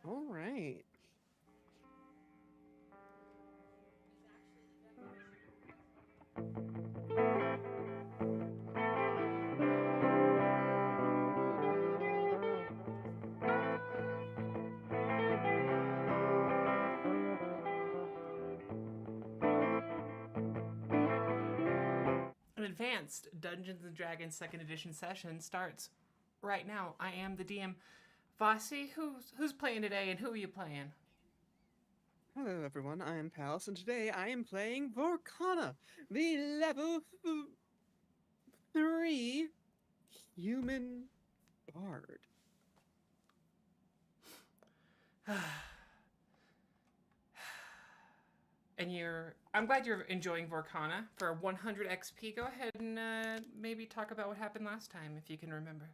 All right. An advanced Dungeons and Dragons second edition session starts right now. I am the DM. Vossi, who's playing today and who are you playing? Hello, everyone. I am Palace, and today I am playing Vorkona, the level 3 human bard. And I'm glad you're enjoying Vorkana. For 100 XP, go ahead and maybe talk about what happened last time, if you can remember.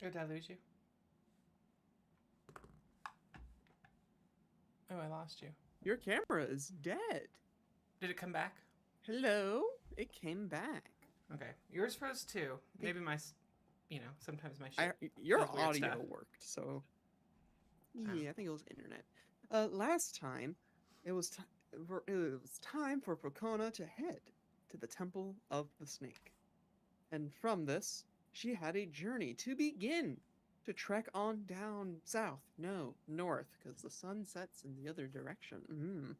Or did I lose you? Oh, I lost you. Your camera is dead. Did it come back? Hello? It came back. Okay. Yours froze too. Maybe sometimes my shit Your does weird audio stuff. worked, so Oh. yeah, I think it was internet. Last time, it was time for Vorkona to head to the Temple of the Snake. And from this, she had a journey to begin to trek on down south. No, north, because the sun sets in the other direction.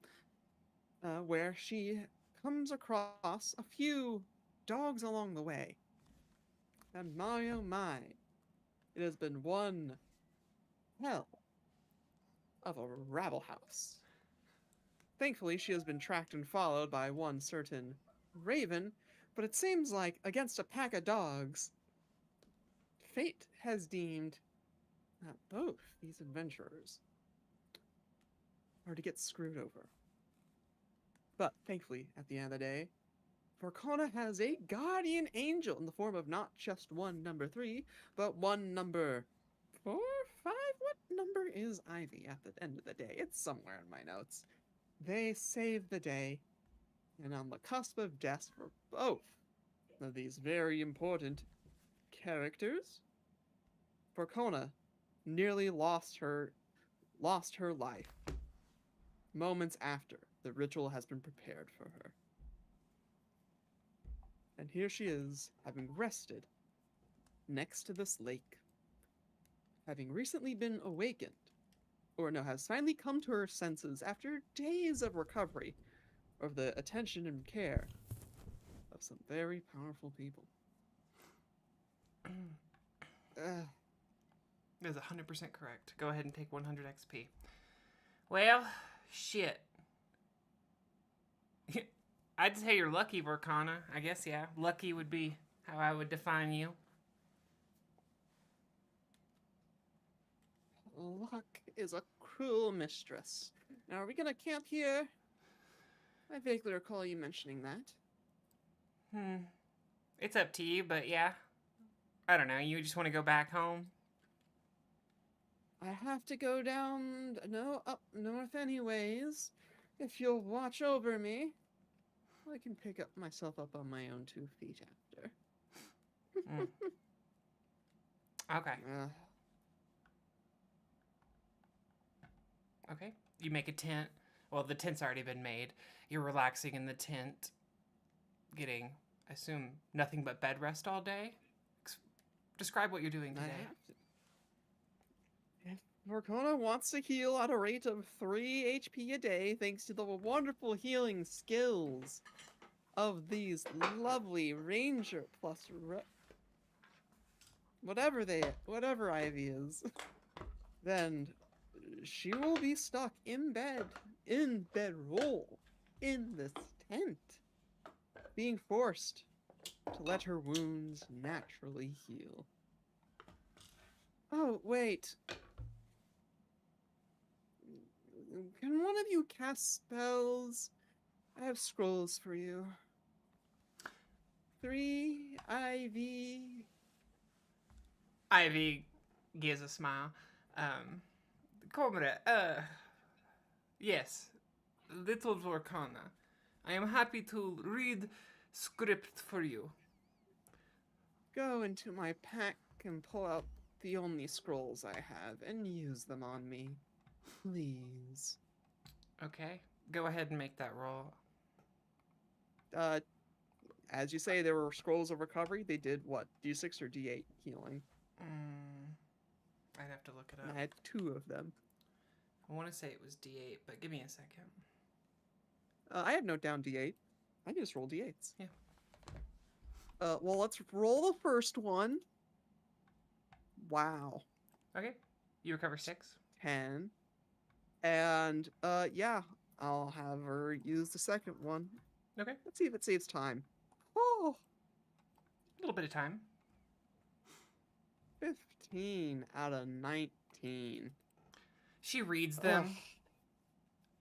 Where she comes across a few dogs along the way. And my oh my, it has been one hell of a rabble house. Thankfully, she has been tracked and followed by one certain Raven, but it seems like, against a pack of dogs, fate has deemed that both these adventurers are to get screwed over. But thankfully, at the end of the day, Vorkona has a guardian angel in the form of not just one number 3, but one number 4, 5? What number is Ivy at the end of the day? It's somewhere in my notes. They save the day, and on the cusp of death for both of these very important characters, Vorkona nearly lost her life moments after the ritual has been prepared for her. And here she is, having rested next to this lake, having recently been awakened, or no, has finally come to her senses after days of recovery of the attention and care of some very powerful people. Uh, That is 100% correct. Go ahead and take 100 XP. Well, shit. I'd say you're lucky, Vorkana. I guess, yeah. Lucky would be how I would define you. Luck is a cruel mistress. Now, are we gonna camp here? I vaguely recall you mentioning that. It's up to you, but yeah. I don't know. You just want to go back home? I have to go down, no, up north anyways. If you'll watch over me, I can pick up myself up on my own 2 feet after. Okay. Uh, Okay. You make a tent. Well, the tent's already been made. You're relaxing in the tent, getting, I assume, nothing but bed rest all day. Describe what you're doing I today. have to. If Vorkona wants to heal at a rate of 3 HP a day, thanks to the wonderful healing skills of these lovely ranger plus whatever Ivy is, then she will be stuck in bedroll, in this tent, being forced to let her wounds naturally heal. Oh, wait. Can one of you cast spells? I have scrolls for you. 3 IV. Ivy gives a smile. Corbett, yes. little Vorkona, I am happy to read script for you. Go into my pack and pull out the only scrolls I have and use them on me. Please. Okay, go ahead and make that roll. Uh, as you say, there were scrolls of recovery. They did what? D6 or D8 healing? I'd have to look it And up. I had 2 of them. I want to say it was D8, but give me a second. I had note down D8. I just roll D8s. Yeah. Well, let's roll the first one. Wow. Okay, you recover 6. 10. And, yeah, I'll have her use the second one. Okay, Let's see if it saves time. Oh, a little bit of time. 15 out of 19. She reads them. Ugh.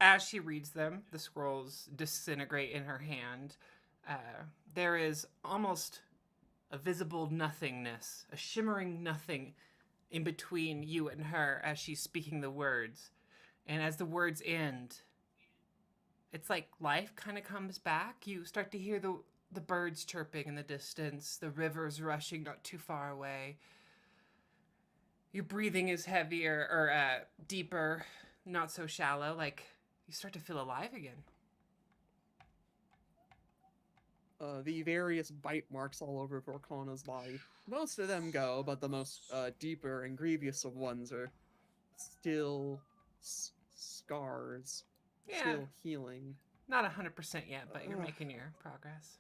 As she reads them, the scrolls disintegrate in her hand. There is almost a visible nothingness, a shimmering nothing in between you and her as she's speaking the words. And as the words end, it's like life kind of comes back. You start to hear the birds chirping in the distance, the rivers rushing not too far away. Your breathing is heavier or deeper, not so shallow. Like you start to feel alive again. The various bite marks all over Vorkona's body. Most of them go, but the most deeper and grievous of ones are still scars. Yeah. Still healing. Not 100% yet, but you're making your progress.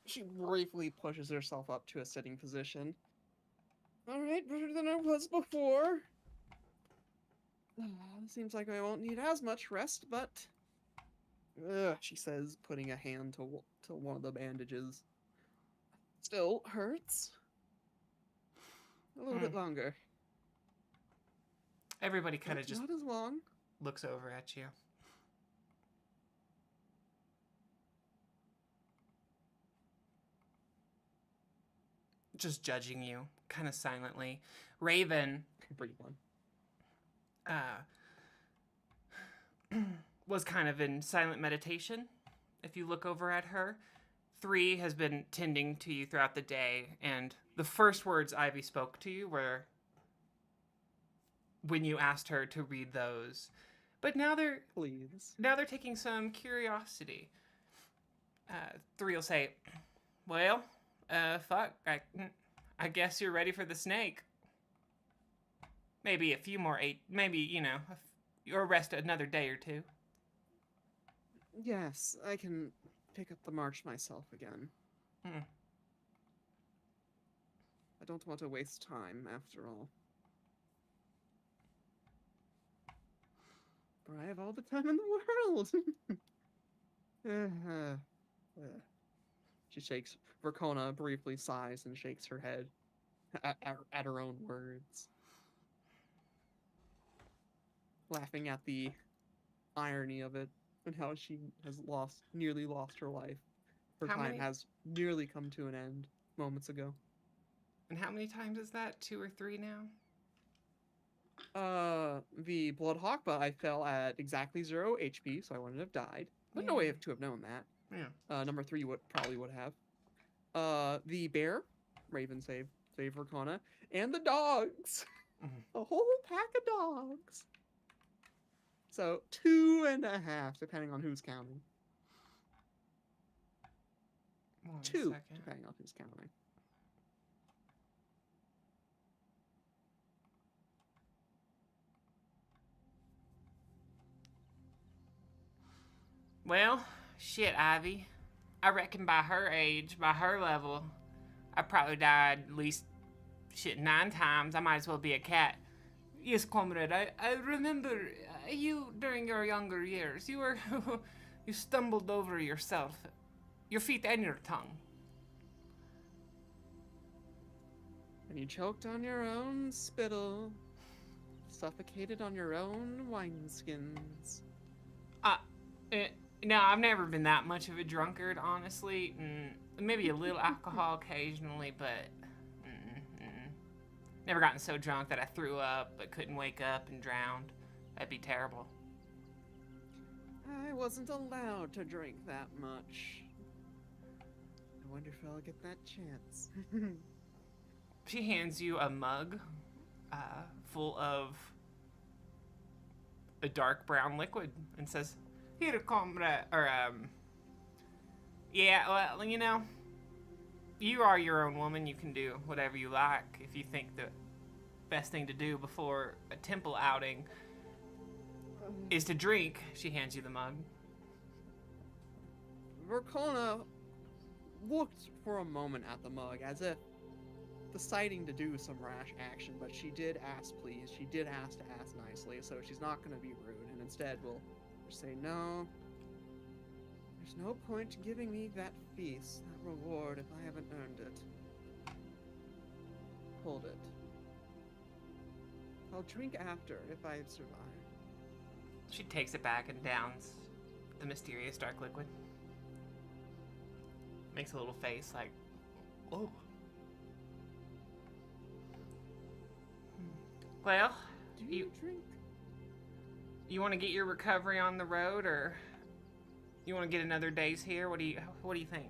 She briefly pushes herself up to a sitting position. Alright, better than I was before. Seems like I won't need as much rest, but... she says, putting a hand to one of the bandages. Still hurts. A little bit longer. Everybody kind of just not as long. looks over at you. Just judging you, kind of silently. Raven Pretty one. Was kind of in silent meditation. If you look over at her, 3 has been tending to you throughout the day, and the first words Ivy spoke to you were when you asked her to read those. But now they're taking some curiosity. 3 will say, "Well, fuck, I guess you're ready for the snake. Maybe a few more 8, maybe, you'll rest another day or 2. Yes, I can pick up the march myself again. I don't want to waste time, after all. But I have all the time in the world! She shakes. Vorkona briefly sighs and shakes her head at her own words. Laughing at the irony of it and how she has nearly lost her life. Her time has nearly come to an end moments ago. And how many times is that? 2 or 3 now? The Bloodhawk, but I fell at exactly 0 HP, so I wouldn't have died. But no way to have known that. Yeah. Number 3 probably would have. The bear, Raven saved Vorkona, and the dogs. A whole pack of dogs. So 2.5, depending on who's counting. 2, depending on who's counting. Well, shit, Ivy. I reckon by her age, by her level, I probably died at least, 9 times. I might as well be a cat. Yes, comrade, I remember you during your younger years. You were, you stumbled over yourself. Your feet and your tongue. And you choked on your own spittle. Suffocated on your own wineskins. No, I've never been that much of a drunkard, honestly. Maybe a little alcohol occasionally, but never gotten so drunk that I threw up but couldn't wake up and drowned. That'd be terrible. wasn't allowed to drink that much. I wonder if I'll get that chance. She hands you a mug full of a dark brown liquid and says, "Here, comrade," or yeah, well, you know, you are your own woman. You can do whatever you like. If you think the best thing to do before a temple outing is to drink, she hands you the mug. Vorkona looked for a moment at the mug as if deciding to do some rash action, but she did ask please. She did ask to ask nicely, so she's not going to be rude, and instead will say, no, there's no point giving me that feast, that reward, if I haven't earned it. Hold it. I'll drink after, if I survive. She takes it back and downs the mysterious dark liquid. Makes a little face like, oh. Well, Do you drink? You want to get your recovery on the road, or you want to get another day's here? What do you think?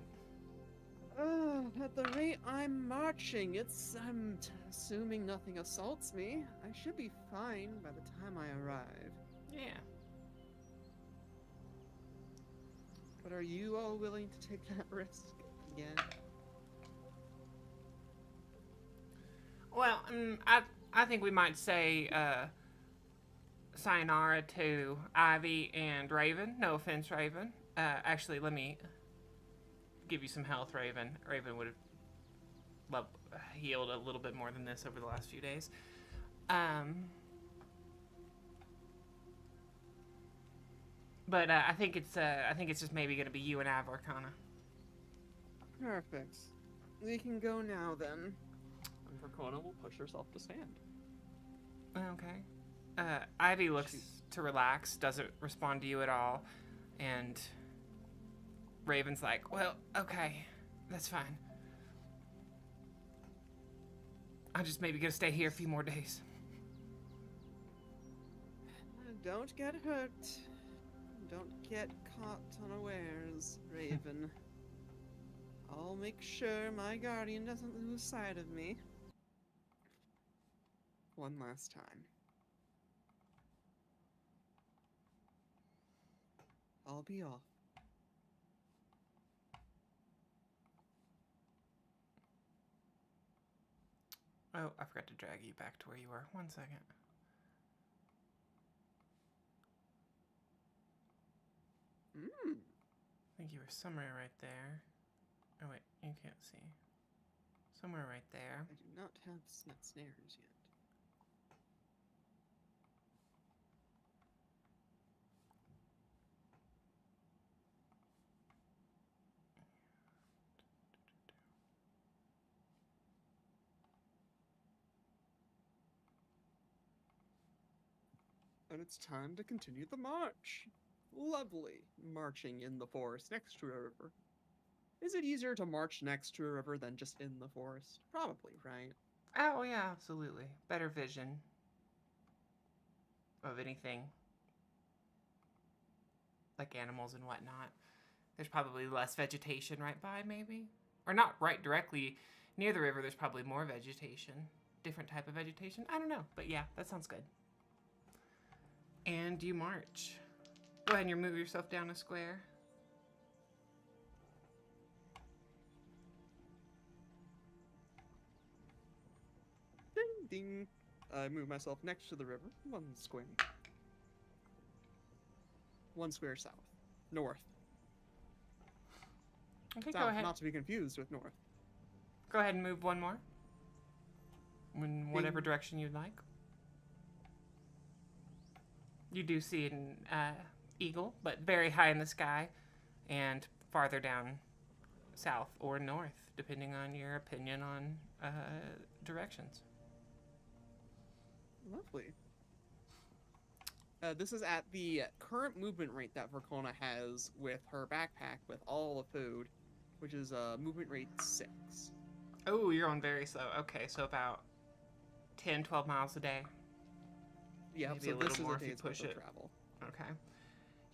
At the rate I'm marching, I'm assuming nothing assaults me. I should be fine by the time I arrive. Yeah. But are you all willing to take that risk again? Well, I think we might say sayonara to Ivy and Raven. No offense, Raven. Actually, let me give you some health, Raven. Raven would have healed a little bit more than this over the last few days. But I think it's just maybe going to be you and I, Vorkona. Perfect. We can go now then. And Vorkona will push herself to stand. Okay. Ivy looks to relax, doesn't respond to you at all, and Raven's like, well, okay, that's fine. I'm just maybe gonna stay here a few more days. Don't get hurt. Don't get caught unawares, Raven. I'll make sure my guardian doesn't lose sight of me. One last time. I'll be off. Oh, I forgot to drag you back to where you were. 1 second. I think you were somewhere right there. Oh wait, you can't see. Somewhere right there. I do not have snares yet. And it's time to continue the march. Lovely, marching in the forest next to a river. Is it easier to march next to a river than just in the forest? Probably, right? Oh yeah, absolutely. Better vision of anything. Like animals and whatnot. There's probably less vegetation right by, maybe? Or not right directly near the river, there's probably more vegetation. Different type of vegetation. I don't know, but yeah, that sounds good. And you march. Go ahead and you move yourself down a square. Ding ding. I move myself next to the river. 1 square. 1 square south. North. Okay, South, go ahead. not to be confused with north. Go ahead and move 1 more. In whatever direction you'd like. You do see an eagle, but very high in the sky, and farther down south or north, depending on your opinion on directions. Lovely. This is at the current movement rate that Vorkona has with her backpack with all the food, which is movement rate 6. Oh, you're on very slow. Okay, so about 10, 12 miles a day. Yeah, Maybe so a little this is more a if you day's push worth it. of travel. Okay.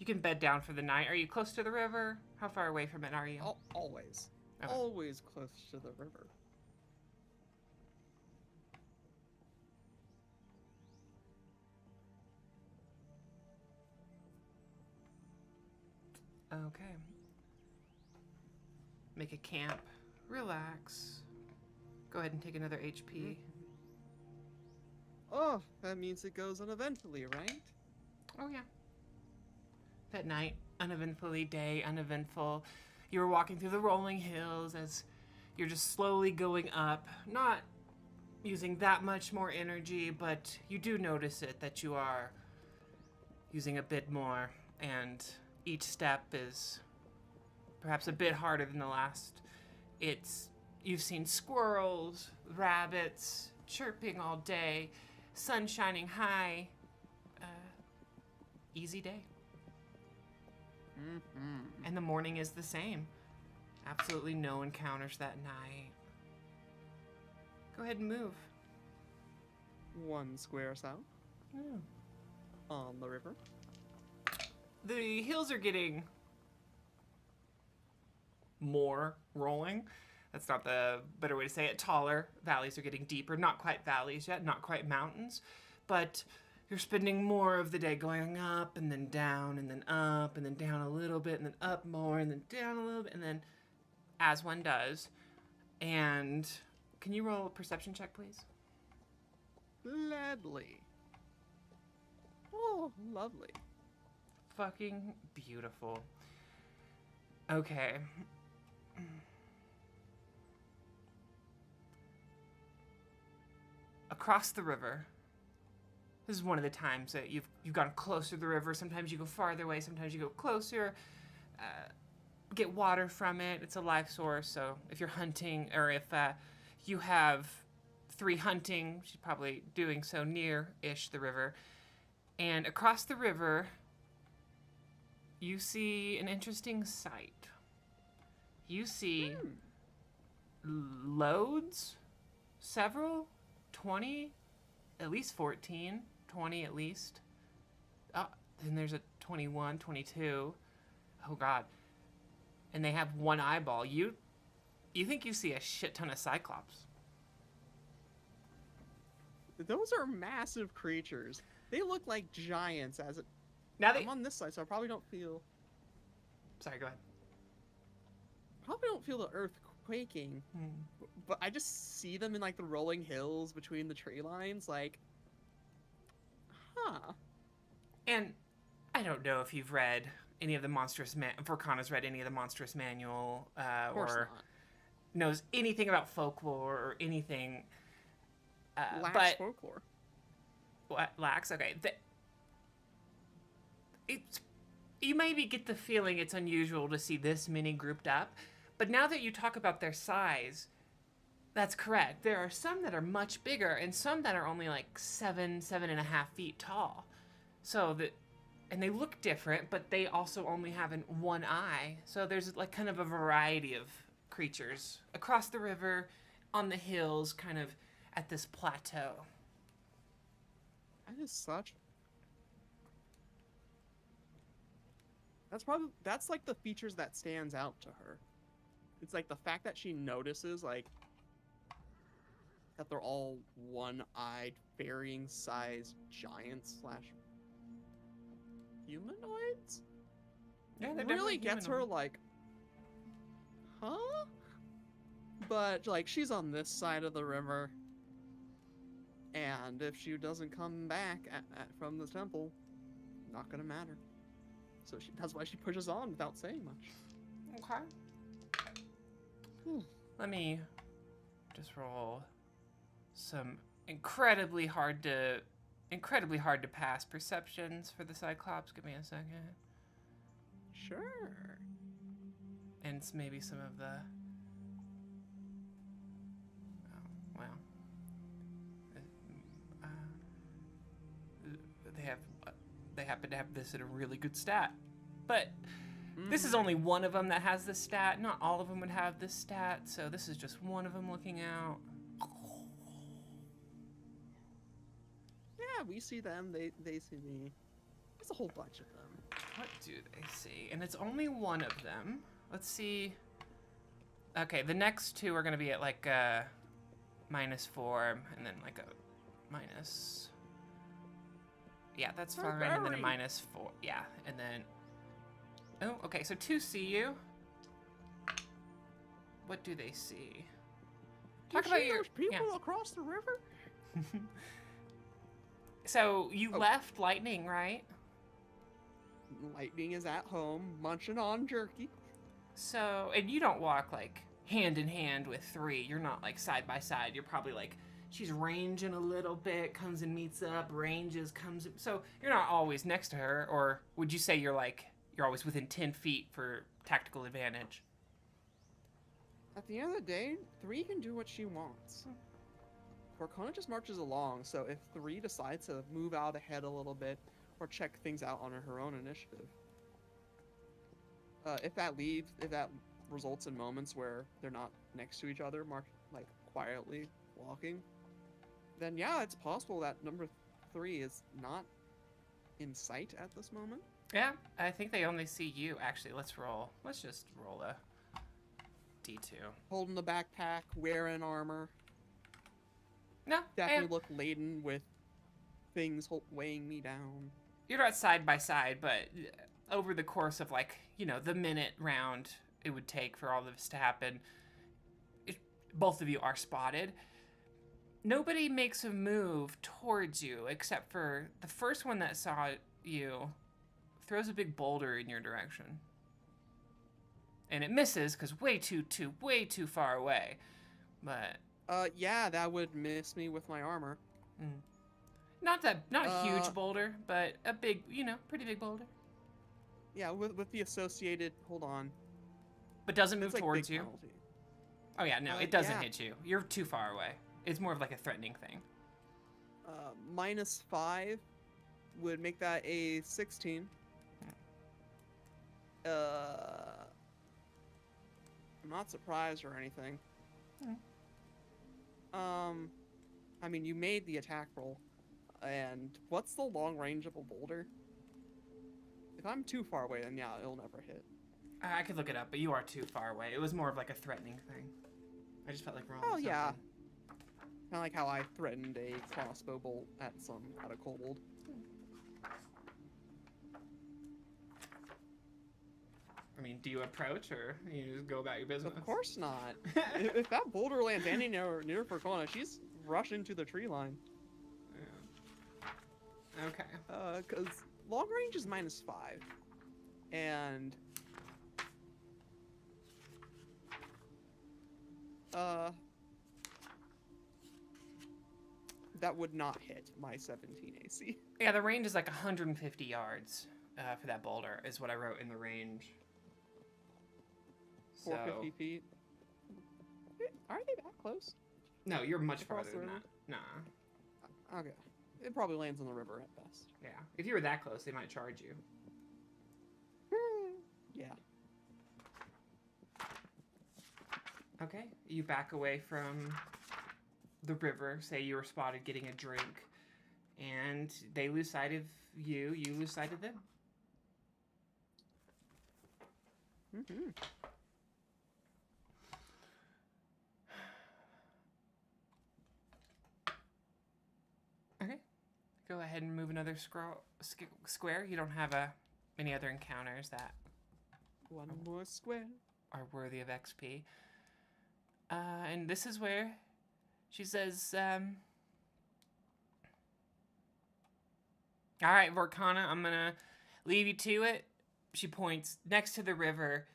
You can bed down for the night. Are you close to the river? How far away from it are you? Always. Okay. Always close to the river. Okay. Make a camp. Relax. Go ahead and take another HP. Oh, that means it goes uneventfully, right? Oh, yeah. That night, uneventfully, day, uneventful. You were walking through the rolling hills as you're just slowly going up, not using that much more energy, but you do notice it, that you are using a bit more, and each step is perhaps a bit harder than the last. You've seen squirrels, rabbits, chirping all day, sun shining high. Easy day. And the morning is the same. Absolutely no encounters that night. Go ahead and move. 1 square south on the river. The hills are getting more rolling. That's not the better way to say it. Taller. Valleys are getting deeper. Not quite valleys yet, not quite mountains. But you're spending more of the day going up and then down and then up and then down a little bit and then up more and then down a little bit and then as one does. And can you roll a perception check, please? Gladly. Oh, lovely. Fucking beautiful. Okay. Across the river. This is one of the times that you've gone closer to the river. Sometimes you go farther away. Sometimes you go closer. Get water from it. It's a life source. So if you're hunting, or if you have 3 hunting, she's probably doing so near-ish the river. And across the river, you see an interesting sight. You see loads, several, 20, at least 14, 20 at least. Oh, and there's a 21, 22. Oh, God. And they have 1 eyeball. You think you see a shit ton of cyclops. Those are massive creatures. They look like giants I'm on this side, so I probably don't feel... Sorry, go ahead. Probably don't feel the earth quaking. But I just see them in, like, the rolling hills between the tree lines, like... Huh. And I don't know if you've read any of the Vorkona's read any of the Monstrous Manual, Of course or not. knows anything about folklore or anything. Lax folklore. What? Lax? Okay. You maybe get the feeling it's unusual to see this many grouped up, but now that you talk about their size, that's correct. There are some that are much bigger and some that are only like 7.5 feet tall. And they look different, but they also only have 1 eye. So there's like kind of a variety of creatures across the river, on the hills, kind of at this plateau. That is such... That's like the features that stands out to her. It's like the fact that she notices, like, that they're all 1-eyed, varying size giants / humanoids? Yeah, they're It really definitely gets her, humanoid. like, huh? But, like, she's on this side of the river, and if she doesn't come back from the temple, not gonna matter. So that's why she pushes on without saying much. Okay. Let me just roll some incredibly hard to pass perceptions for the Cyclops. Give me a second. Sure. And maybe some of the... Oh, well. They happen to have this at a really good stat. But this is only one of them that has this stat. Not all of them would have this stat, so this is just one of them looking out. Yeah, we see them. They see me. There's a whole bunch of them. What do they see? And it's only one of them. Let's see. Okay, the next two are going to be at like -4, and then like a minus. Yeah, that's fine. And then a -4. Yeah, and then. Oh, okay. So 2 see you. What do they see? Talk about your people across the river. So you left Lightning, right? Lightning is at home, munching on jerky. So, and you don't walk like hand in hand with 3. You're not like side by side. You're probably like, she's ranging a little bit, comes and meets up, ranges, comes. So you're not always next to her, or would you say you're always within 10 feet for tactical advantage? At the end of the day, 3 can do what she wants. Vorkona just marches along, so if 3 decides to move out ahead a little bit or check things out on her own initiative, if that results in moments where they're not next to each other, like quietly walking, then yeah, it's possible that number 3 is not in sight at this moment. Yeah, I think they only see you. Actually, let's roll. Let's just roll a D2. Holding the backpack, wearing armor. No, Definitely look laden with things weighing me down. You're not side by side, but over the course of like, the minute round it would take for all of this to happen, both of you are spotted. Nobody makes a move towards you except for the first one that saw you throws a big boulder in your direction. And it misses because way too far away. But yeah, that would miss me with my armor. Not a huge boulder, but a big, pretty big boulder. Yeah, with the associated, hold on. But doesn't move like towards you. Penalty. Oh yeah, no, it doesn't hit you. You're too far away. It's more of like a threatening thing. -5 would make that a 16. I'm not surprised or anything. I mean, you made the attack roll, and what's the long range of a boulder? If I'm too far away, then yeah, it'll never hit. I could look it up, but you are too far away. It was more of like a threatening thing. I just felt like rolling. Oh yeah. Kind of like how I threatened a crossbow bolt at a kobold. I mean, do you approach or you just go about your business? Of course not. if that boulder lands anywhere near Vorkona, she's rushing to the tree line. Yeah. Okay. Because long range is -5, and that would not hit my 17 AC. Yeah, the range is like 150 yards for that boulder, is what I wrote in the range. 450 feet. Are they that close? No, you're much farther than that. Nah. Okay. It probably lands on the river at best. Yeah. If you were that close, they might charge you. Yeah. Okay. You back away from the river. Say you were spotted getting a drink. And they lose sight of you. You lose sight of them. Mm-hmm. Okay. Go ahead and move another square. You don't have any other encounters that One more square are worthy of XP. And this is where she says, all right, Vorkona, I'm going to leave you to it. She points next to the river,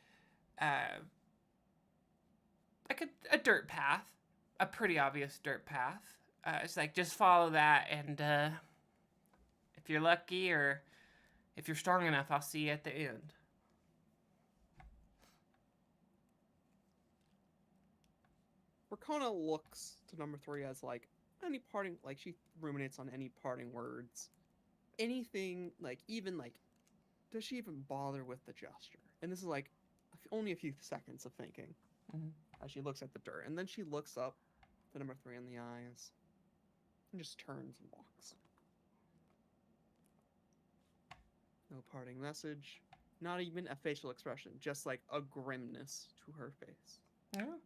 like a dirt path, a pretty obvious dirt path. It's like, just follow that, and if you're lucky or if you're strong enough, I'll see you at the end. Vorkona looks to number 3 as like any parting, like she ruminates on any parting words. Anything, like even like, does she even bother with the gesture? And this is like only a few seconds of thinking as she looks at the dirt. And then she looks up to number 3 in the eyes and just turns and walks. No parting message. Not even a facial expression, just like a grimness to her face. Oh,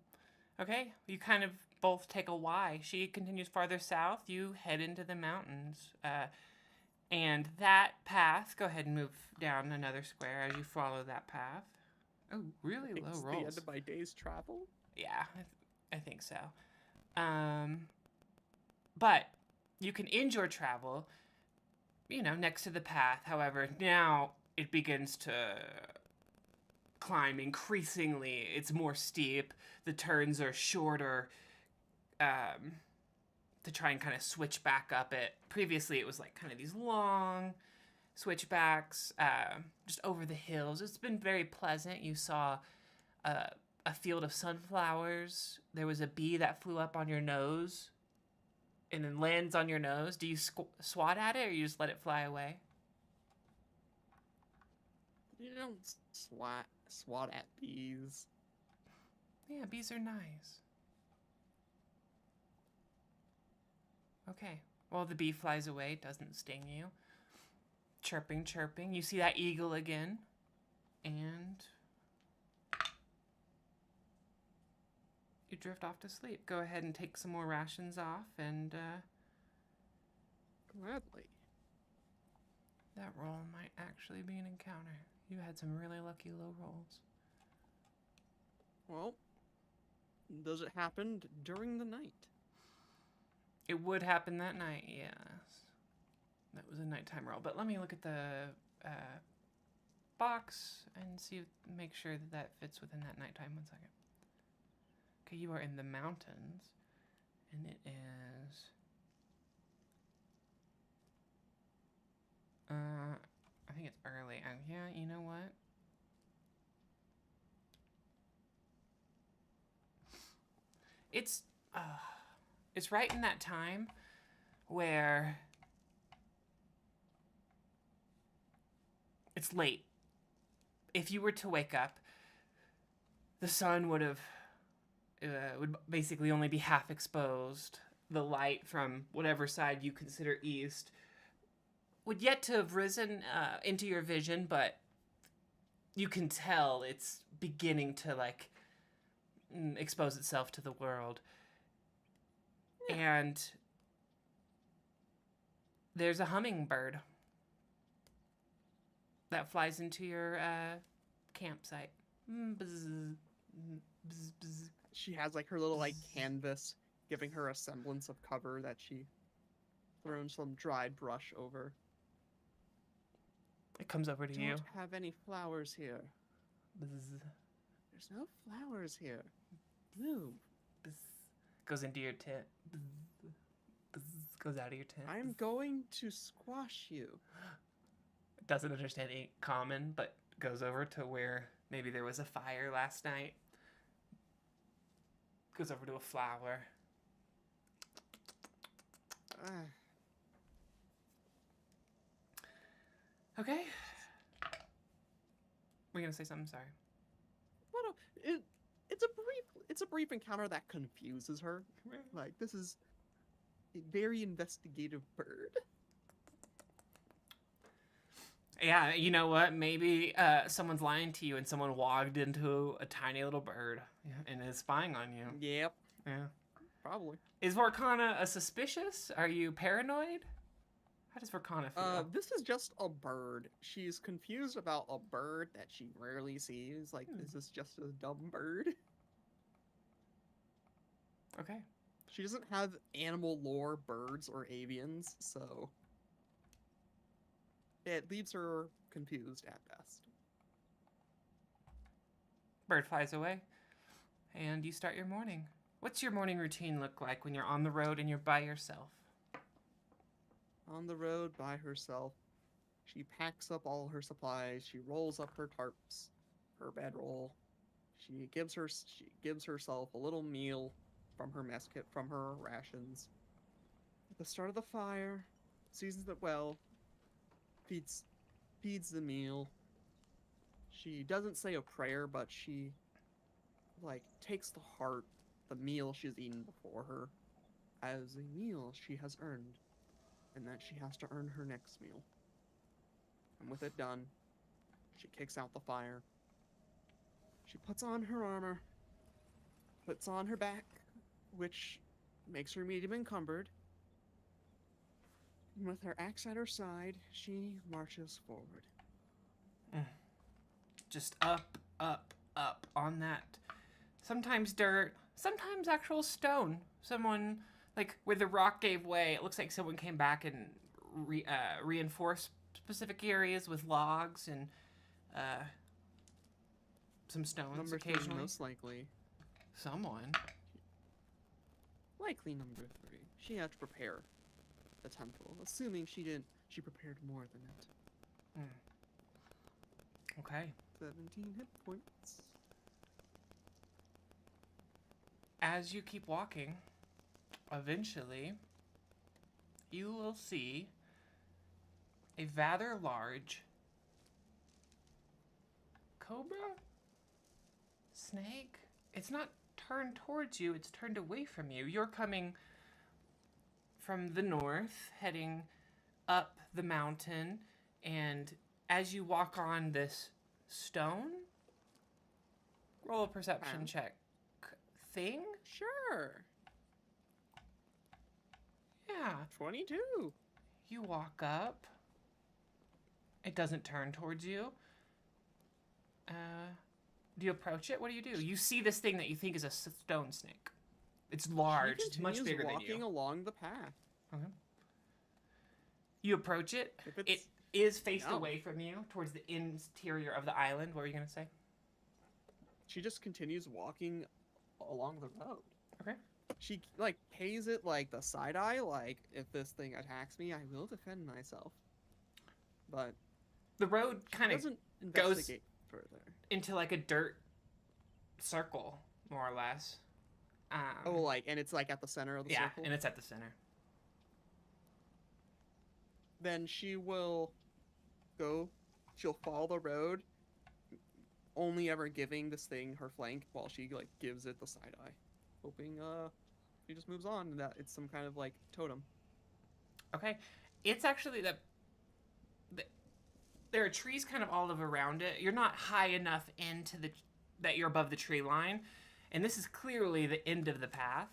okay. You kind of both take a Y. She continues farther south. You head into the mountains. And that path, go ahead and move down another square as you follow that path. Oh, really low It's the rolls. end of my day's travel. Yeah, I think so. But you can end your travel, next to the path. However, now it begins to climb increasingly. It's more steep. The turns are shorter. To try and kind of switch back up it. Previously, it was like kind of these long switchbacks, just over the hills. It's been very pleasant. You saw a field of sunflowers. There was a bee that flew up on your nose and then lands on your nose. Do you swat at it or you just let it fly away? You don't swat at bees. Yeah, bees are nice. Okay. Well, the bee flies away, doesn't sting you. Chirping, chirping. You see that eagle again. And you drift off to sleep. Go ahead and take some more rations off, and Gladly. that roll might actually be an encounter. You had some really lucky low rolls. Well, does it happen during the night? It would happen that night, yes. That was a nighttime roll. But let me look at the box and make sure that fits within that nighttime. 1 second. Okay, you are in the mountains, and it is. I think it's early. Yeah, you know what? It's right in that time where it's late. If you were to wake up, the sun would basically only be half exposed. The light from whatever side you consider east would yet to have risen into your vision, but you can tell it's beginning to expose itself to the world. And there's a hummingbird that flies into your campsite. Bzz, bzz, bzz. She has like her little canvas giving her a semblance of cover that she throws some dried brush over. It comes over to you. Don't have any flowers here. Bzz, There's no flowers here. Blue. bzz. Goes into your tent. Bzz, bzz. Goes out of your tent. I'm going to squash you. Doesn't understand any common, but goes over to where maybe there was a fire last night. Goes over to a flower. Okay. We're gonna say something. Sorry. What it's a brief encounter that confuses her. Like, this is a very investigative bird. Yeah, you know what? Maybe someone's lying to you and someone walked into a tiny little bird and is spying on you. Yep. Yeah. Probably. Is Vorkona a suspicious? Are you paranoid? How does Vorkona feel? This is just a bird. She's confused about a bird that she rarely sees. Like, this is just a dumb bird. Okay. She doesn't have animal lore birds or avians, so it leaves her confused at best. Bird flies away, and you start your morning. What's your morning routine look like when you're on the road and you're by yourself? On the road by herself, she packs up all her supplies. She rolls up her tarps, her bedroll. She gives herself a little meal from her mess kit, from her rations. At the start of the fire, seasons it well, feeds the meal. She doesn't say a prayer, but she takes to heart the meal she's eaten before her as a meal she has earned, and that she has to earn her next meal. And with it done, she kicks out the fire. She puts on her armor, puts on her back, which makes her medium encumbered. And with her axe at her side, she marches forward. Just up, up, up on that. Sometimes dirt, sometimes actual stone. Someone, like, where the rock gave way, it looks like someone came back and reinforced specific areas with logs and some stones Number three, occasionally. most likely. Someone. Likely number 3. She had to prepare the temple, assuming she didn't. She prepared more than it. Okay. 17 hit points. As you keep walking, eventually, you will see a rather large cobra? Snake? It's not turned towards you, it's turned away from you. You're coming from the north, heading up the mountain, and as you walk on this stone, roll a perception check thing. Sure. Yeah. 22. You walk up. It doesn't turn towards you. Do you approach it? What do? You see this thing that you think is a stone snake. It's large. It's much bigger than you. Walking along the path. Okay. You approach it. It is faced away from you towards the interior of the island. What were you going to say? She just continues walking along the road. Okay. She, like, pays it, like, the side eye, like, if this thing attacks me, I will defend myself. But the road kind of doesn't investigate further into, like, a dirt circle, more or less. And it's, like, at the center of the circle? Yeah, and it's at the center. Then she will she'll follow the road, only ever giving this thing her flank while she, like, gives it the side eye. Hoping, she just moves on and that it's some kind of, like, totem. Okay. It's actually there are trees kind of all around it. You're not high enough into that you're above the tree line. And this is clearly the end of the path.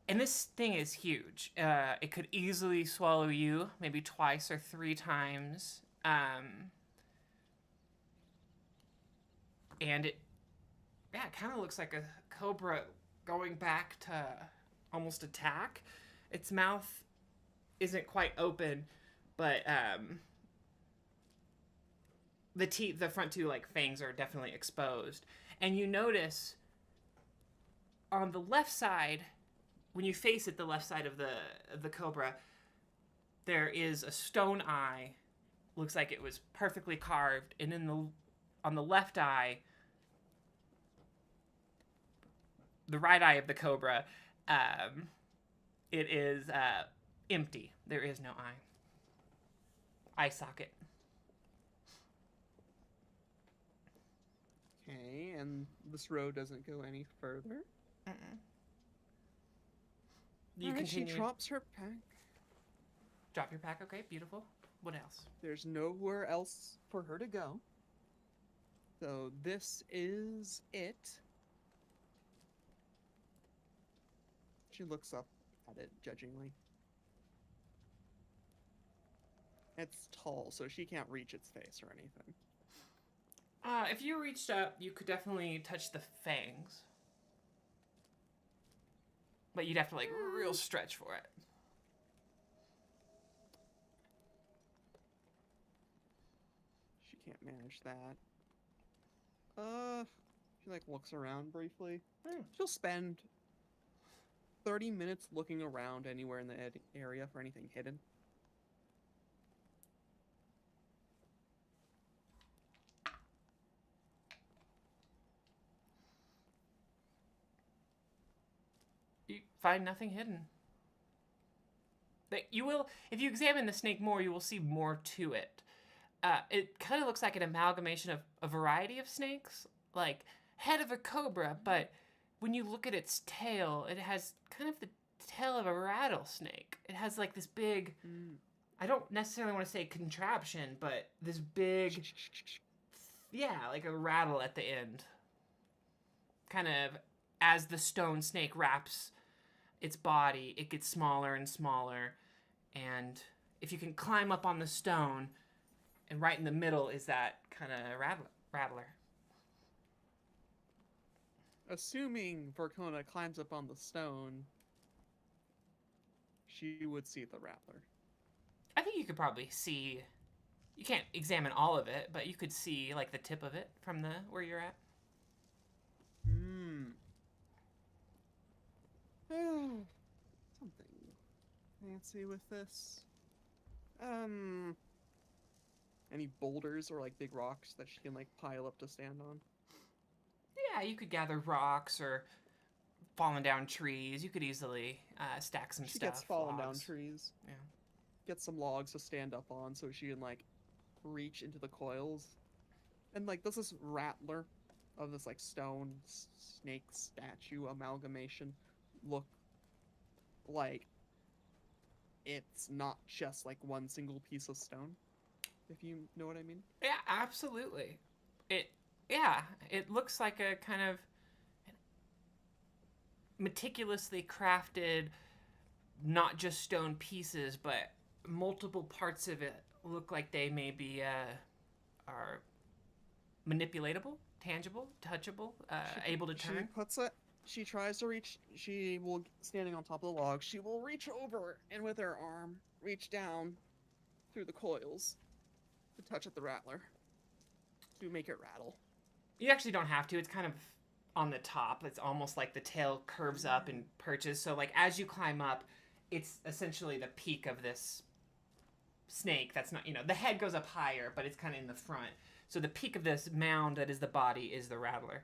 And this thing is huge. It could easily swallow you, maybe twice or 3 times. And it kind of looks like a cobra going back to almost attack. Its mouth isn't quite open, but the teeth, the front 2 like fangs are definitely exposed. And you notice on the left side, when you face it, the left side of the cobra, there is a stone eye. Looks like it was perfectly carved, and on the left eye, the right eye of the cobra, it is empty. There is no eye socket. Okay, and this road doesn't go any further. You Alright, continue. she drops her pack. Drop your pack. Okay, beautiful. What else? There's nowhere else for her to go. So this is it. She looks up at it judgingly. It's tall, so she can't reach its face or anything. If you reached up, you could definitely touch the fangs. But you'd have to, like, real stretch for it. She can't manage that. She, like, looks around briefly. She'll spend 30 minutes looking around anywhere in the area for anything hidden. You find nothing hidden. But you will, if you examine the snake more, you will see more to it. It kind of looks like an amalgamation of a variety of snakes, like head of a cobra, but when you look at its tail, it has kind of the tail of a rattlesnake. It has like this big, I don't necessarily want to say contraption, but this big, yeah, like a rattle at the end. Kind of as the stone snake wraps its body, it gets smaller and smaller. And if you can climb up on the stone, and right in the middle is that kind of rattler. Assuming Vorkona climbs up on the stone, she would see the rattler. I think you could probably see. You can't examine all of it, but you could see like the tip of it from the where you're at. Hmm. Something fancy with this. Any boulders or like big rocks that she can like pile up to stand on? Yeah, you could gather rocks or fallen down trees. You could easily stack some She stuff. gets fallen down logs. trees. Yeah. Get some logs to stand up on so she can like reach into the coils. And like does this rattler of this like stone snake statue amalgamation look like it's not just like one single piece of stone? If you know what I mean. Yeah, absolutely. It yeah, it looks like a kind of meticulously crafted not just stone pieces, but multiple parts of it look like they maybe are manipulatable, tangible, touchable, able to turn. She puts it. She tries to reach. She will standing on top of the log. She will reach over and with her arm reach down through the coils to touch at the rattler to make it rattle. You actually don't have to. It's kind of on the top. It's almost like the tail curves up and perches. So like as you climb up, it's essentially the peak of this snake. That's not, the head goes up higher, but it's kind of in the front. So the peak of this mound that is the body is the rattler.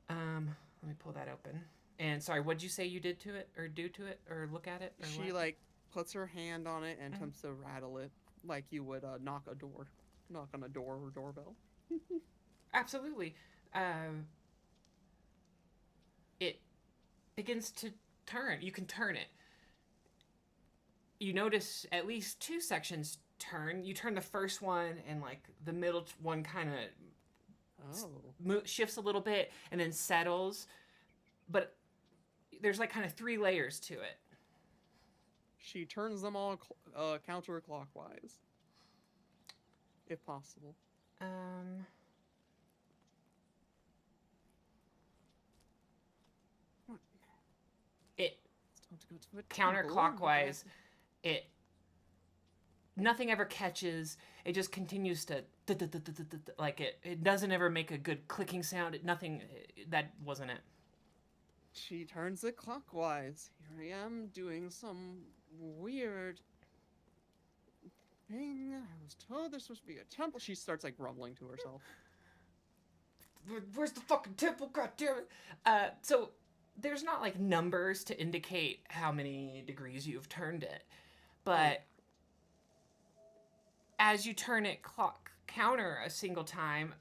Let me pull that open. And sorry, what'd you say you did to it, or do to it, or look at it? Or She what? like puts her hand on it and attempts to rattle it like you would knock on a door or doorbell. Absolutely. It begins to turn. You can turn it. You notice at least two sections turn. You turn the first one, and like the middle one kind of shifts a little bit and then settles. But there's like kind of three layers to it. She turns them all counterclockwise, if possible. It It's time to go to a counterclockwise. It nothing ever catches. It just continues to like it doesn't ever make a good clicking sound. Nothing. That wasn't it. She turns it clockwise. Here I am doing some weird thing. I was told there's supposed to be a temple. She starts like rumbling to herself. Where's the fucking temple? God damn it! So there's not like numbers to indicate how many degrees you've turned it, but as you turn it counter a single time,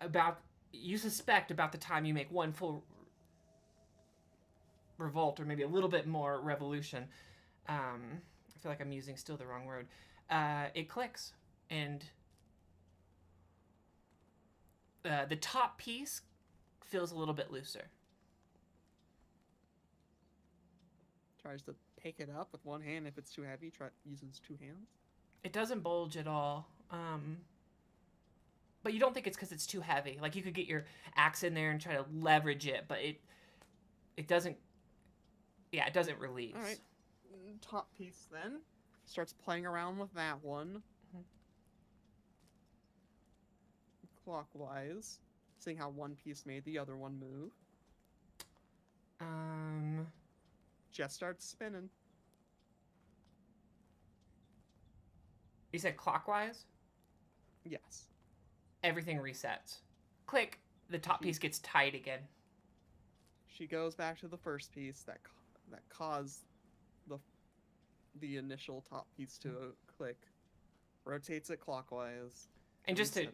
you suspect about the time you make one full revolt, or maybe a little bit more revolution. I feel like I'm using still the wrong word. It clicks, and the top piece feels a little bit looser. Tries to pick it up with one hand. If it's too heavy, uses two hands. It doesn't bulge at all. But you don't think it's because it's too heavy. Like you could get your axe in there and try to leverage it, but it doesn't. Yeah, it doesn't release. All right, top piece then starts playing around with that one. Clockwise, seeing how one piece made the other one move. Just starts spinning. You said clockwise? Yes. Everything resets. Click. The top piece gets tight again. She goes back to the first piece that caused the initial top piece to click. Rotates it clockwise. And just to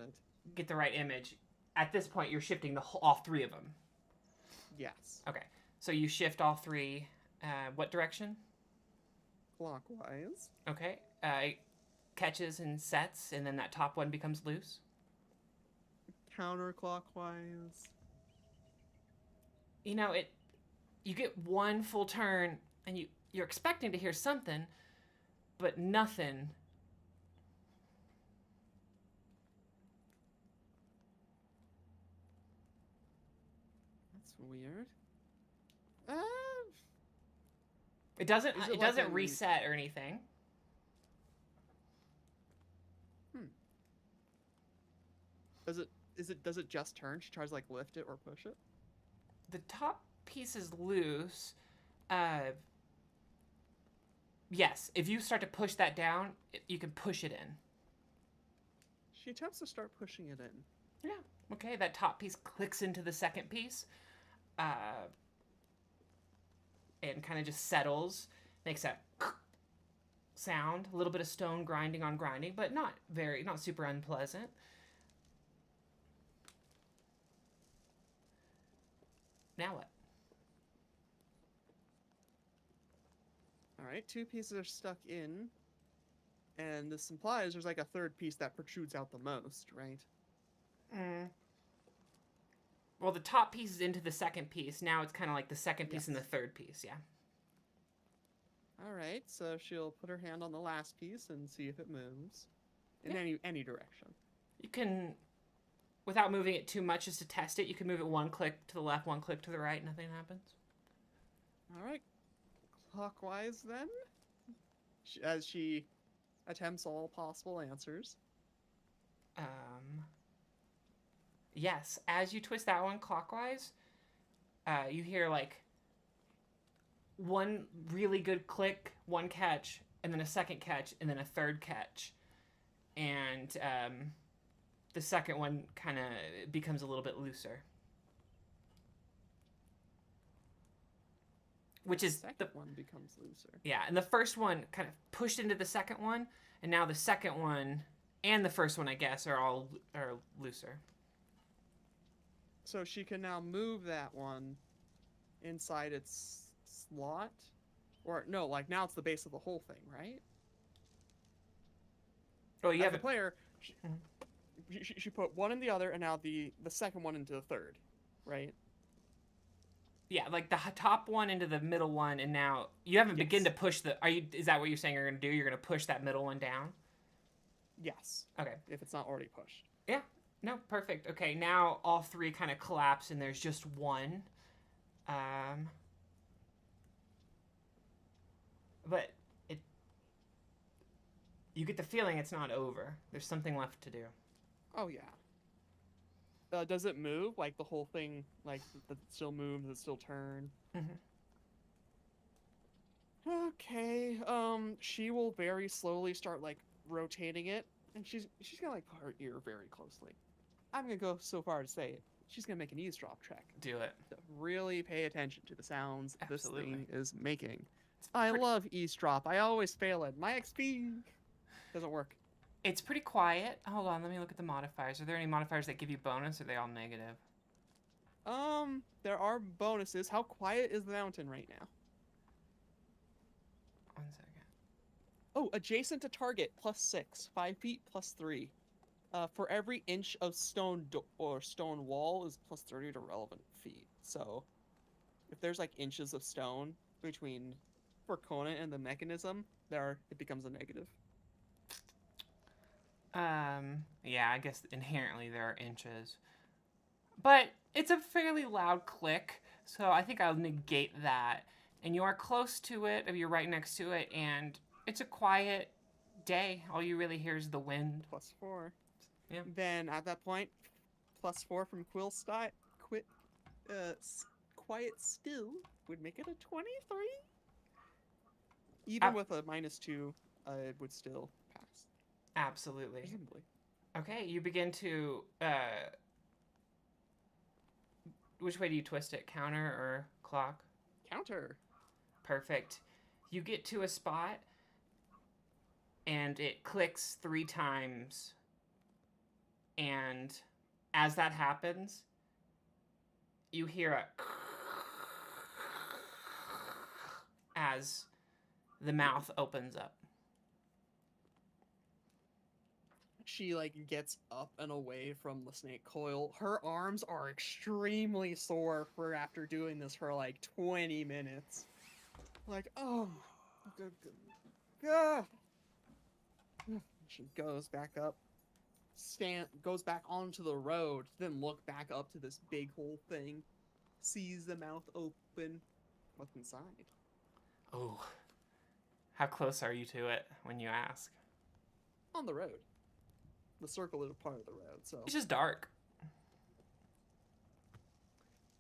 get the right image, at this point you're shifting all three of them. Yes. Okay. So you shift all three. What direction? Clockwise. Okay. it catches and sets, and then that top one becomes loose. Counterclockwise. You know, you get one full turn, and you're expecting to hear something, but nothing. That's weird. It doesn't. Is It it like doesn't an- reset or anything. Does it just turn? She tries to like lift it or push it. The top piece is loose. Yes, if you start to push that down, you can push it in. She attempts to start pushing it in. Yeah. Okay, that top piece clicks into the second piece, and kind of just settles, makes that sound, a little bit of stone grinding on grinding, but not super unpleasant. Now what? All right, 2 pieces are stuck in, and this implies there's like a third piece that protrudes out the most, right? Well, the top piece is into the second piece. Now it's kind of like the second piece and the Yes. third piece, yeah. All right, so she'll put her hand on the last piece and see if it moves in any direction. You can, without moving it too much just to test it, you can move it one click to the left, one click to the right, nothing happens. All right, clockwise then, as she attempts all possible answers. Yes, as you twist that one clockwise, you hear like one really good click, one catch, and then a second catch, and then a third catch. And the second one kind of becomes a little bit looser. Which is the second one becomes looser. Yeah, and the first one kind of pushed into the second one, and now the second one and the first one, I guess, are looser. So she can now move that one inside its slot, or no, like now it's the base of the whole thing, right? Oh, you As have the it. player, she put one in the other, and now the second one into the third, right? Yeah, like the top one into the middle one, and now you haven't begun to push the. Is that what you're saying you're gonna do? You're gonna push that middle one down? Yes. Okay. If it's not already pushed. Yeah. No. Perfect. Okay. Now all three kind of collapse, and there's just one. But you get the feeling it's not over. There's something left to do. Oh yeah. Does it move? Like the whole thing, like does it still move? Does it still turn? Mm-hmm. Okay. She will very slowly start like rotating it, and she's gonna like put her ear very closely. I'm gonna go so far to say it. She's gonna make an eavesdrop check. Do it. To really pay attention to the sounds Absolutely. this thing is making. I love eavesdrop. I always fail it. My XP doesn't work. It's pretty quiet. Hold on, let me look at the modifiers. Are there any modifiers that give you bonus, or are they all negative? There are bonuses. How quiet is the mountain right now? 1 second. Oh, adjacent to target, +6. 5 feet, +3. For every inch of stone or stone wall is +30 to relevant feet. So, if there's like inches of stone between Vorkona and the mechanism, it becomes a negative. Yeah, I guess inherently there are inches. But it's a fairly loud click, so I think I'll negate that. And you are close to it, or you're right next to it, and it's a quiet day. All you really hear is the wind. +4. Yeah. Then at that point, +4 from Quiet Still would make it a 23. Even with a -2, it would still pass. Absolutely. Presumably. Okay, you begin to. Which way do you twist it? Counter or clock? Counter. Perfect. You get to a spot, and it clicks 3 times. And as that happens, you hear a as the mouth opens up. she like gets up and away from the snake coil, her arms are extremely sore for after doing this for like 20 minutes. Like, oh, good, good, good. She goes back up, goes back onto the road, then look back up to this big hole thing, sees the mouth open. What's inside? Oh, how close are you to it when you ask? On the road. The circle is a part of the road, so. It's just dark.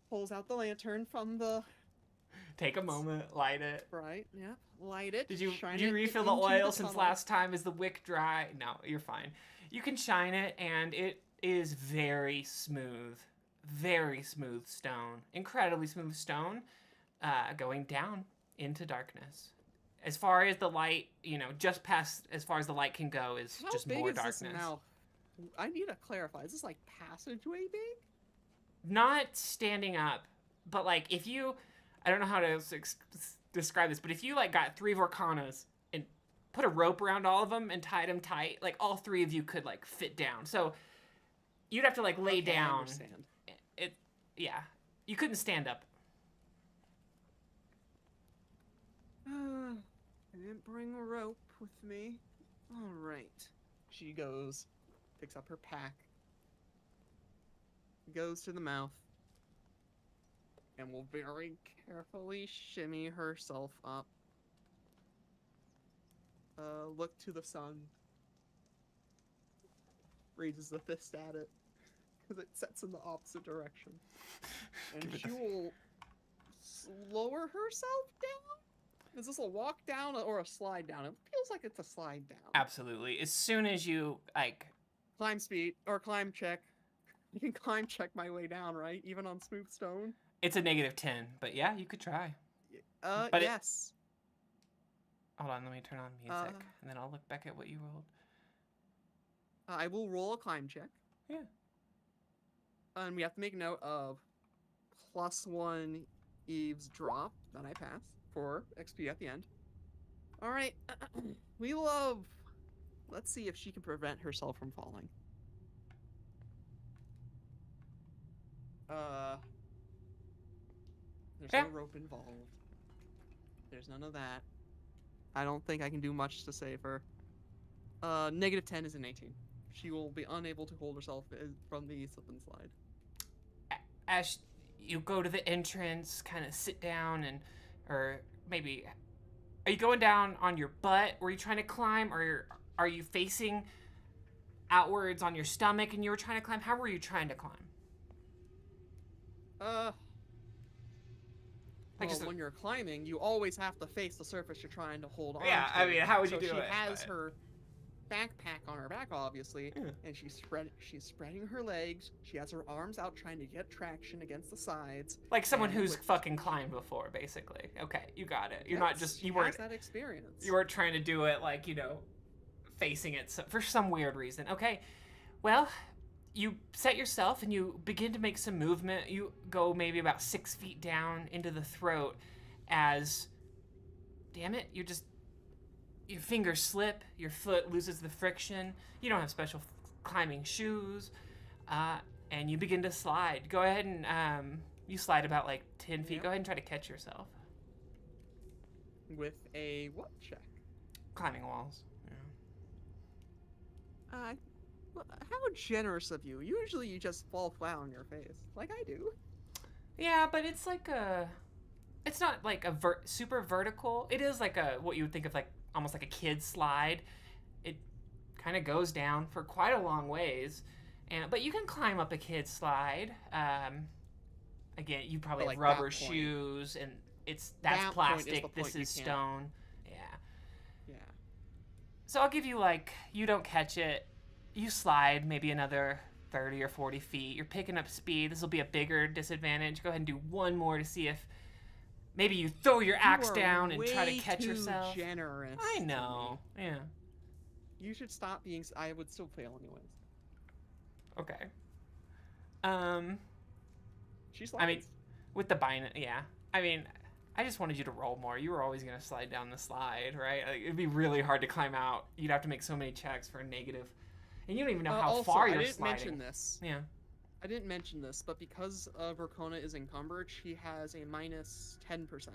Pulls out the lantern from the. Take a moment, light it. Right, yeah. Light it. Did you shine refill the into oil since tunnel. last time? Is the wick dry? No, you're fine. You can shine it, and it is very smooth stone, incredibly smooth stone, going down into darkness. As far as the light, just past as far as the light can go is How just big more is darkness. This mouth? I need to clarify. Is this like passageway big? Not standing up, but like if you, I don't know how to describe this, but if you like got 3 Vorkonas and put a rope around all of them and tied them tight, like all 3 of you could like fit down. So you'd have to like lay Okay, I down. understand. Yeah, you couldn't stand up. I didn't bring a rope with me. All right. She goes, picks up her pack, goes to the mouth, and will very carefully shimmy herself up. Look to the sun. Raises the fist at it, because it sets in the opposite direction. And she will lower herself down? Is this a walk down or a slide down? It feels like it's a slide down. Absolutely. As soon as you like Climb speed or climb check. You can climb check my way down, right? Even on smooth stone. it's a -10, but yeah, you could try. But yes. Hold on, let me turn on music, and then I'll look back at what you rolled. I will roll a climb check. Yeah. And we have to make note of +1 eavesdrop that I pass for XP at the end. All right. We love. Let's see if she can prevent herself from falling. There's no rope involved. There's none of that. I don't think I can do much to save her. -10 is an 18. She will be unable to hold herself from the slip and slide. As you go to the entrance, kind of sit down or maybe, are you going down on your butt? Were you trying to climb, or are you facing outwards on your stomach and you were trying to climb? How were you trying to climb? When you're climbing, you always have to face the surface you're trying to hold on to. Yeah, I mean, how would you do it? So she has her backpack on her back, obviously, and she's spreading her legs. She has her arms out trying to get traction against the sides. Like someone who's fucking climbed before, basically. Okay, you got it. You're not just, you weren't, that experience. You weren't trying to do it like, facing it for some weird reason. Okay, well, you set yourself and you begin to make some movement. You go maybe about 6 feet down into the throat as, damn it, your fingers slip, your foot loses the friction. You don't have special climbing shoes, and you begin to slide. Go ahead and you slide about like 10 feet. Yep. Go ahead and try to catch yourself. With a what check? Climbing walls. Yeah. How generous of you. Usually you just fall flat on your face, like I do. Yeah, but it's like it's not like a super vertical. It is like what you would think of like almost like a kid slide. It kind of goes down for quite a long ways, but you can climb up a kid slide. Again, you probably have rubber shoes, and that's plastic. This is stone. Yeah. So I'll give you you don't catch it. You slide maybe another 30 or 40 feet. You're picking up speed. This will be a bigger disadvantage. Go ahead and do one more to see if maybe you throw your axe down and try to catch yourself. Generous. I know. Yeah. You should stop being. I would still fail anyways. Okay. She slides. I mean, with the yeah. I mean, I just wanted you to roll more. You were always gonna slide down the slide, right? It'd be really hard to climb out. You'd have to make so many checks for a negative. And you don't even know how Also, far I you're didn't sliding. mention this. Yeah. I didn't mention this, but because Vorkona is encumbered, she has a minus 10%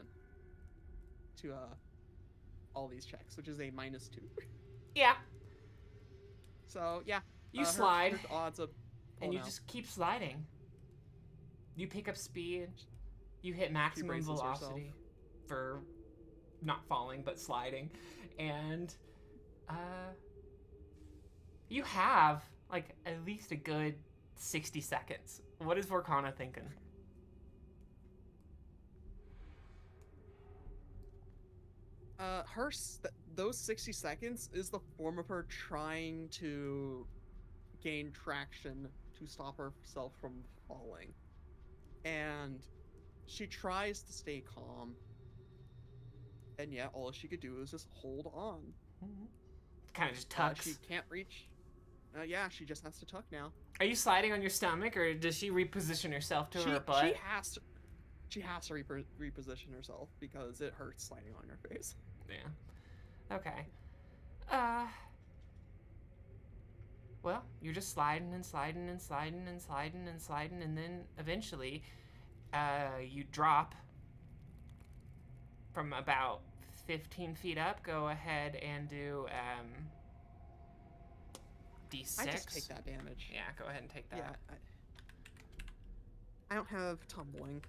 to all these checks, which is a minus 2. Yeah. So yeah, You her, slide, her odds of and pulling you out. just keep sliding. You pick up speed. You hit She maximum braces velocity for not falling but sliding, and you have like at least a good 60 seconds. What is Vorkana thinking? Those 60 seconds is the form of her trying to gain traction to stop herself from falling, and she tries to stay calm, and yet all she could do is just hold on. Kind of just tucks. She can't reach. Yeah, she just has to tuck now. Are you sliding on your stomach, or does she reposition herself to her butt? She has to reposition herself because it hurts sliding on your face. Yeah. Okay. Well, you're just sliding and sliding and sliding and sliding and sliding, and then eventually, you drop from about 15 feet up. Go ahead and do D6. I just take that damage. Yeah, go ahead and take that. Yeah, I don't have tumbling.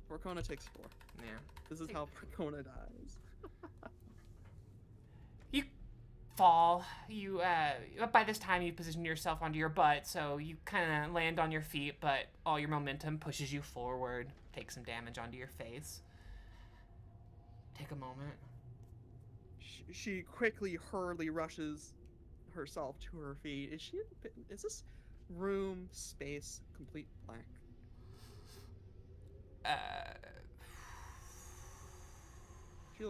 Vorkona takes 4. Yeah. This is how Vorkona dies. You fall. You by this time you position yourself onto your butt, so you kind of land on your feet, but all your momentum pushes you forward. Take some damage onto your face. Take a moment. She quickly rushes herself to her feet. Is this room, space, complete black?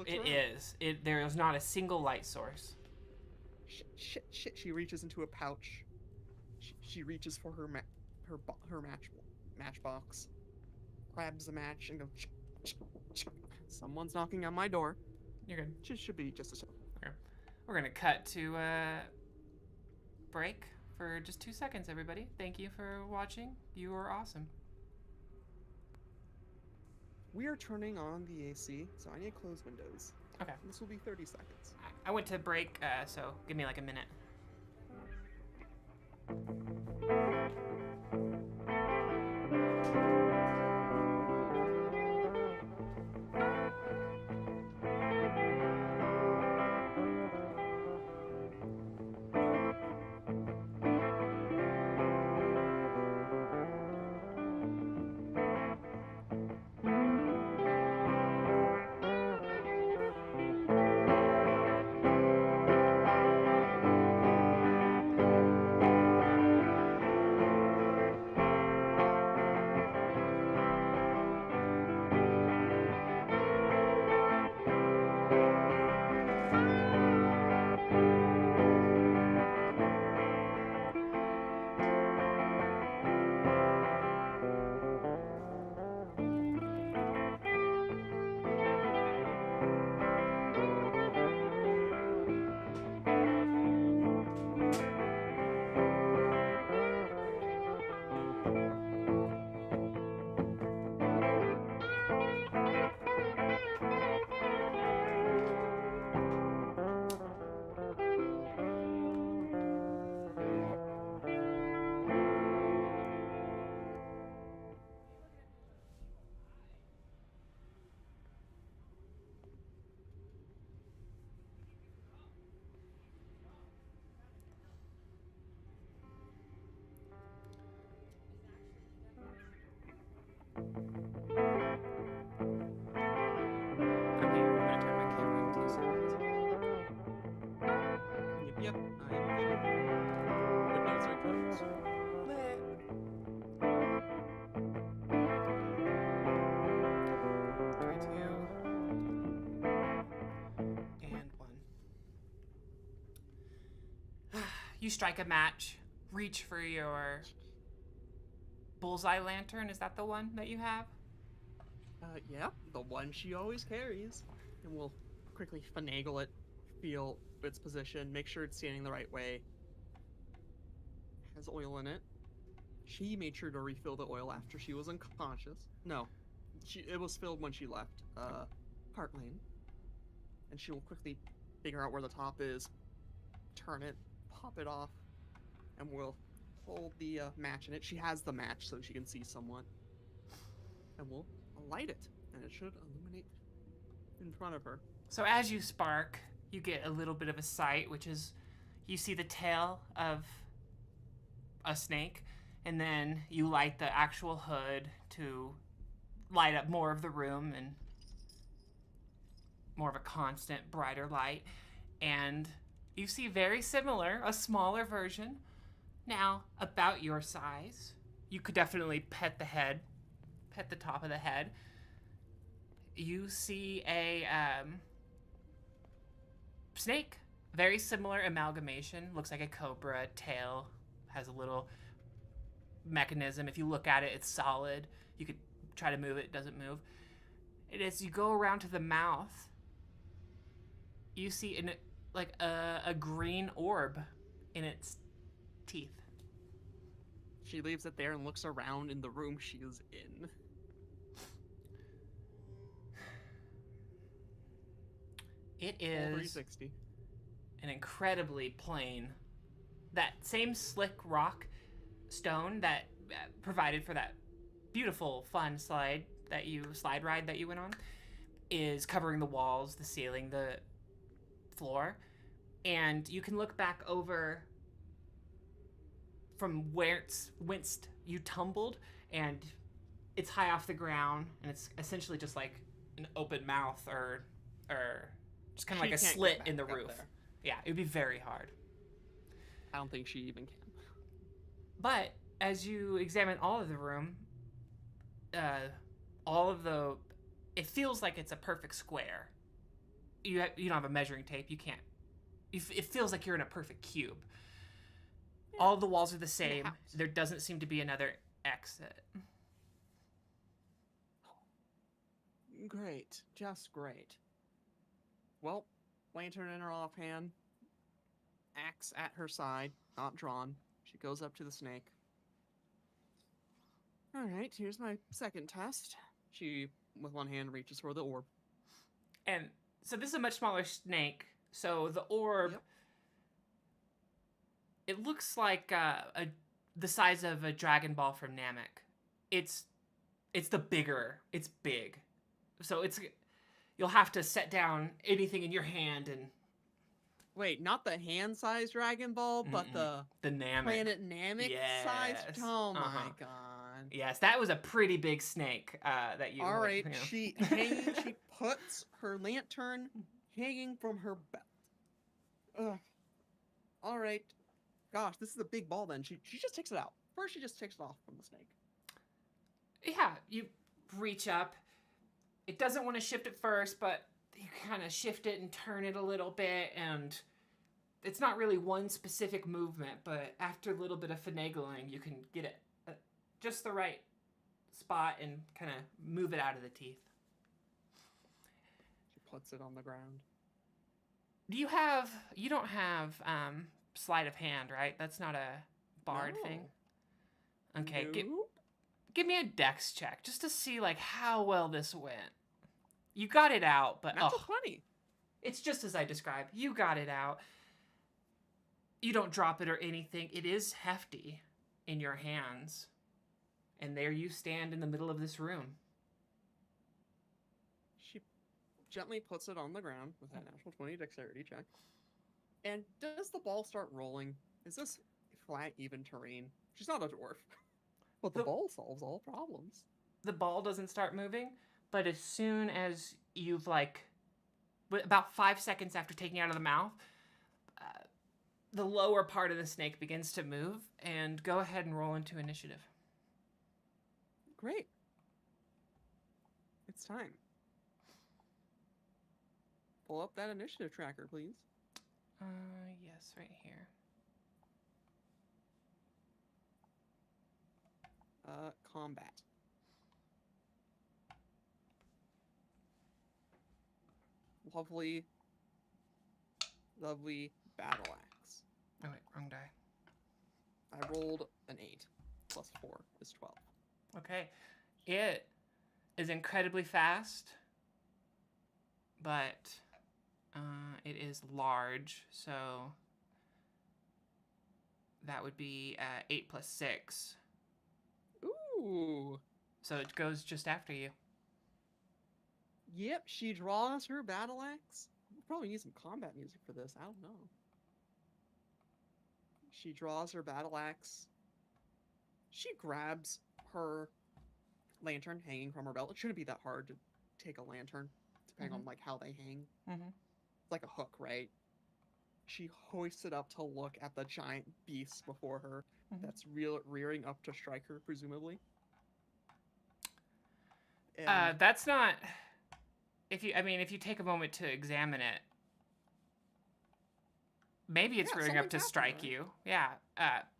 It is. There is not a single light source. Shit. She reaches into a pouch. She reaches for her matchbox, grabs a match, and goes. Someone's knocking on my door. You're good. Should be just a second. Okay. We're gonna cut to break for just 2 seconds, everybody. Thank you for watching. You are awesome. We are turning on the AC, so I need to close windows. Okay. This will be 30 seconds. I went to break, so give me like a minute. Yep, I am good. Windows are closed. You strike a match, reach for your bullseye lantern. Is that the one that you have? Yeah, the one she always carries. And we'll quickly finagle it, feel its position, make sure it's standing the right way. has oil in it. She made sure to refill the oil after she was unconscious. No, it was filled when she left Cart Lane. And she will quickly figure out where the top is, turn it, pop it off, and we'll hold the match in it. She has the match so she can see somewhat. And we'll light it, and it should illuminate in front of her. So as you spark, you get a little bit of a sight, which is you see the tail of a snake, and then you light the actual hood to light up more of the room and more of a constant, brighter light. And you see very similar, a smaller version, now about your size. You could definitely pet the head, pet the top of the head. You see a snake, very similar amalgamation. Looks like a cobra. Tail has a little mechanism. If you look at it, it's solid. You could try to move it, it doesn't move. And as you go around to the mouth, you see a green orb in its teeth. She leaves it there and looks around in the room she is in. It is 360. an incredibly plain, that same slick rock stone that provided for that beautiful, fun slide ride that you went on, is covering the walls, the ceiling, the floor. And you can look back over from whence you tumbled, and it's high off the ground, and it's essentially just like an open mouth or just kind of like a slit in the roof. Yeah, it would be very hard. I don't think she even can. But as you examine all of the room, it feels like it's a perfect square. You don't have a measuring tape. You can't. It feels like you're in a perfect cube. Yeah. All the walls are the same. There doesn't seem to be another exit. Great. Just great. Well, lantern in her offhand, axe at her side, not drawn. She goes up to the snake. Alright, here's my second test. She, with one hand, reaches for the orb. And so this is a much smaller snake, so the orb, yep. It looks like the size of a Dragon Ball from Namek. It's big. So you'll have to set down anything in your hand and... Wait, not the hand-sized Dragon Ball, but the Namek. Planet Namek-sized? Oh my god. Yes, that was a pretty big snake that you... Alright, she puts her lantern hanging from her belt. Ugh. Alright. Gosh, this is a big ball then. She just takes it out. First, she just takes it off from the snake. Yeah, you reach up. It doesn't want to shift at first, but you kind of shift it and turn it a little bit, and it's not really one specific movement, but after a little bit of finagling, you can get it just the right spot and kind of move it out of the teeth. She puts it on the ground. You don't have sleight of hand, right? That's not a bard thing? Okay, nope. Give me a dex check just to see like how well this went. You got it out, but that's a 20. It's just as I described. You got it out. You don't drop it or anything. It is hefty in your hands. And there you stand in the middle of this room. She gently puts it on the ground with that natural 20 dexterity check. And does the ball start rolling? Is this flat, even terrain? She's not a dwarf. But the ball solves all problems. The ball doesn't start moving, but as soon as you've about 5 seconds after taking it out of the mouth, the lower part of the snake begins to move, and go ahead and roll into initiative. Great. It's time. Pull up that initiative tracker, please. Yes, right here. Combat. Lovely battle axe. Oh wait, wrong die. I rolled an 8 plus 4 is 12. Okay. It is incredibly fast, but it is large, so that would be 8 plus 6. Ooh. So it goes just after you. Yep, she draws her battle axe. We'll probably need some combat music for this. I don't know. She draws her battle axe. She grabs her lantern hanging from her belt. It shouldn't be that hard to take a lantern, depending on like how they hang. Mm-hmm. It's like a hook, right? She hoists it up to look at the giant beast before her that's rearing up to strike her, presumably. And That's not. If you take a moment to examine it, maybe it's rearing up to strike you. Yeah.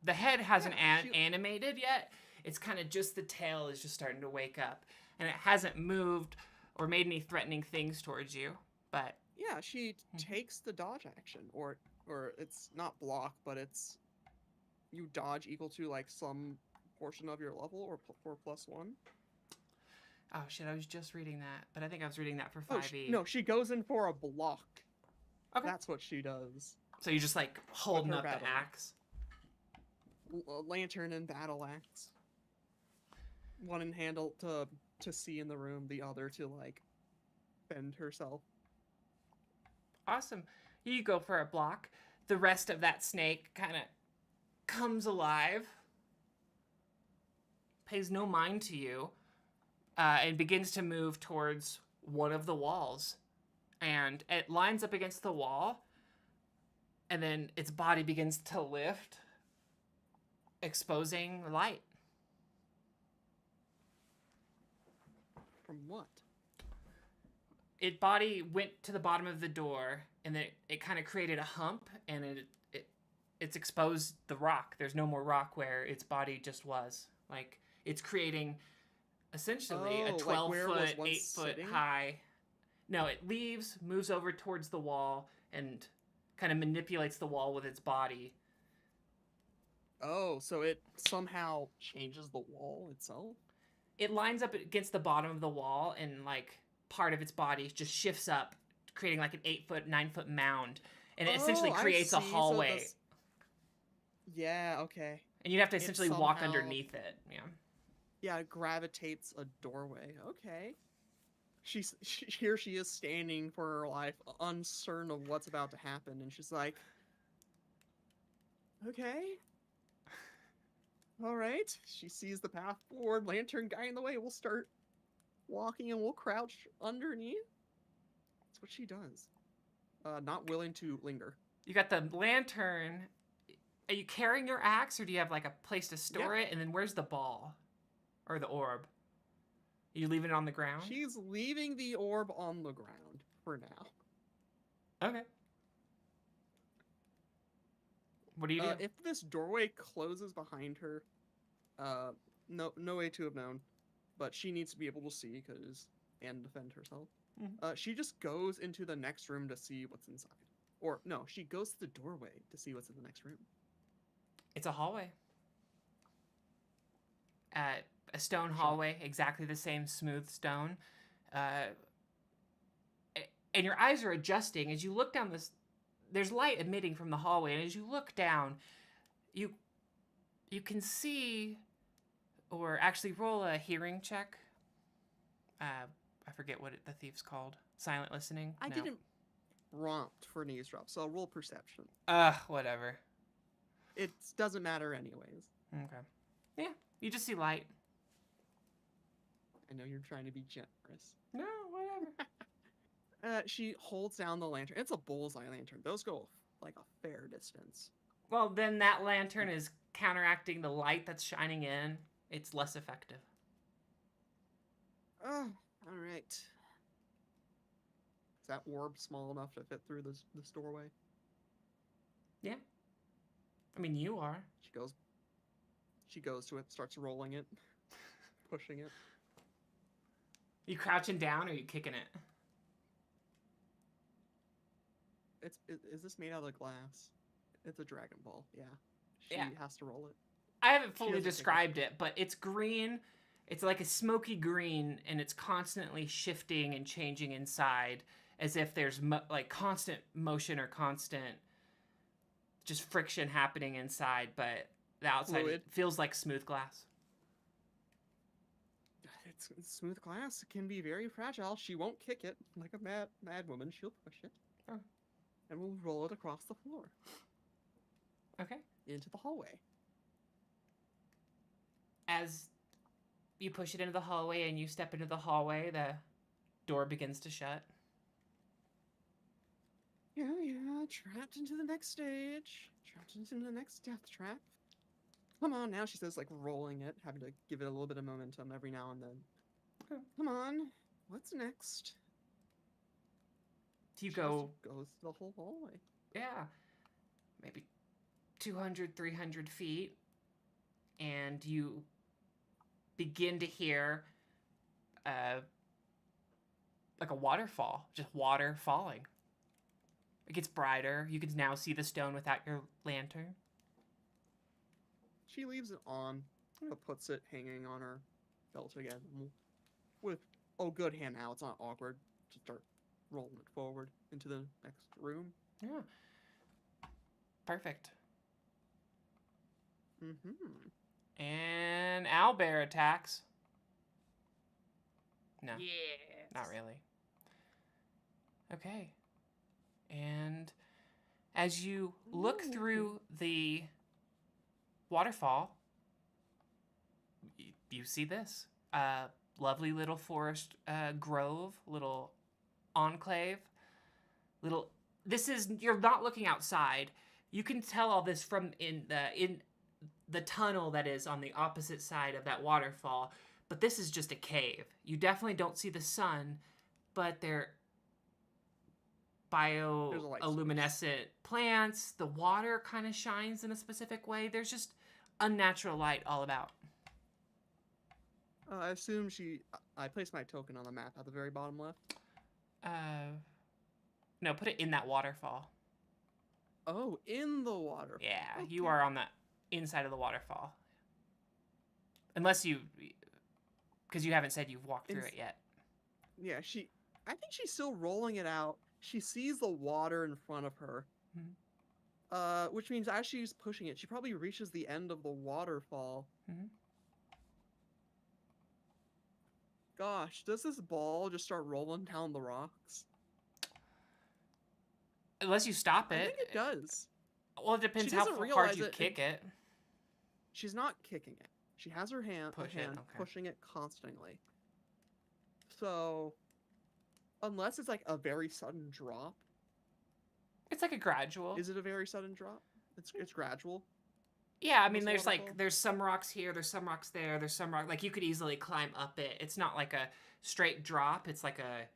The head hasn't animated yet. It's kind of just the tail is just starting to wake up, and it hasn't moved or made any threatening things towards you. But yeah, she takes the dodge action, or it's not block, but it's you dodge equal to like some portion of your level or +1. Oh shit! I was just reading that, but I think I was reading that for 5e. No, she goes in for a block. Okay. That's what she does. So you just like holding up the axe. Lantern and battle axe. One in handle to see in the room, the other to like bend herself. Awesome. You go for a block. The rest of that snake kind of comes alive, pays no mind to you, and begins to move towards one of the walls. And it lines up against the wall, and then its body begins to lift, exposing light. From what? Its body went to the bottom of the door, and then it kind of created a hump, and it's exposed the rock. There's no more rock where its body just was. Like, it's creating essentially a 12-foot, 8-foot high. No, it leaves, moves over towards the wall, and kind of manipulates the wall with its body. Oh, so it somehow changes the wall itself? It lines up against the bottom of the wall, and like part of its body just shifts up, creating like an 8-foot, 9-foot mound, and it essentially creates a hallway. So yeah, okay. And you'd have to essentially walk underneath it. Yeah. Yeah, it gravitates a doorway. Okay. Here she is standing for her life, uncertain of what's about to happen, and she's like, okay. All right. She sees the path forward, lantern guy in the way. We'll start walking and we'll crouch underneath. That's what she does. Not willing to linger. You got the lantern. Are you carrying your axe, or do you have like a place to store it? And then where's the ball? Or the orb? Are you leaving it on the ground? She's leaving the orb on the ground for now. Okay. What do you do? If this doorway closes behind her, no way to have known, but she needs to be able to see and defend herself. Mm-hmm. She just goes into the next room to see what's inside. Or no, she goes to the doorway to see what's in the next room. It's a hallway. A stone hallway, exactly the same smooth stone. And your eyes are adjusting as you look down this. There's light emitting from the hallway, and as you look down, you can see, or actually roll a hearing check. I forget what the thief's called. Silent listening? I didn't prompt for an eavesdrop, so I'll roll perception. Whatever. It doesn't matter anyways. Okay. Yeah, you just see light. I know you're trying to be generous. No, whatever. She holds down the lantern. It's a bullseye lantern. Those go like a fair distance. Well, then that lantern is counteracting the light that's shining in. It's less effective. Oh, all right. Is that orb small enough to fit through this doorway? Yeah. I mean, you are. She goes to it, starts rolling it, pushing it. You crouching down, or you kicking it? Is this made out of glass? It's a Dragon Ball, yeah. She has to roll it. I haven't fully doesn't take it. described it, but it's green. It's like a smoky green, and it's constantly shifting and changing inside, as if there's like constant motion or constant just friction happening inside. But the outside Fluid. feels like smooth glass. It's smooth glass. It can be very fragile. She won't kick it like a mad woman. She'll push it, Oh. and we'll roll it across the floor Okay. into the hallway. As you push it into the hallway and you step into the hallway, the door begins to shut. Yeah, trapped into the next stage. Trapped into the next death trap. Come on now, she says, like rolling it, having to give it a little bit of momentum every now and then. Okay. Come on, what's next? You She go, just goes the whole hallway. yeah, maybe 200, 300 feet, and you begin to hear like a waterfall, just water falling. It gets brighter. You can now see the stone without your lantern. She leaves it on, puts it hanging on her belt again. With good hand now, it's not awkward. Just start rolling it forward into the next room. Yeah. Perfect. Mm-hmm. And owlbear attacks. No. Yes. Not really. Okay. And as you look through the waterfall, you see this. Lovely little forest grove, little enclave, little... This is... You're not looking outside. You can tell all this from in the tunnel that is on the opposite side of that waterfall. But this is just a cave. You definitely don't see the sun, but they're bioluminescent plants. The water kind of shines in a specific way. There's just unnatural light all about. I assume I placed my token on the map at the very bottom left. No, put it in that waterfall. Oh, in the waterfall. Yeah, okay. You are on the inside of the waterfall. Unless you... Because you haven't said you've walked through it yet. Yeah, I think she's still rolling it out. She sees the water in front of her. Mm-hmm. Which means as she's pushing it, she probably reaches the end of the waterfall. Mm-hmm. Gosh, does this ball just start rolling down the rocks? Unless you stop it. I think it does. Well, it depends how hard you kick it. She's not kicking it. She has her hand pushing it constantly. So, unless it's like a very sudden drop. It's like a gradual. Is it a very sudden drop? It's gradual. Yeah, I mean, there's some rocks here, there's some rocks there, there's some rock... Like, you could easily climb up it. It's not like a straight drop. It's like a...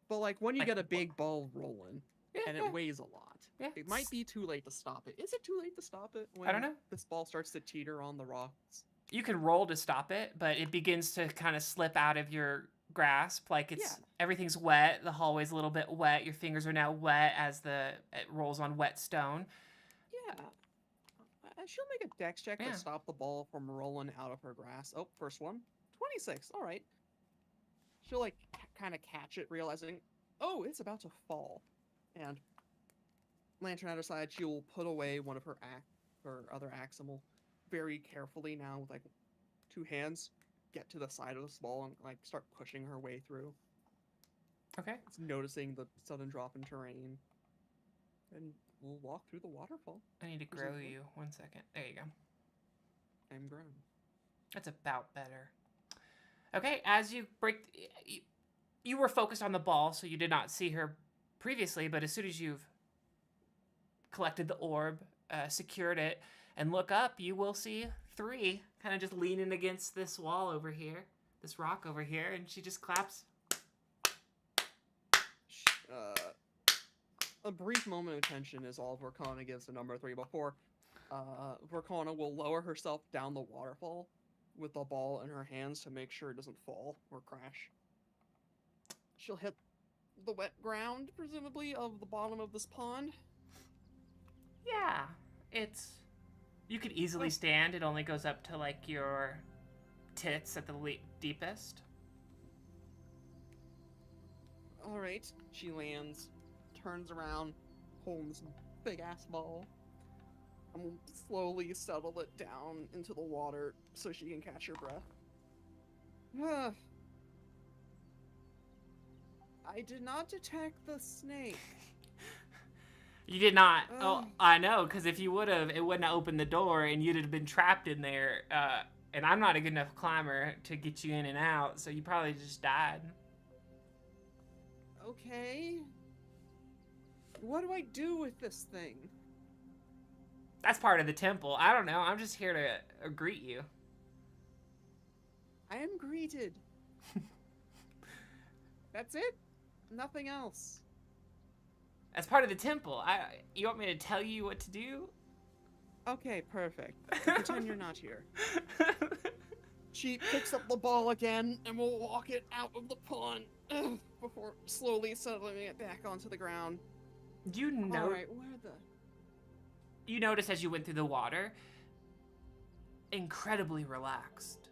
But, like, when you get a big ball rolling, and it weighs a lot, it might be too late to stop it. Is it too late to stop it when I don't know. This ball starts to teeter on the rocks? You can roll to stop it, but it begins to kind of slip out of your grasp. Like, everything's wet. The hallway's a little bit wet. Your fingers are now wet as it rolls on wet stone. Yeah. She'll make a dex check to stop the ball from rolling out of her grasp. Oh, first one. 26. All right. She'll, like, kind of catch it, realizing, oh, it's about to fall. And lantern at her side, she will put away one of her other axe and will very carefully now, with, like, two hands, get to the side of this ball and, like, start pushing her way through. Okay. It's noticing the sudden drop in terrain. And we'll walk through the waterfall. I need to grow you. 1 second. There you go. I'm grown. That's about better. Okay, as you break... You were focused on the ball, so you did not see her previously, but as soon as you've collected the orb, secured it, and look up, you will see 3 kind of just leaning against this wall over here, this rock over here, and she just claps. A brief moment of tension is all Vorkona gives to number 3 before Vorkona will lower herself down the waterfall with the ball in her hands to make sure it doesn't fall or crash. She'll hit the wet ground, presumably, of the bottom of this pond. Yeah, it's You could easily stand. It only goes up to, like, your tits at the deepest. Alright. She lands, turns around, holding this big ass ball. I'm gonna slowly settle it down into the water so she can catch her breath. I did not detect the snake. You did not. Oh, I know, because if you would have, it wouldn't have opened the door and you'd have been trapped in there. And I'm not a good enough climber to get you in and out, so you probably just died. Okay. What do I do with this thing? That's part of the temple. I don't know. I'm just here to greet you. I am greeted. That's it? Nothing else. That's part of the temple. You want me to tell you what to do? Okay, perfect. Pretend you're not here. She picks up the ball again and will walk it out of the pond before slowly settling it back onto the ground. You know. All right, where the? You notice as you went through the water, incredibly relaxed.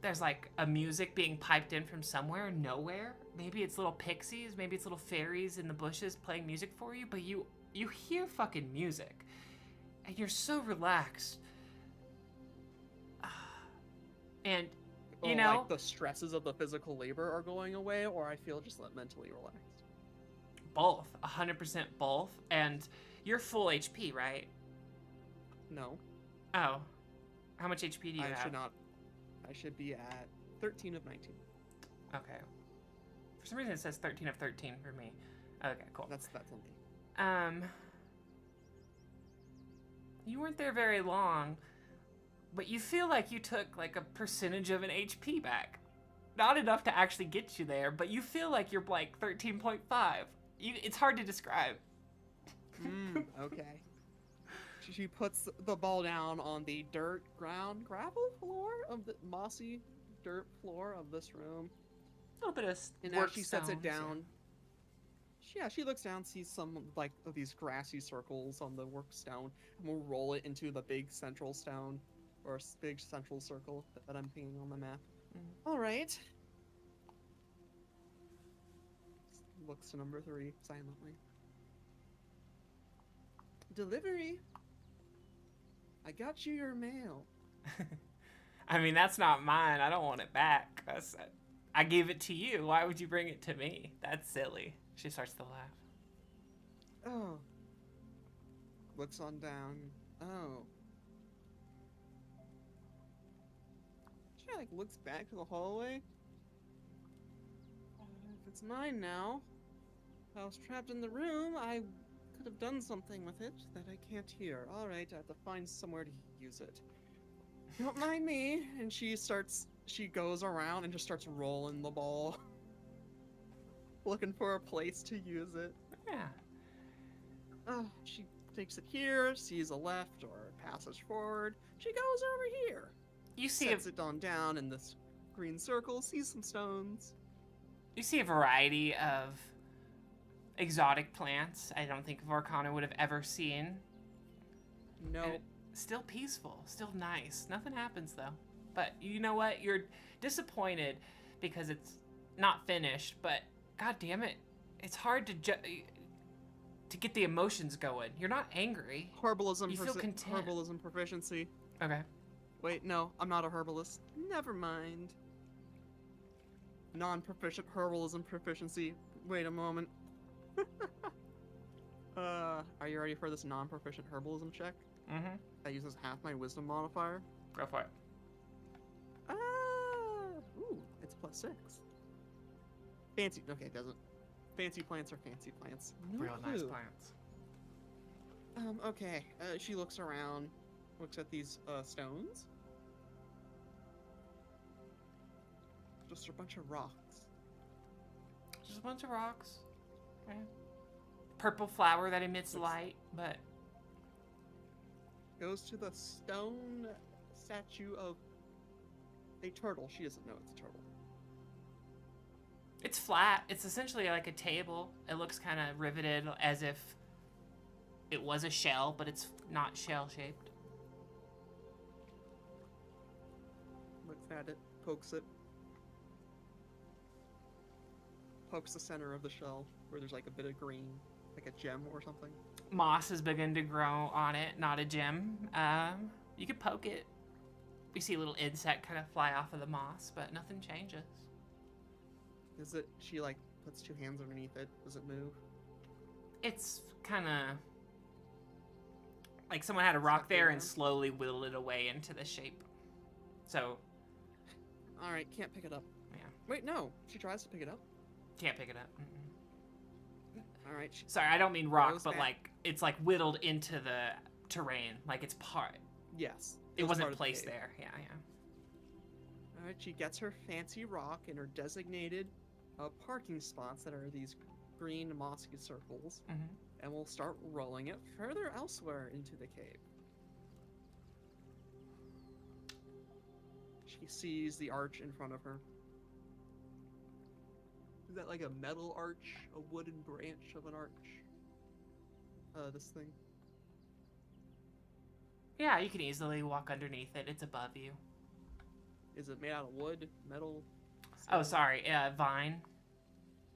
There's like a music being piped in from somewhere, nowhere. Maybe it's little pixies, maybe it's little fairies in the bushes playing music for you, but you hear fucking music. And you're so relaxed. And, you know... like the stresses of the physical labor are going away, or I feel just mentally relaxed? Both. 100% both. And you're full HP, right? No. Oh. How much HP do you have? I should be at 13 of 19. Okay. For some reason it says 13 of 13 for me. Okay, cool. That's on me. You weren't there very long, but you feel like you took like a percentage of an HP back. Not enough to actually get you there, but you feel like you're like 13.5. It's hard to describe. Okay. She puts the ball down on the gravel floor of the mossy dirt floor of this room. A little bit of and as she sets it down, she looks down, sees some like of these grassy circles on the work stone, and we'll roll it into the big central stone, or big central circle that I'm painting on the map. All right. Looks to number 3 silently. Delivery. I got you your mail. I mean, that's not mine. I don't want it back. I gave it to you. Why would you bring it to me? That's silly. She starts to laugh. Oh. Looks on down. Oh. She like looks back to the hallway. If it's mine now, if I was trapped in the room, I could have done something with it that I can't hear. Alright, I have to find somewhere to use it. Don't mind me. And she goes around and just starts rolling the ball. Looking for a place to use it. Yeah. She takes it here, sees a left or a passage forward. She goes over here. You see Sets it on down in this green circle, sees some stones. You see a variety of exotic plants I don't think Vorkona would have ever seen. No. And still peaceful, still nice. Nothing happens though. But you know what? You're disappointed because it's not finished, but god damn it, it's hard to get the emotions going. You're not angry. Herbalism. You feel content. Herbalism proficiency. Okay. Wait, no, I'm not a herbalist. Never mind. Non-proficient herbalism proficiency. Wait a moment. Are you ready for this non-proficient herbalism check? Mm-hmm. That uses half my wisdom modifier. Go for it. Ooh, it's +6. Fancy. Okay, it doesn't. Fancy plants are fancy plants. No Real nice clue. plants. Okay. She looks around, looks at these stones. Just a bunch of rocks. Just a bunch of rocks. Okay. Purple flower that emits light, but Goes to the stone statue of a turtle. She doesn't know it's a turtle. it's flat. It's essentially like a table. It looks kind of riveted as if it was a shell, but it's not shell shaped. at it, pokes it. Pokes the center of the shell where there's like a bit of green, like a gem or something. Moss has begun to grow on it, not a gem. You could poke it. We see a little insect kind of fly off of the moss, but nothing changes. Is it, she like puts two hands underneath it, does it move? It's kind of like someone had a rock there and slowly whittled it away into the shape. So. Alright, can't pick it up. Yeah. Wait, no, she tries to pick it up. Can't pick it up. Mm-mm. Alright. Sorry, I don't mean rock, but like, it's like whittled into the terrain. Like it's part. Yes. It wasn't placed there. Yeah, yeah. Alright, she gets her fancy rock in her designated parking spots that are these green mossy circles, and we'll start rolling it further elsewhere into the cave. She sees the arch in front of her. Is that like a metal arch? A wooden branch of an arch? This thing? Yeah, you can easily walk underneath it. It's above you. Is it made out of wood? Metal? Oh, sorry. Vine.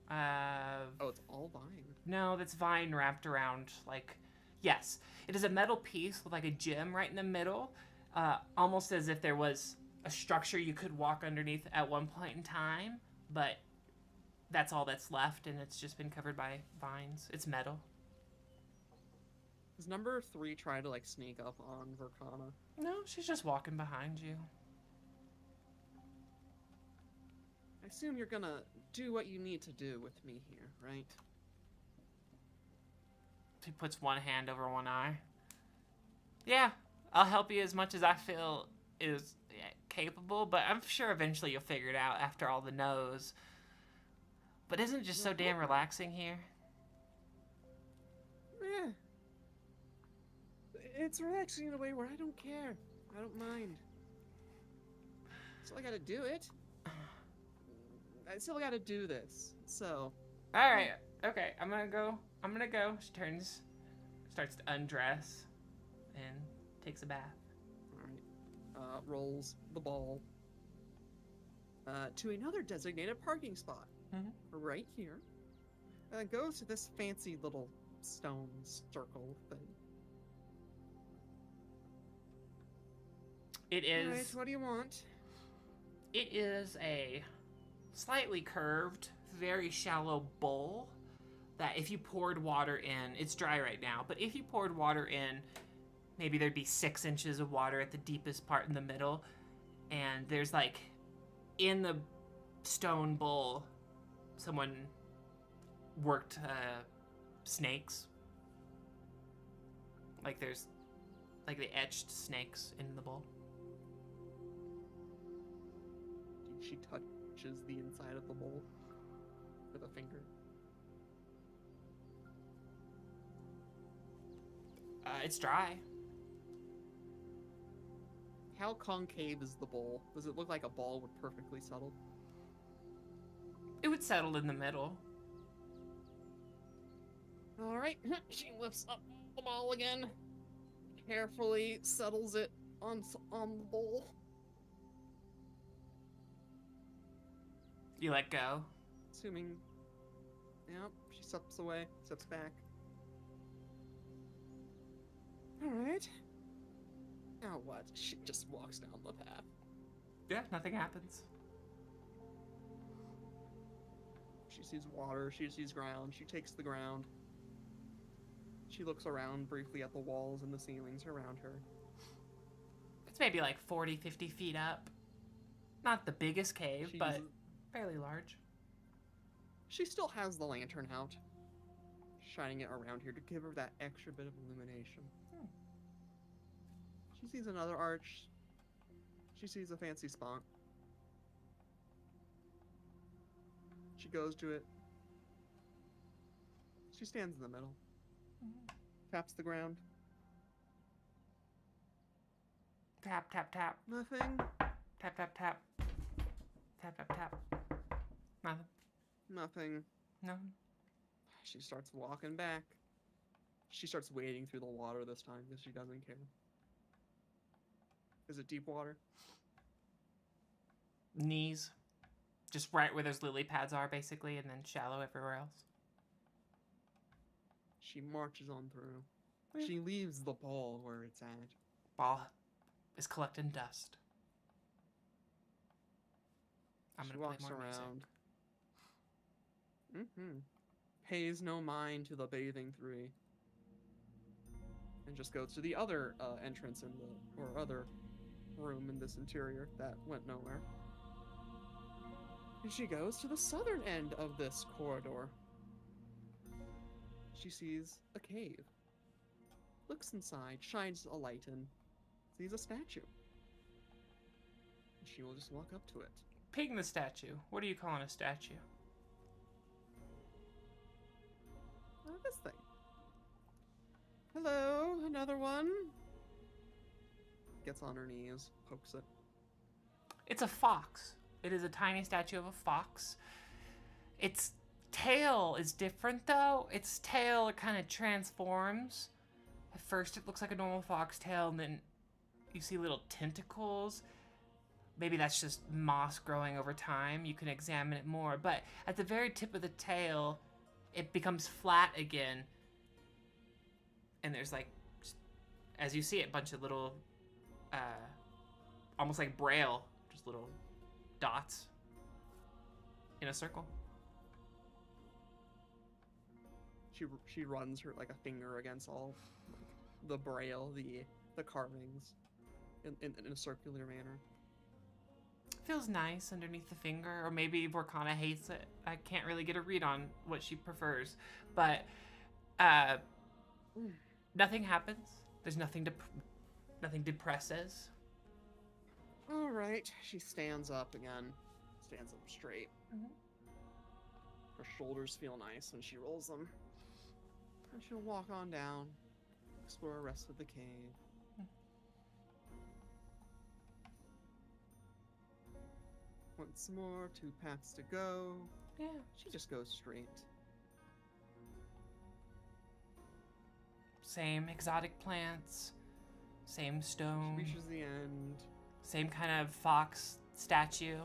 Oh, it's all vine. No, that's vine wrapped around, like... Yes. It is a metal piece with, like, a gem right in the middle. Almost as if there was a structure you could walk underneath at one point in time. But that's all that's left, and it's just been covered by vines. It's metal. Does number 3 try to, like, sneak up on Vorkona? No, she's just walking behind you. I assume you're gonna do what you need to do with me here, right? He puts one hand over one eye. Yeah, I'll help you as much as I feel is capable, but I'm sure eventually you'll figure it out after all the no's. But isn't it just so damn relaxing here? Yeah. It's relaxing in a way where I don't care. I don't mind. Still I gotta do it. I still gotta do this. So. Alright, okay, I'm gonna go. She starts to undress, and takes a bath. Alright. Rolls the ball to another designated parking spot. Right here. Goes to this fancy little stone circle thing. It is. Alright, what do you want? It is a slightly curved, very shallow bowl that if you poured water in, it's dry right now, but if you poured water in, maybe there'd be 6 inches of water at the deepest part in the middle, and there's like, in the stone bowl, someone worked snakes. Like there's, like they etched snakes in the bowl. She touches the inside of the bowl with a finger. It's dry. How concave is the bowl? Does it look like a ball would perfectly settle? It would settle in the middle. Alright, she lifts up the ball again. Carefully settles it on the bowl. You let go. Assuming... Yep, she steps away, steps back. Alright. Now what? She just walks down the path. Yeah, nothing happens. She sees water, she sees ground, she takes the ground. She looks around briefly at the walls and the ceilings around her. It's maybe like 40, 50 feet up. Not the biggest cave, but fairly large. She still has the lantern out, shining it around here to give her that extra bit of illumination. She sees another arch. She sees a fancy spot. She goes to it. She stands in the middle. Taps the ground. Tap, tap, tap. Nothing. Tap, tap, tap. Tap, tap, tap. Nothing. Nothing. No. She starts walking back. She starts wading through the water this time because she doesn't care. Is it deep water? knees. Just right where those lily pads are, basically, and then shallow everywhere else. She marches on through. Yeah. She leaves the ball where it's at. Ball is collecting dust. I'm She gonna play walks more around. music. Pays no mind to the bathing three. And just goes to the other entrance in the, or other room in this interior that went nowhere. And she goes to the southern end of this corridor. She sees a cave. Looks inside, shines a light in, sees a statue. And she will just walk up to it. Ping the statue. What are you calling a statue? This thing. Hello, another one. Gets on her knees, pokes it. It's a fox. It is a tiny statue of a fox. Its tail is different, though. Its tail kind of transforms. At first, it looks like a normal fox tail, and then you see little tentacles. Maybe that's just moss growing over time. You can examine it more. But at the very tip of the tail, it becomes flat again. And there's like, as you see it, a bunch of little, almost like braille, just little dots in a circle. She runs her like a finger against all like, the braille, the carvings, in a circular manner. Feels nice underneath the finger, or maybe Vorkona hates it. I can't really get a read on what she prefers, but nothing happens. There's nothing depresses. All right, she stands up again. Stands up straight. Mm-hmm. Her shoulders feel nice when she rolls them. And she'll walk on down, explore the rest of the cave. Once more, 2 paths to go. Yeah. She just goes straight. Same exotic plants, same stone, She reaches the end. same kind of fox statue.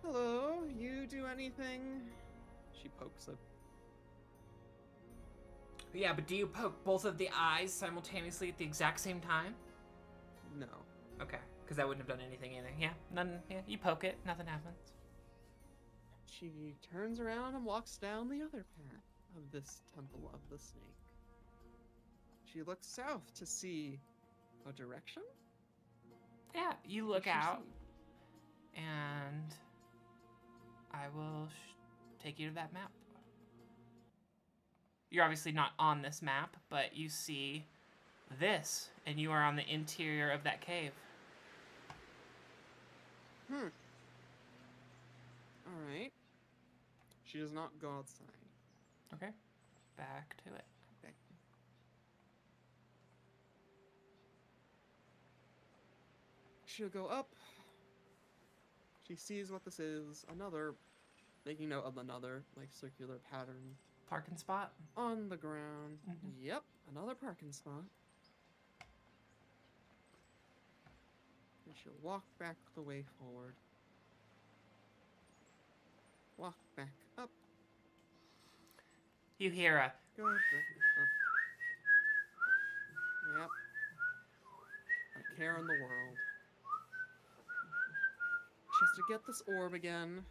Hello, you do anything? She pokes it. Yeah, but do you poke both of the eyes simultaneously at the exact same time? No. Okay, because that wouldn't have done anything either. Yeah, none. Yeah, you poke it, nothing happens. She turns around and walks down the other path of this Temple of the Snake. She looks south to see a direction. Yeah, you What look does she out, see? and I will take you to that map. You're obviously not on this map, but you see this, and you are on the interior of that cave. Alright. She does not go outside. Okay, back to it. Back. She'll go up. She sees what this is. Another, making note of another, like, circular pattern Parking spot. on the ground. Mhm. Yep, another parking spot. And she'll walk back the way forward. Walk back up. You hear a Go back up. Yep. Not care in the world. She has to get this orb again.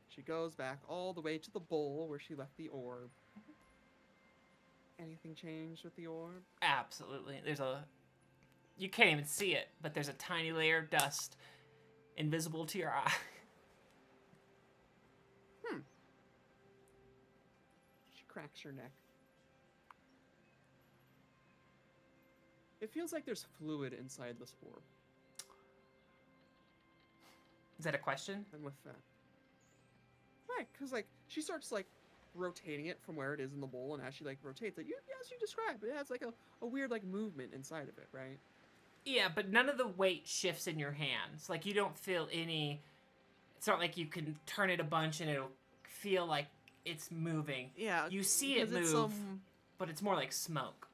She goes back all the way to the bowl where she left the orb. Anything changed with the orb? absolutely. You can't even see it, but there's a tiny layer of dust invisible to your eye. She cracks her neck. It feels like there's fluid inside this orb. Is that a question? And with that. Right, because, like, she starts, like, rotating it from where it is in the bowl, and as she, like, rotates it, as you described, it has, like, a weird, like, movement inside of it, right? Yeah, but none of the weight shifts in your hands. Like, you don't feel any... It's not like you can turn it a bunch and it'll feel like it's moving. Yeah. You see it move, but it's more like smoke.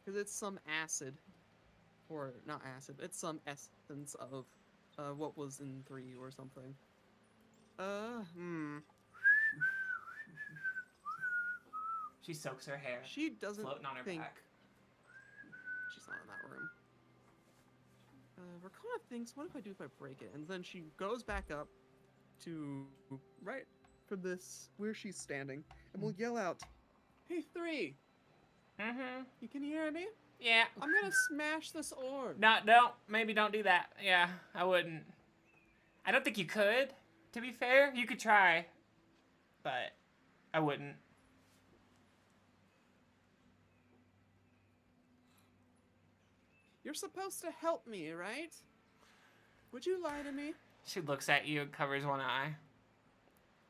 Because it's some acid Or not acid. It's some essence of what was in 3 or something. Hmm. She soaks her hair, She doesn't floating on her think back. she's not in that room. Vorkona thinks, what if I break it? And then she goes back up to right for this where she's standing, and will yell out, "Hey, 3! Mm-hmm. You can hear me? Yeah. I'm gonna smash this orb." No, don't. Maybe don't do that. Yeah, I wouldn't. I don't think you could, to be fair. You could try, but I wouldn't. You're supposed to help me, right? Would you lie to me? She looks at you and covers one eye. I'm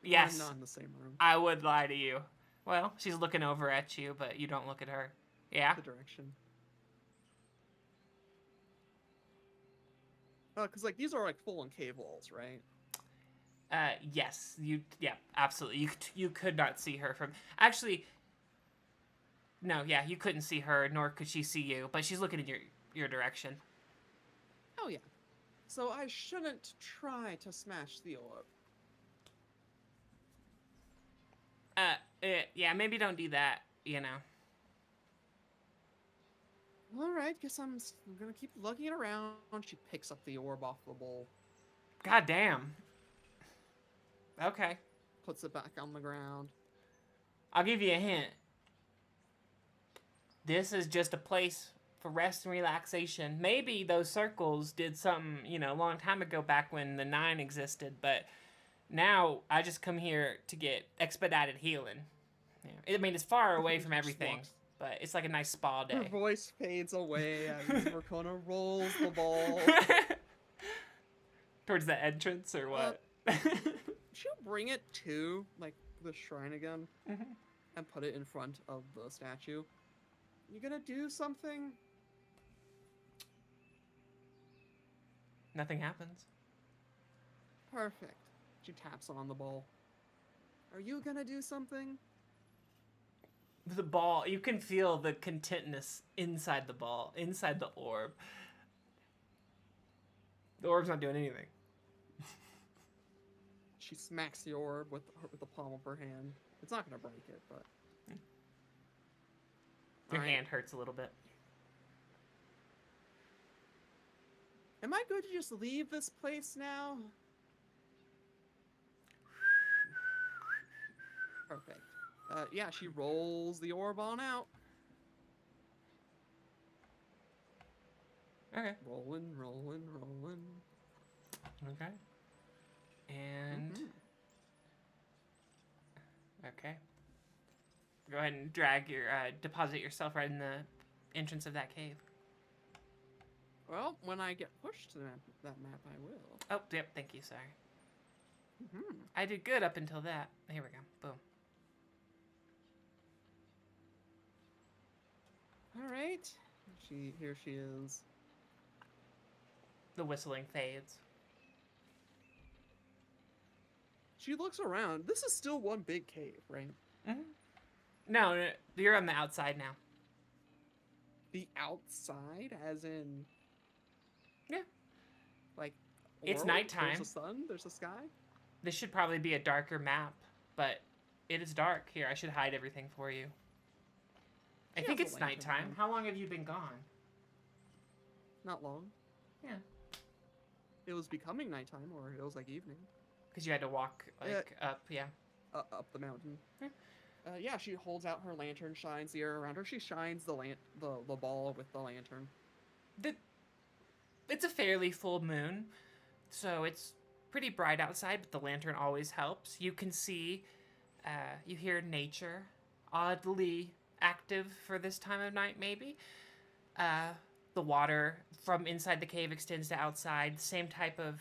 Yes, not in the same room. I would lie to you. Well, she's looking over at you, but you don't look at her. Yeah? The direction. Oh, because like these are like full on cave walls, right? Yes. Yeah, absolutely. You could not see her from... Actually, no, yeah, you couldn't see her, nor could she see you, but she's looking in your direction. Oh yeah. So I shouldn't try to smash the orb. Yeah, maybe don't do that, you know. All right, guess I'm gonna keep lugging it around. She picks up the orb off the bowl, God damn. Okay. puts it back on the ground. I'll give you a hint. This is just a place for rest and relaxation. Maybe those circles did something, you know, a long time ago back when the 9 existed, but now I just come here to get expedited healing. Yeah. I mean, it's far away from everything, but it's like a nice spa Her day. voice fades away as Vorkona rolls the ball. Towards the entrance or what? She'll bring it to like the shrine again and put it in front of the statue. You gonna do something? Nothing happens. Perfect. She taps on the ball. Are you gonna do something? The ball, you can feel the contentness inside the ball, inside the orb. The orb's not doing anything. She smacks the orb with the palm of her hand. It's not gonna break it, but Your Alright. hand hurts a little bit. Am I good to just leave this place now? Perfect. Yeah, she rolls the orb on out. Okay. Rolling, rolling, rolling. Okay. And Mhm. okay. Go ahead and drag your deposit yourself right in the entrance of that cave. Well, when I get pushed to that map, I will. Oh, yep. Thank you. Sorry. Hmm. I did good up until that. Here we go. Boom. All right. Here she is. The whistling fades. She looks around. This is still one big cave, right? Mm-hmm. No, you're on the outside now. The outside, as in. Yeah. Like. It's world? nighttime. There's a sun. There's a sky. This should probably be a darker map, but it is dark. Here, I should hide everything for you. I She think has a it's lantern nighttime. on. How long have you been gone? Not long. Yeah. It was becoming nighttime, or it was like evening. Because you had to walk, like, up, yeah. Up the mountain. Yeah. Yeah, she holds out her lantern, shines the air around her. She shines the ball with the lantern. It's a fairly full moon, so it's pretty bright outside, but the lantern always helps. You can see, you hear nature, oddly active for this time of night, maybe. The water from inside the cave extends to outside. Same type of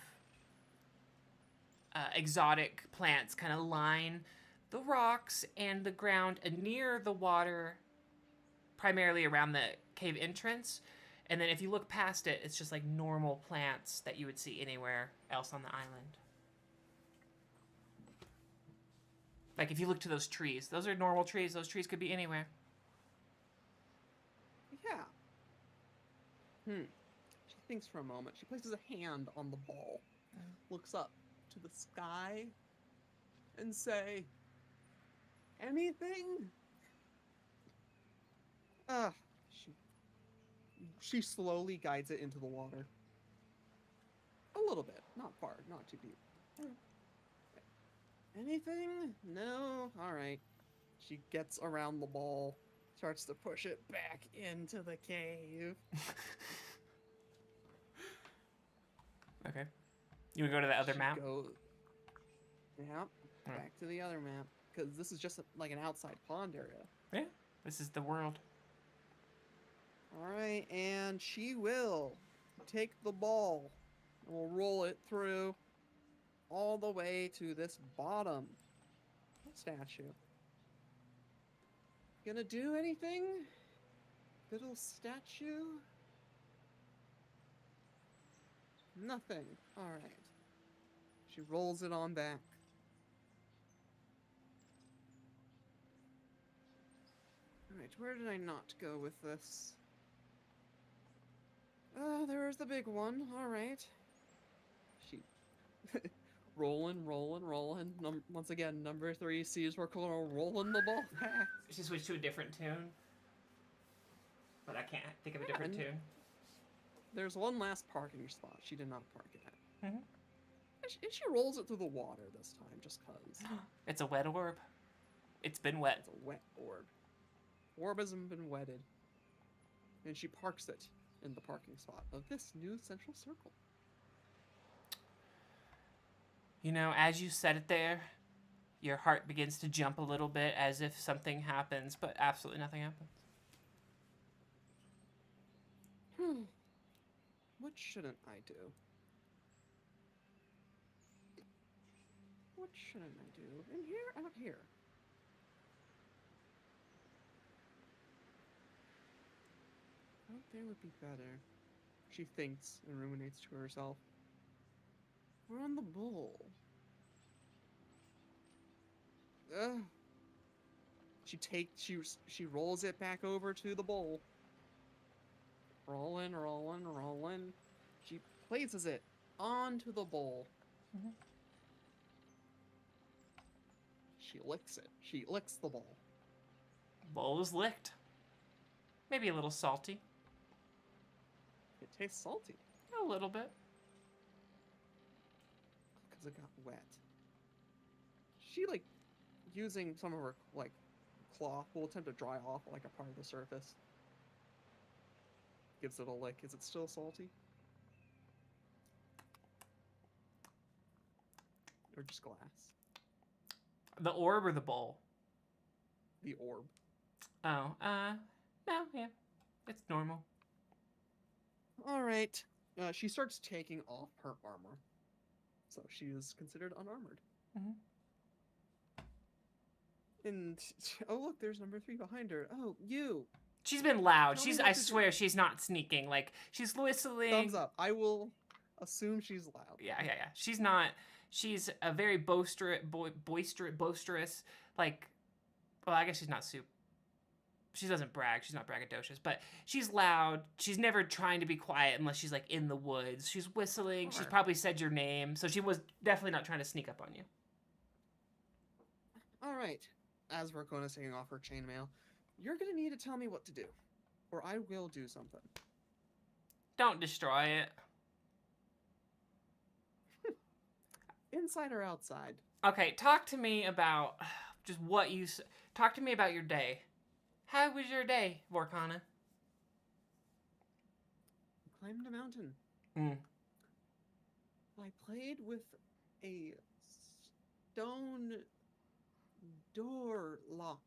exotic plants kind of line the rocks and the ground near the water, primarily around the cave entrance. And then if you look past it, it's just like normal plants that you would see anywhere else on the island. Like if you look to those trees, those are normal trees. Those trees could be anywhere. Yeah. thinks for a moment. She places a hand on the ball, looks up to the sky, and say, anything? Ah, she slowly guides it into the water. A little bit, not far, not too deep. Anything? No? Alright. She gets around the ball, starts to push it back into the cave. Okay. You would go to the other She map? goes, yeah, back to the other map. Because this is just like an outside pond area. Yeah. This is the world. Alright, and she will take the ball and will roll it through all the way to this bottom statue. Gonna do anything? Little statue? Nothing. Alright. She rolls it on back. Alright, where did I not go with this? There's the big one. Alright. She... rolling. Once again, number 3 sees Vorkona rolling the ball back. She switched to a different tune. But I can't think of a different tune. There's one last parking spot she did not park it at. Mm-hmm. And she rolls it through the water this time, just cause. It's a wet orb. It's been wet. It's a wet orb. Orb hasn't been wetted. And she parks it in the parking spot of this new central circle. You know, as you said it there, your heart begins to jump a little bit as if something happens, but absolutely nothing happens. What shouldn't I do? What shouldn't I do? In here? Out here? Out there would be better. She thinks and ruminates to herself. We're on the bowl. Ugh. She rolls it back over to the bowl. Rolling. She places it onto the bowl. Mm-hmm. She licks it. She licks the bowl. Bowl is licked. Maybe a little salty. It tastes salty. A little bit. Because it got wet. She, like, using some of her, like, cloth will attempt to dry off, like, a part of the surface. Gives it a lick. Is it still salty? Or just glass? The orb or the bowl? The orb. Oh, no, yeah. It's normal. Alright. She starts taking off her armor. So she is considered unarmored. Mm-hmm. And, oh look, there's number 3 behind her. Oh, you! She's been loud. Tell me what I to do. swear, she's not sneaking. Like, she's whistling. Thumbs up. I will assume she's loud. Yeah. She's not. She's a very boisterous, like, well, I guess she's not super. She doesn't brag. She's not braggadocious, but she's loud. She's never trying to be quiet unless she's, like, in the woods. She's whistling. She's probably said your name, so she was definitely not trying to sneak up on you. All right. As Vorkona's taking off her chainmail, you're gonna need to tell me what to do, or I will do something. Don't destroy it. Inside or outside? Okay, talk to me about just what you... Talk to me about your day. How was your day, Vorkona? Climbed a mountain. Mm. I played with a stone door lock.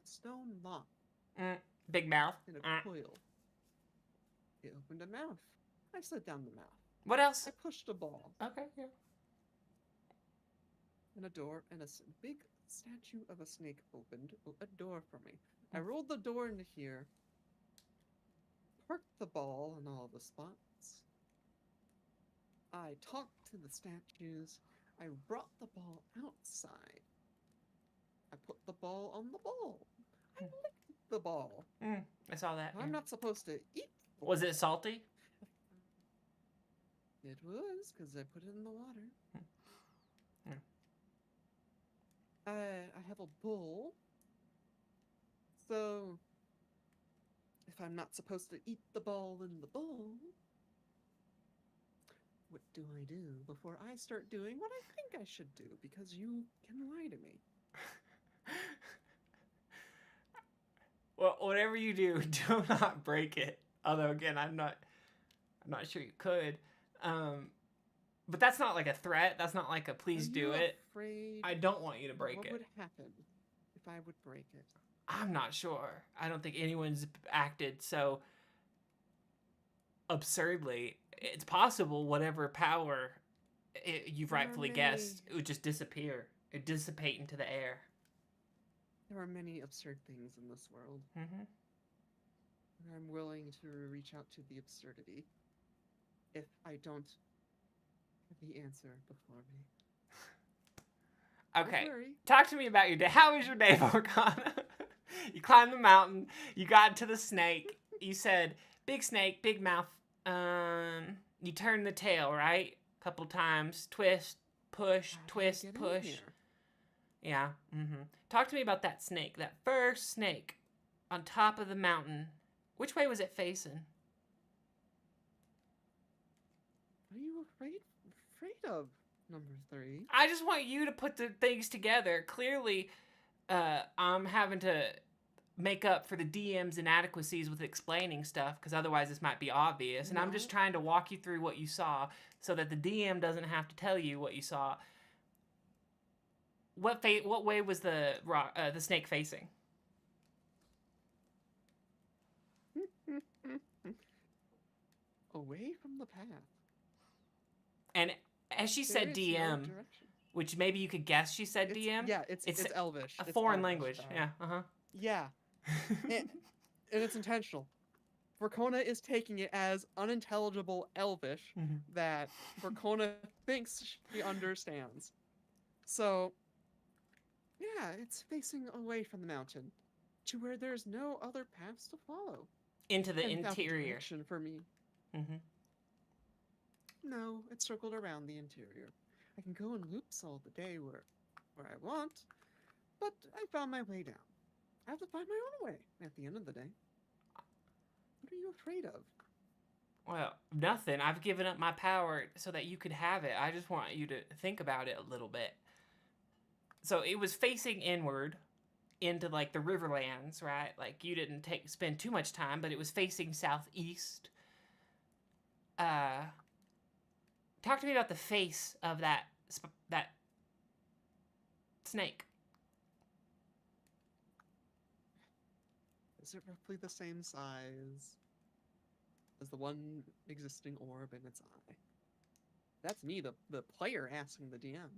A stone lock. Big mouth. In a coil. It opened a mouth. I slid down the mouth. What else? I pushed a ball. Okay, yeah. And a door, and a big statue of a snake opened a door for me. I rolled the door into here, parked the ball in all the spots. I talked to the statues. I brought the ball outside. I put the ball on the ball. I licked the ball. I saw that. I'm not supposed to eat. Was it salty? It was, because I put it in the water. Yeah. I have a bowl. So, if I'm not supposed to eat the ball in the bowl, what do I do before I start doing what I think I should do? Because you can lie to me. Well, whatever you do, do not break it. Although again, I'm not sure you could. But that's not like a threat. That's not like a please Are do you it. afraid I don't want you to of break what it. would happen if I would break it? I'm not sure. I don't think anyone's acted so absurdly. It's possible whatever power you've There are rightfully guessed, it would just disappear. It dissipate into the air. There are many absurd things in this world. Mm-hmm. And I'm willing to reach out to the absurdity if I don't have the answer before me. Okay. Don't worry. Talk to me about your day. How was your day, Vorkona? You climbed the mountain. You got to the snake. You said, big snake, big mouth. You turned the tail, right? A couple times. Twist, push, How did I twist, get in push. here? Yeah. Mm-hmm. Talk to me about that snake. That first snake on top of the mountain. Which way was it facing? What are you afraid of? Number 3. I just want you to put the things together. Clearly, I'm having to make up for the DM's inadequacies with explaining stuff, because otherwise this might be obvious. And I'm just No. trying to walk you through what you saw so that the DM doesn't have to tell you what you saw. What way was the snake facing? Away from the path. And as she There said is DM, no direction. which maybe you could guess she said DM. Yeah, it's Elvish. A It's foreign Elvish, language. Yeah. Uh-huh. Yeah, and it's intentional. Vorkona is taking it as unintelligible Elvish Mhm. that Vorkona thinks she understands. So, yeah, it's facing away from the mountain to where there's no other paths to follow. Into the And without interior. direction for me. Mm-hmm. No, it's circled around the interior. I can go in loops all the day where I want, but I found my way down. I have to find my own way at the end of the day. What are you afraid of? Well, nothing. I've given up my power so that you could have it. I just want you to think about it a little bit. So it was facing inward into like the Riverlands, right? Like you didn't spend too much time, but it was facing southeast. Talk to me about the face of that snake. Is it roughly the same size as the one existing orb in its eye? That's me, the player, asking the DM.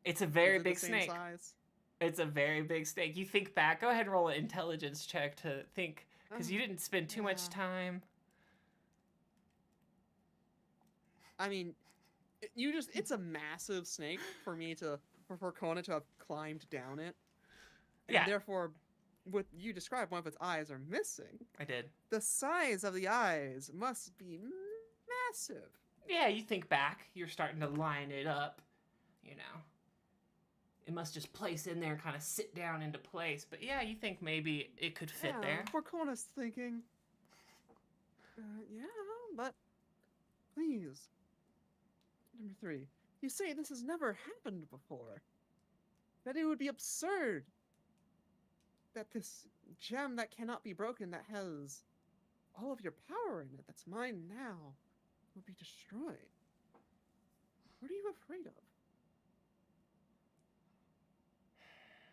It's a very Is it big the same snake. size? It's a very big snake. You think back. Go ahead and roll an intelligence check to think, because you didn't spend too much time. I mean, it's a massive snake for Vorkona to have climbed down it. And Yeah. therefore, what you described, one of its eyes are missing. I did. The size of the eyes must be massive. Yeah, you think back. You're starting to line it up, you know. It must just place in there and kind of sit down into place. But yeah, you think maybe it could fit there. Vorkona's thinking, yeah, but please. Number 3, you say this has never happened before. That it would be absurd that this gem that cannot be broken, that has all of your power in it, that's mine now, will be destroyed. What are you afraid of?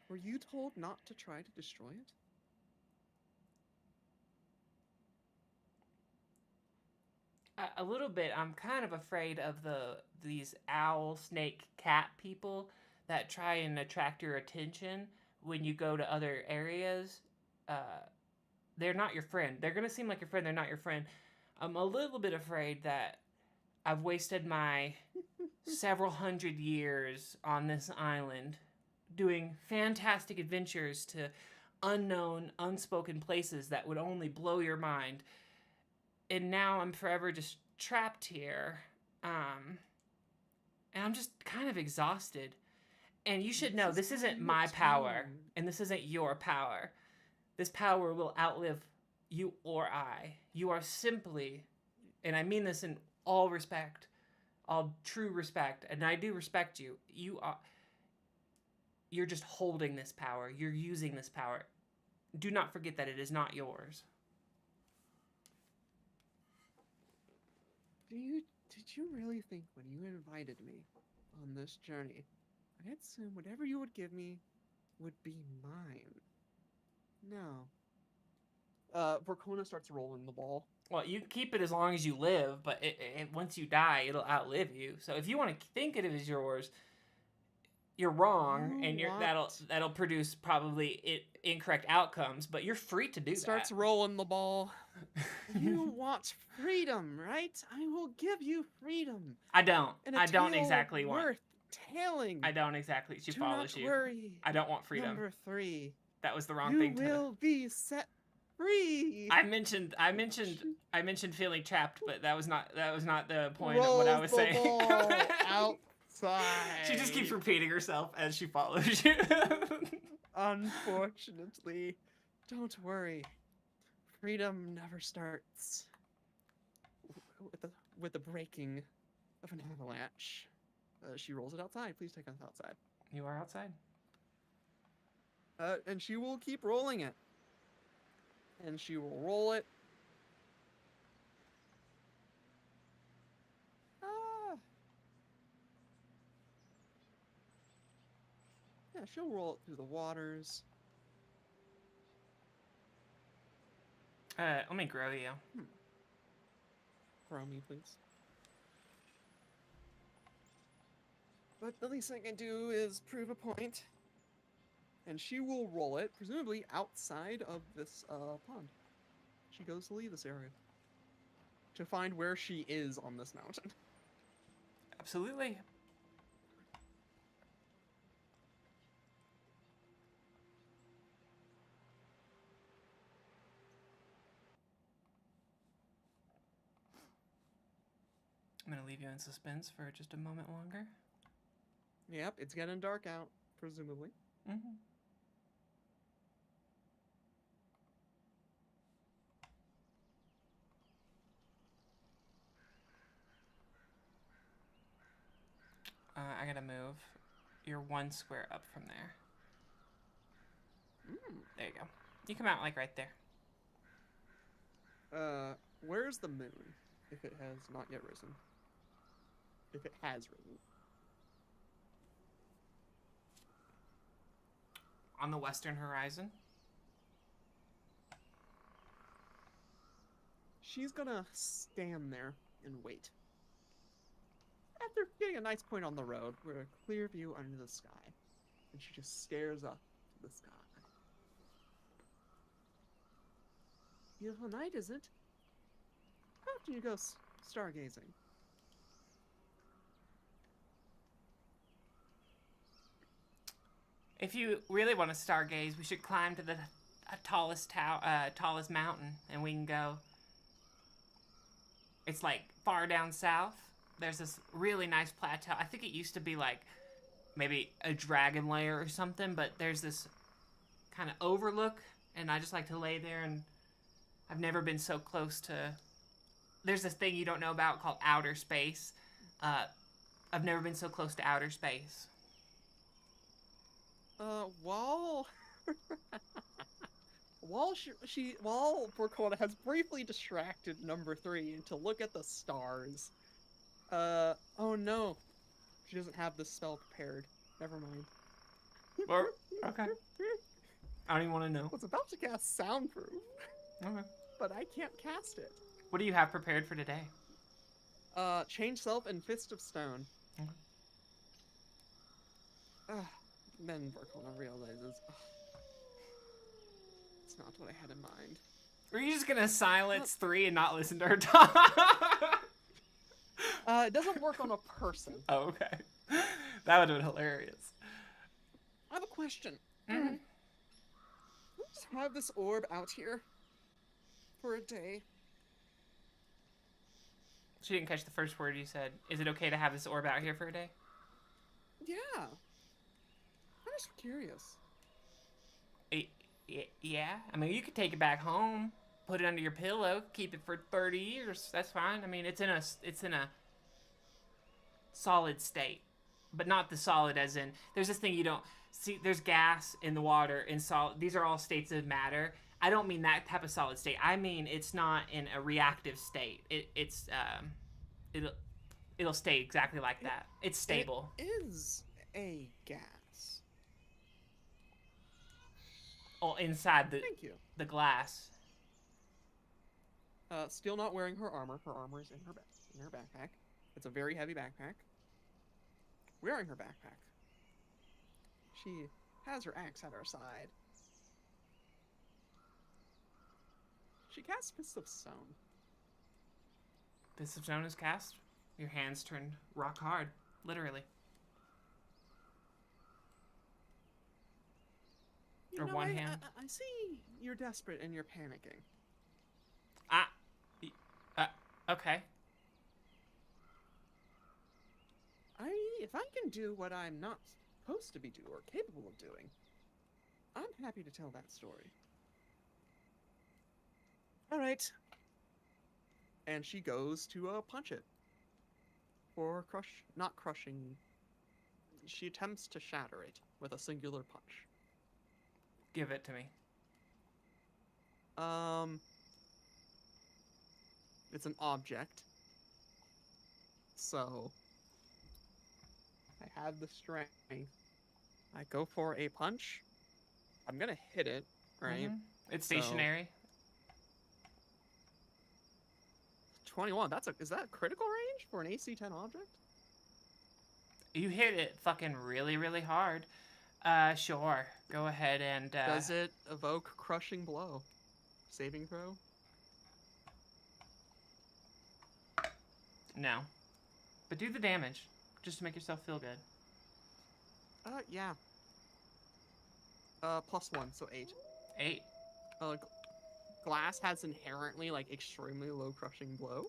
Were you told not to try to destroy it? A little bit. I'm kind of afraid of these owl, snake, cat people that try and attract your attention when you go to other areas. They're not your friend. They're gonna seem like your friend. They're not your friend. I'm a little bit afraid that I've wasted my several hundred years on this island doing fantastic adventures to unknown, unspoken places that would only blow your mind. and now I'm forever just trapped here. And I'm just kind of exhausted. And you should know, this isn't my power, and this isn't your power. This power will outlive you or I. You are simply, and I mean this in all respect, all true respect, and I do respect you. You're just holding this power. You're using this power. Do not forget that it is not yours. Did you really think when you invited me on this journey, I'd assume whatever you would give me would be mine? No. Vorkona starts rolling the ball. Well, you can keep it as long as you live, but once you die, it'll outlive you. So if you want to think of it as yours, you're wrong, and that'll produce probably incorrect outcomes. But you're free to do that. Starts rolling the ball. You want freedom, right? I will give you freedom. I don't. And I don't exactly want. Worth telling. I don't exactly. She follows you. Worry. I don't want freedom. Number 3. That was the wrong thing to. You will be set free. I mentioned feeling trapped, but that was not the point of what I was saying. Ball outside. She just keeps repeating herself as she follows you. Unfortunately, don't worry. Freedom never starts with the breaking of an avalanche. She rolls it outside. Please take us outside. You are outside. And she will keep rolling it. And she will roll it. Yeah, she'll roll it through the waters. Let me grow you. Grow me, please. But the least I can do is prove a point. And she will roll it, presumably outside of this pond. She goes to leave this area. To find where she is on this mountain. Absolutely. I'm going to leave you in suspense for just a moment longer. Yep, it's getting dark out, presumably. Mm-hmm. I gotta move. You're 1 square up from there. There you go. You come out like right there. Where's the moon? If it has not yet risen. If it has risen. On the western horizon. She's gonna stand there and wait. After getting a nice point on the road, with a clear view under the sky. And she just stares up to the sky. Beautiful night, isn't it? How often do you go stargazing? If you really want to stargaze, we should climb to the tallest mountain, and we can go. It's like far down south. There's this really nice plateau. I think it used to be like maybe a dragon lair or something, but there's this kind of overlook, and I just like to lay there, and I've never been so close to. There's this thing you don't know about called outer space. I've never been so close to outer space. While Vorkona has briefly distracted number 3 to look at the stars. Oh no. She doesn't have the spell prepared. Never mind. Or, okay. I don't even want to know. I was about to cast Soundproof. Okay. But I can't cast it. What do you have prepared for today? Change Self and Fist of Stone. Okay. Then Vorkona realizes, it's not what I had in mind. Are you just gonna silence 3 and not listen to her talk? It doesn't work on a person. Oh, okay. That would have been hilarious. I have a question. Mm-hmm. Let's have this orb out here for a day. She didn't catch the first word you said. Is it okay to have this orb out here for a day? Yeah. I'm just curious. Yeah. I mean, you could take it back home, put it under your pillow, keep it for 30 years. That's fine. I mean, it's in a solid state, but not the solid as in there's this thing you don't see. There's gas in the water in solid. These are all states of matter. I don't mean that type of solid state. I mean it's not in a reactive state. It'll it'll stay exactly like that. It's stable. It is a gas. Oh, inside Thank you. the glass. Still not wearing her armor. Her armor is in her backpack. It's a very heavy backpack. Wearing her backpack. She has her axe at her side. She casts Fist of Stone. Fist of Stone is cast. Your hands turn rock hard, literally. One hand. I see you're desperate and you're panicking. Okay. If I can do what I'm not supposed to be doing or capable of doing, I'm happy to tell that story. All right. And she goes to punch it. Or not crushing. She attempts to shatter it with a singular punch. Give it to me. It's an object. So I have the strength. I go for a punch. I'm gonna hit it, right? Mm-hmm. It's stationary. 21. Is that critical range for an AC 10 object? You hit it fucking really, really hard. Sure. Go ahead and Does it evoke crushing blow? Saving throw? No. But do the damage. Just to make yourself feel good. Yeah. +1, so 8. 8. Glass has inherently, extremely low crushing blow.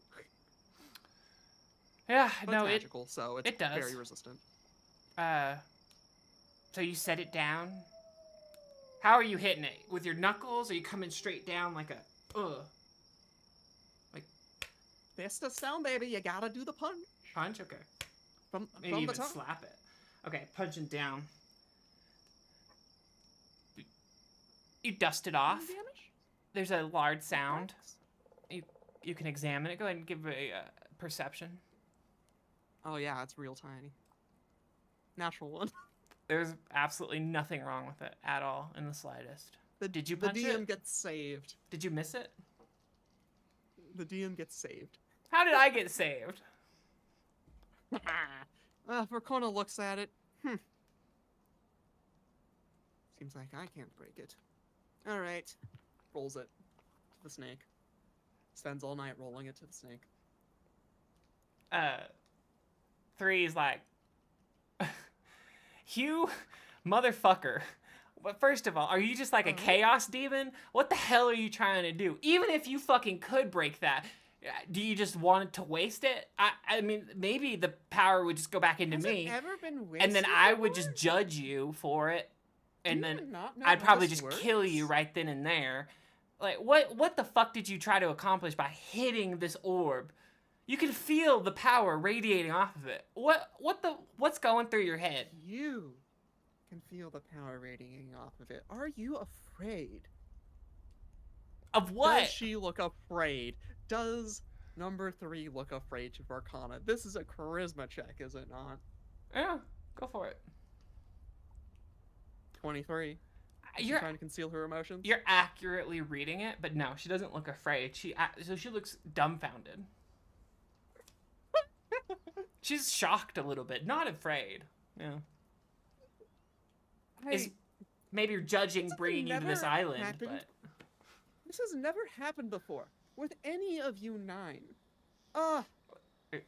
Yeah, But no, it's magical, so it's it does. very resistant. So you set it down? How are you hitting it? With your knuckles? Are you coming straight down like a, Fist of Stone, baby, you gotta do the punch. punch? Okay. From Maybe the even top. slap it. Okay, punching down. You dust it off. Damage? There's a large sound. You can examine it. Go ahead and give a perception. Oh yeah, it's real tiny. Natural one. There's absolutely nothing wrong with it at all in the slightest. Did you punch the DM it? gets saved. Did you miss it? The DM gets saved. How did I get saved? Vorkona looks at it. Seems like I can't break it. Alright. Rolls it to the snake. Spends all night rolling it to the snake. 3 is like, you motherfucker. But first of all, are you just like a chaos demon? What the hell are you trying to do? Even if you fucking could break that, do you just want to waste it? I mean, maybe the power would just go back into me. Has it ever been wasted and then I would before? just judge you for it. And Do you then not know I'd how probably this just kill works? you right then and there. Like, what the fuck did you try to accomplish by hitting this orb? You can feel the power radiating off of it. What's going through your head? You can feel the power radiating off of it. Are you afraid? Of what? Does she look afraid? Does number 3 look afraid to Vorkona? This is a charisma check, is it not? Yeah, go for it. 23. Is she You're trying to conceal her emotions? you're accurately reading it, but no, she doesn't look afraid. She looks dumbfounded. She's shocked a little bit, not afraid. Yeah. Maybe you're judging bringing you to this island, but This has never happened before with any of you 9.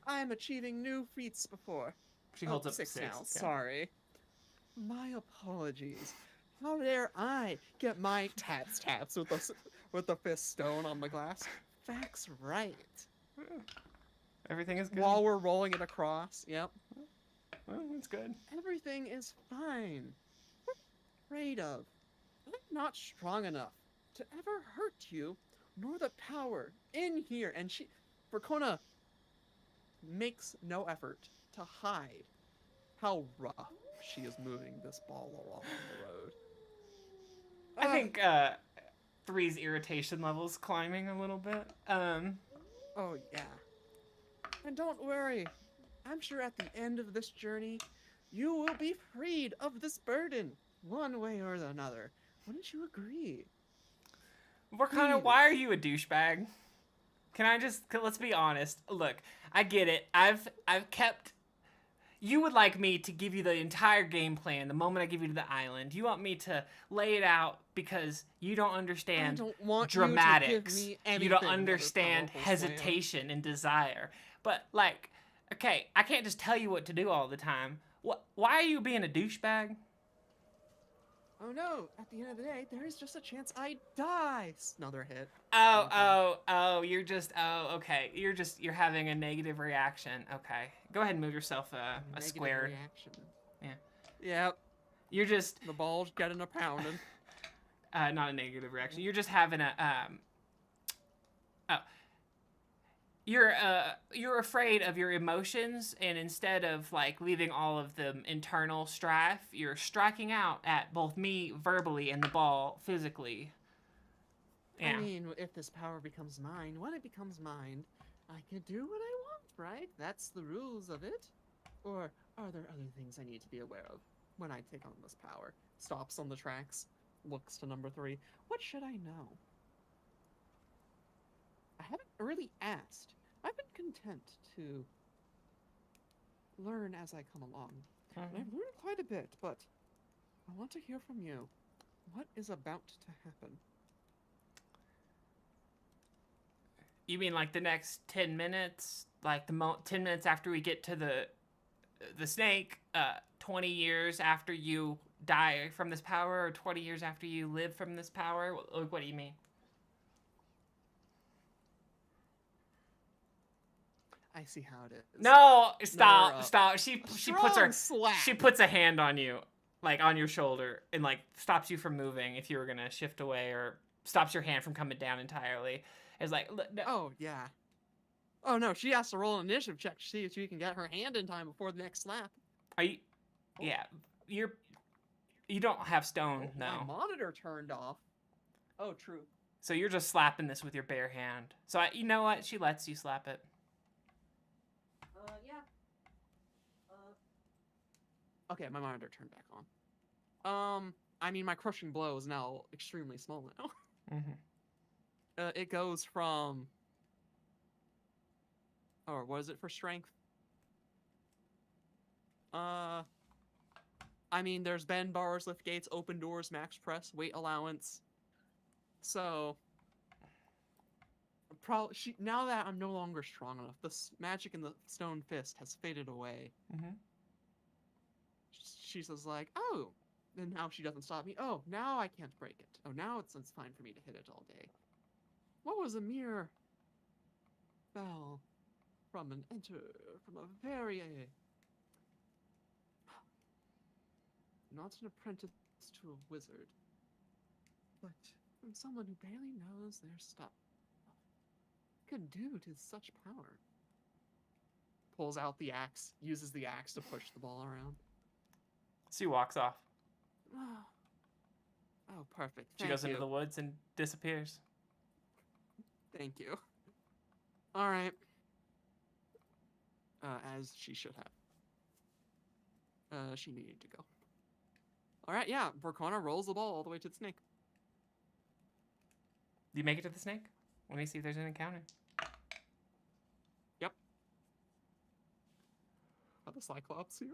I'm achieving new feats before. she holds up 6 6 now. yeah. Sorry. My apologies. How dare I get my taps with the fist stone on the glass? Facts right. Everything is good. While we're rolling it across. Yep. Well, that's good. Everything is fine. What are you afraid of? I'm not strong enough to ever hurt you, nor the power in here. And Vorkona makes no effort to hide how rough she is moving this ball along the road. I think Three's irritation level's climbing a little bit. Oh, yeah. And don't worry, I'm sure at the end of this journey, you will be freed of this burden, one way or another. Wouldn't you agree? Vorkona, why are you a douchebag? Let's be honest. Look, I get it. I've kept. You would like me to give you the entire game plan the moment I give you to the island. You want me to lay it out because you don't understand I don't want dramatics. You to give me anything, you don't understand hesitation and desire. But like, okay, I can't just tell you what to do all the time. Why are you being a douchebag? Oh no, at the end of the day, there is just a chance I die. Another hit. Okay. You're having a negative reaction. Okay. Go ahead and move yourself a square. Reaction. Yeah. Yep. You're just the ball's getting a pounding. Not a negative reaction. You're just having a you're afraid of your emotions, and instead of like leaving all of the internal strife, you're striking out at both me verbally and the ball physically. Yeah. I mean, if this power becomes mine, when it becomes mine, I can do what I want, right? That's the rules of it. Or are there other things I need to be aware of when I take on this power? Stops on the tracks, looks to number 3. What should I know? I haven't really asked. I've been content to learn as I come along. And I've learned quite a bit, but I want to hear from you. What is about to happen? You mean like the next 10 minutes? Like 10 minutes after we get to the snake, 20 years after you die from this power, or 20 years after you live from this power? What do you mean? I see how it is. No, stop. She puts a hand on you, like on your shoulder, and like stops you from moving if you were gonna shift away, or stops your hand from coming down entirely. It's like, no. Oh yeah. Oh no, she has to roll an initiative check to see if she can get her hand in time before the next slap. Are you? Yeah, you don't have stone, no. My monitor turned off. Oh, true. So you're just slapping this with your bare hand. So you know what? She lets you slap it. Yeah. Okay, my monitor turned back on. I mean, my crushing blow is now extremely small now. It goes from... Or what is it for strength? I mean, there's bend bars, lift gates, open doors, max press, weight allowance. So... now that I'm no longer strong enough, the magic in the stone fist has faded away. She says like, oh, and now she doesn't stop me. Oh, now I can't break it. Oh, now it's fine for me to hit it all day. What was a mere bell from a very not an apprentice to a wizard, but from someone who barely knows their stuff. Could do to such power. Pulls out the axe, uses the axe to push the ball around. She walks off. Oh, perfect. She goes into the woods and disappears. Thank you. All right. As she should have. She needed to go. All right, yeah. Vorkona rolls the ball all the way to the snake. Do you make it to the snake? Let me see if there's an encounter. Yep. Are the cyclops here?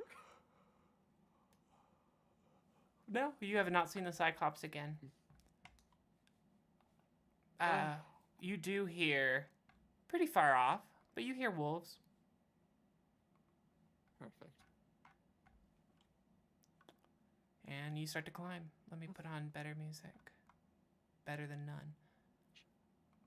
No, you have not seen the cyclops again. You do hear, pretty far off, but you hear wolves. Perfect. And you start to climb. Let me put on better music. Better than none.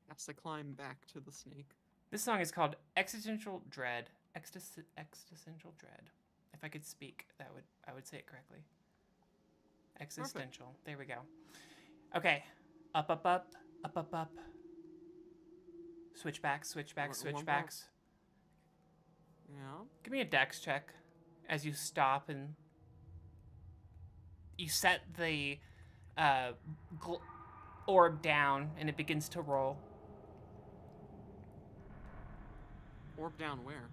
Has to climb back to the snake. This song is called Existential Dread. Existential Dread. If I could speak, I would say it correctly. Existential. Perfect. There we go. Okay. Up, up, up, up, up, up. Switchbacks, switchbacks, switchbacks. Yeah. Give me a dex check as you stop and you set the orb down and it begins to roll. Orb down where?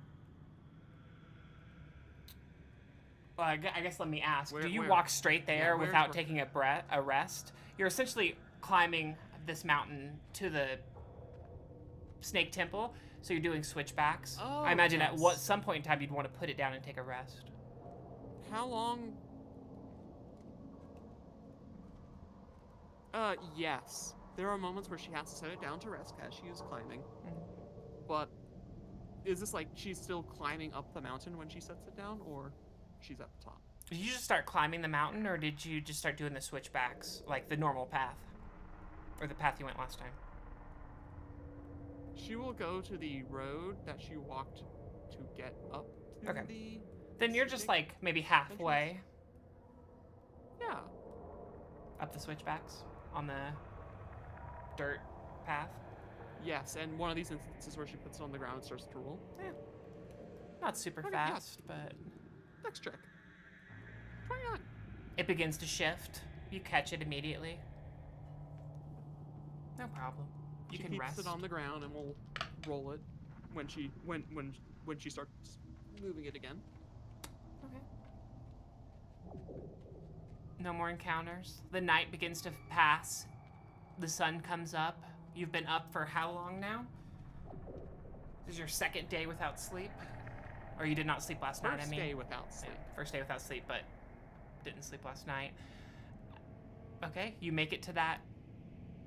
Well, I guess let me ask. Do you walk straight there without taking a rest? You're essentially climbing this mountain to the Snake Temple, so you're doing switchbacks. Oh, I imagine at some point in time you'd want to put it down and take a rest. How long? Yes. There are moments where she has to set it down to rest as she is climbing. Mm-hmm. But is this like she's still climbing up the mountain when she sets it down, or she's at the top? Did you just start climbing the mountain, or did you just start doing the switchbacks, like the normal path? Or the path you went last time? She will go to the road that she walked to get up to the... Then you're just like maybe halfway. Yeah. Up the switchbacks on the dirt path? Yes, and one of these instances where she puts it on the ground and starts to roll. Yeah. Not super fast, but... Next check. 29. It begins to shift. You catch it immediately. No problem. You can rest. She keeps it on the ground and we'll roll it when she starts moving it again. Okay. No more encounters. The night begins to pass. The sun comes up. You've been up for how long now? This is your second day without sleep? Or you did not sleep last night, I mean? First day without sleep. Yeah, first day without sleep, but didn't sleep last night. Okay, you make it to that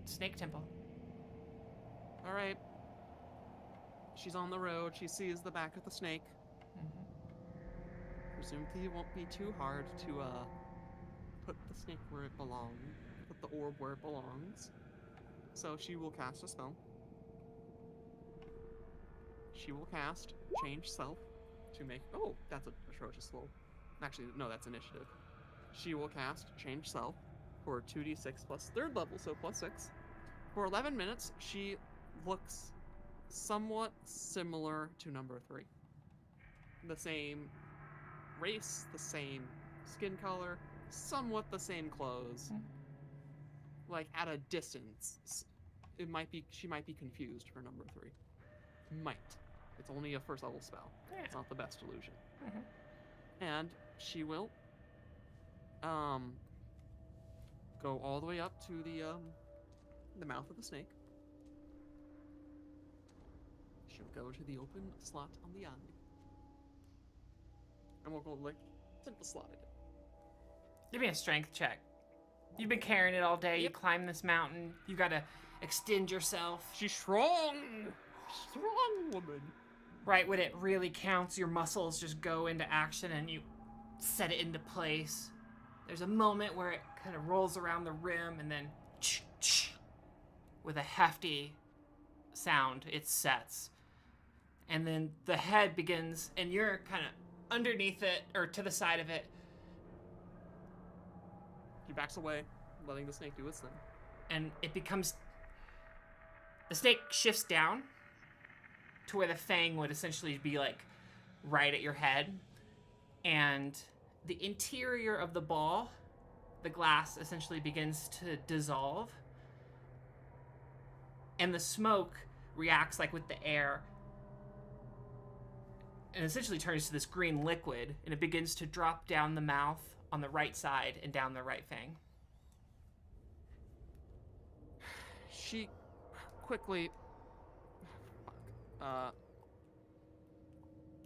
Snake Temple. All right. She's on the road. She sees the back of the snake. Mm-hmm. Presumably it won't be too hard to put the snake where it belongs. Put the orb where it belongs. So she will cast a spell. She will cast Change Self to make... Oh, that's atrocious slow. Actually, no, that's initiative. She will cast Change Self for 2d6 plus 3rd level, so plus 6. For 11 minutes, she looks somewhat similar to number 3. The same race, the same skin color, somewhat the same clothes. Like, at a distance. She might be confused for number 3. Might. It's only a 1st level spell. Yeah. It's not the best illusion. Mm-hmm. And she will go all the way up to the mouth of the snake. She'll go to the open slot on the eye. And we'll go like simple slot it. Give me a strength check. You've been carrying it all day. Yep. You climb this mountain. You gotta extend yourself. She's strong. Strong woman. Right when it really counts, your muscles just go into action and you set it into place. There's a moment where it kind of rolls around the rim and then with a hefty sound, it sets. And then the head begins, and you're kind of underneath it, or to the side of it. He backs away, letting the snake do its thing. And it becomes... The snake shifts down to where the fang would essentially be, like, right at your head. And the interior of the ball, the glass, essentially begins to dissolve. And the smoke reacts, like, with the air, and essentially turns to this green liquid, and it begins to drop down the mouth on the right side and down the right fang. She quickly...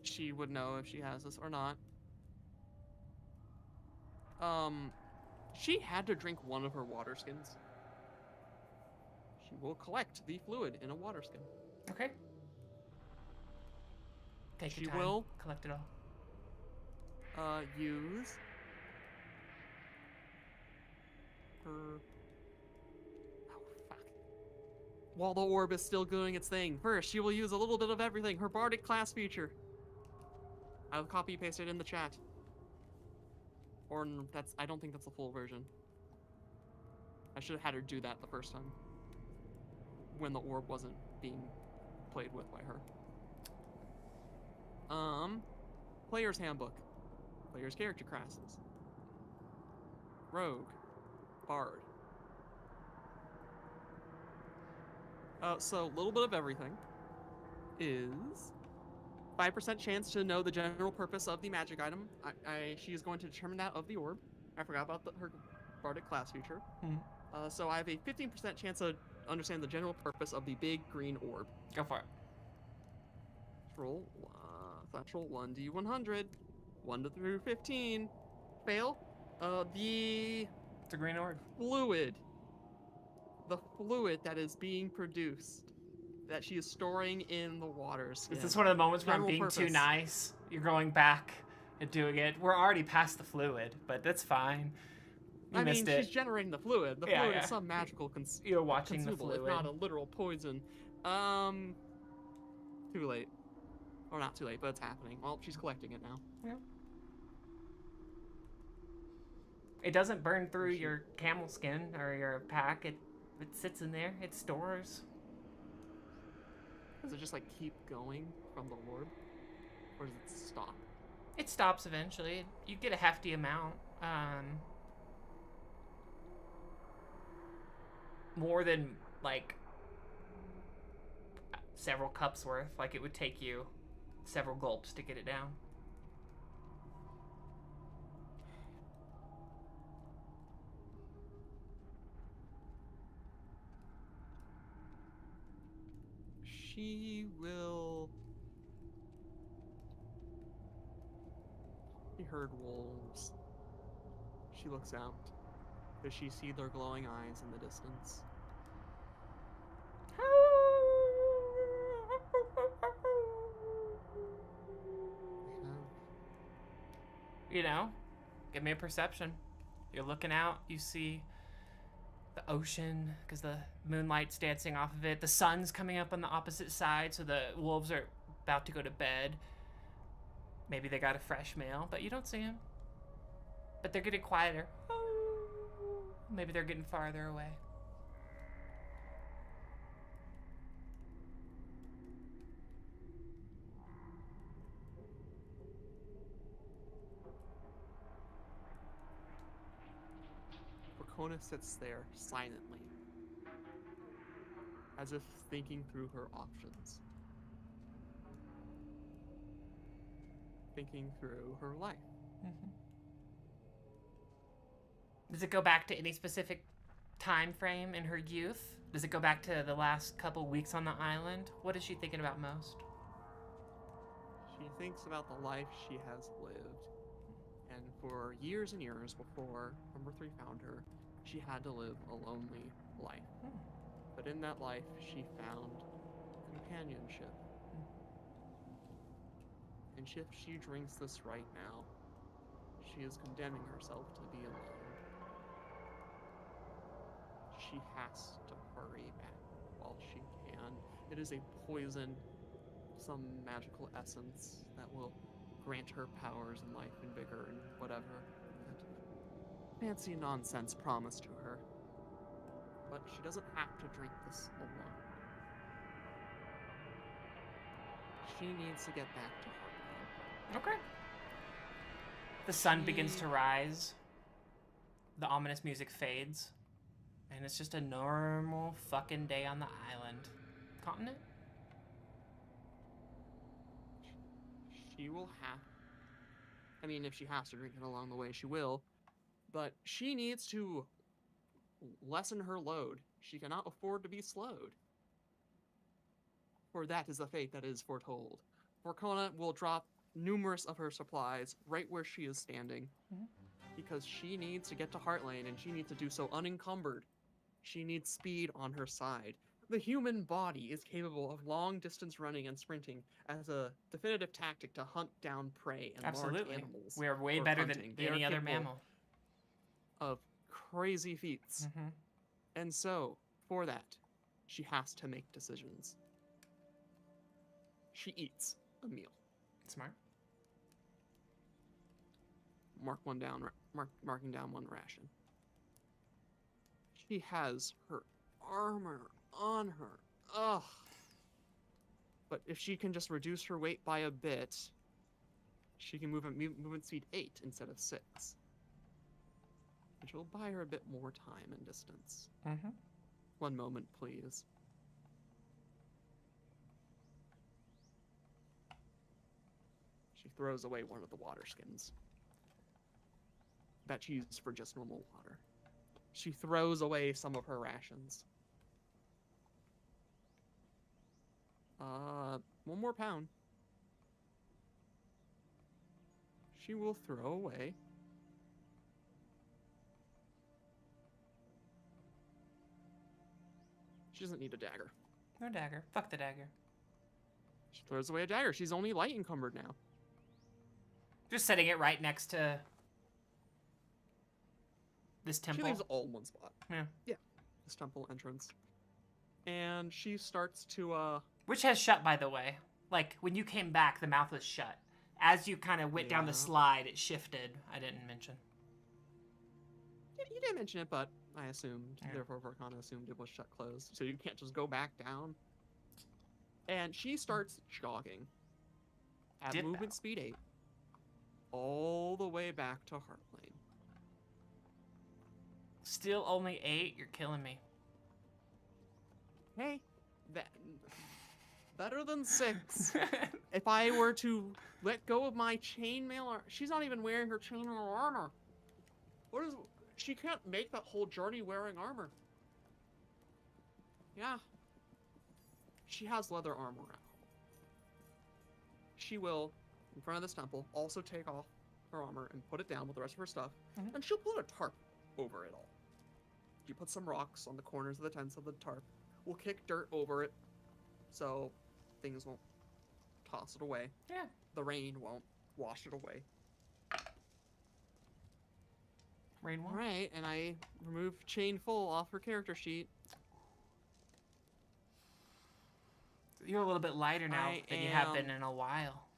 she would know if she has this or not. She had to drink one of her water skins. She will collect the fluid in a water skin. Okay. Take your time. She will collect it all. Use her... Oh, fuck. while the orb is still doing its thing. First, she will use a little bit of everything. Her bardic class feature. I'll copy paste it in the chat. Or I don't think that's the full version. I should have had her do that the first time. When the orb wasn't being played with by her. Player's handbook. Player's character classes. Rogue. Bard. So a little bit of everything is 5% chance to know the general purpose of the magic item. She is going to determine that of the orb. I forgot about her bardic class feature. So I have a 15% chance to understand the general purpose of the big green orb. Go for it. Roll. Let's roll 1d100. 1 through 15. Fail. It's a green orb. Fluid. The fluid that is being produced, that she is storing in the waters. Is this one of the moments where I'm being too purpose. nice? You're going back and doing it. We're already past the fluid, but that's fine. You missed it. She's generating the fluid. The fluid is some magical You're watching the consumable, fluid. if not a literal poison. Too late. Or not too late, but it's happening. Well, she's collecting it now. Yeah. It doesn't burn through your camel skin or your pack. It sits in there. It stores. Does it just like keep going from the orb? Or does it stop? It stops eventually. You get a hefty amount. More than like several cups worth. Like it would take you several gulps to get it down. She will... She heard wolves. She looks out. Does she see their glowing eyes in the distance? You know, give me a perception. You're looking out, you see the ocean because the moonlight's dancing off of it. The sun's coming up on the opposite side, so the wolves are about to go to bed. Maybe they got a fresh meal, but you don't see them. But they're getting quieter. Maybe they're getting farther away. Vorkona sits there silently, as if thinking through her options. Thinking through her life. Mm-hmm. Does it go back to any specific time frame in her youth? Does it go back to the last couple weeks on the island? What is she thinking about most? She thinks about the life she has lived. And for years and years before Number 3 found her, she had to live a lonely life. But in that life, she found companionship. And if she drinks this right now, she is condemning herself to be alone. She has to hurry back while she can. It is a poison, some magical essence that will grant her powers and life and vigor and whatever that fancy nonsense promised to her. But she doesn't have to drink this alone. She needs to get back to Heartland. Okay. The sun begins to rise. The ominous music fades. And it's just a normal fucking day on the island. Continent? She will have... I mean, if she has to drink it along the way, she will. But she needs to lessen her load. She cannot afford to be slowed. For that is the fate that is foretold. Vorkona will drop numerous of her supplies right where she is standing. Because she needs to get to Heartlane, and she needs to do so unencumbered. She needs speed on her side. The human body is capable of long-distance running and sprinting as a definitive tactic to hunt down prey and large animals. We are way better than any other mammal. Of crazy feats. And so, for that, She has to make decisions. She eats a meal. Smart. Marking down one ration. She has her armor on her. Ugh. But if she can just reduce her weight by a bit, she can move at movement speed 8 instead of 6. Which will buy her a bit more time and distance. Mm-hmm. One moment, please. She throws away one of the water skins that she used for just normal water. She throws away some of her rations. 1 more pound. She will throw away. She doesn't need a dagger. No dagger. Fuck the dagger. She throws away a dagger. She's only light encumbered now. Just setting it right next to this temple. She leaves all in one spot. Yeah. Yeah. This temple entrance. And she starts to, Which has shut, by the way. Like, when you came back, the mouth was shut. As you kind of went down the Yeah. slide, it shifted. I didn't mention. You didn't mention it, but I assumed. Yeah. Therefore, Vorkona assumed it was shut closed. So you can't just go back down. And she starts jogging at Dip movement out. speed 8 all the way back to Heartlane. Still only 8? You're killing me. Hey, that better than 6. If I were to let go of my chainmail, she's not even wearing her chainmail armor. What is? She can't make that whole journey wearing armor. Yeah. She has leather armor now. She will, in front of this temple, also take off her armor and put it down with the rest of her stuff, Mhm. and she'll put a tarp over it all. You put some rocks on the corners of the tents of the tarp. We'll kick dirt over it, so things won't toss it away. Yeah. The rain won't wash it away. Rain wall. Alright, and I remove chain full off her character sheet. You're a little bit lighter now I than you have am- been in a while.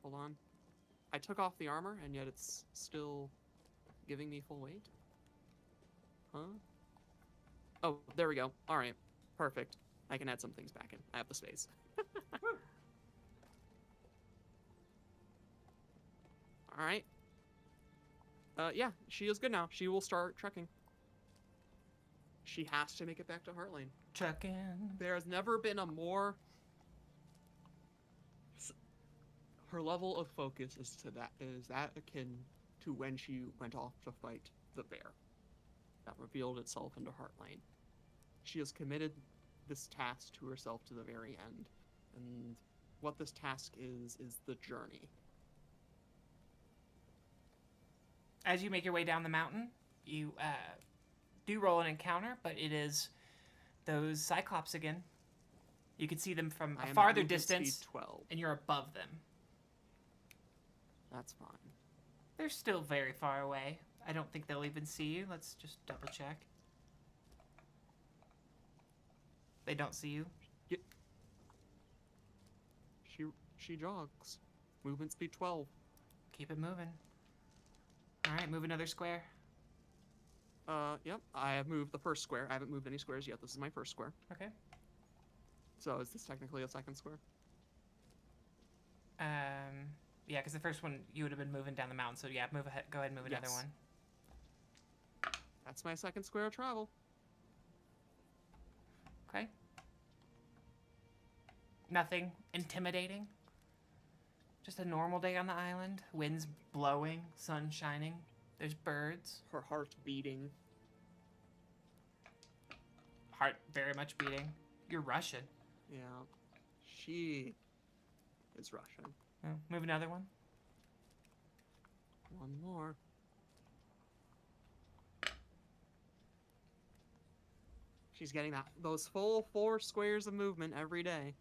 Hold on. I took off the armor, and yet it's still giving me full weight? Huh? Oh, there we go. Alright. Perfect. I can add some things back in. I have the space. Alright. Yeah, she is good now. She will start trekking. She has to make it back to Heartlane. Trucking. There has never been a more... Her level of focus is that akin to when she went off to fight the bear that revealed itself into Heartlane. She has committed this task to herself to the very end. And what this task is the journey. As you make your way down the mountain, you do roll an encounter, but it is those cyclops again. You can see them from I a am at farther movement speed distance, 12. and you're above them. That's fine. They're still very far away. I don't think they'll even see you. Let's just double check. They don't see you. She jogs. Movement speed 12. Keep it moving. All right, move another square. Yep. I have moved the first square. I haven't moved any squares yet. This is my first square. Okay. So is this technically a second square? Yeah, because the first one you would have been moving down the mountain. So yeah, move ahead. Go ahead and move another Yes. one. That's my second square of travel. Okay. Nothing intimidating. Just a normal day on the island. Winds blowing, sun shining. There's birds. Her heart beating. Heart very much beating. You're Russian. Yeah. She is Russian. Oh, move another one. One more. She's getting those full 4 squares of movement every day.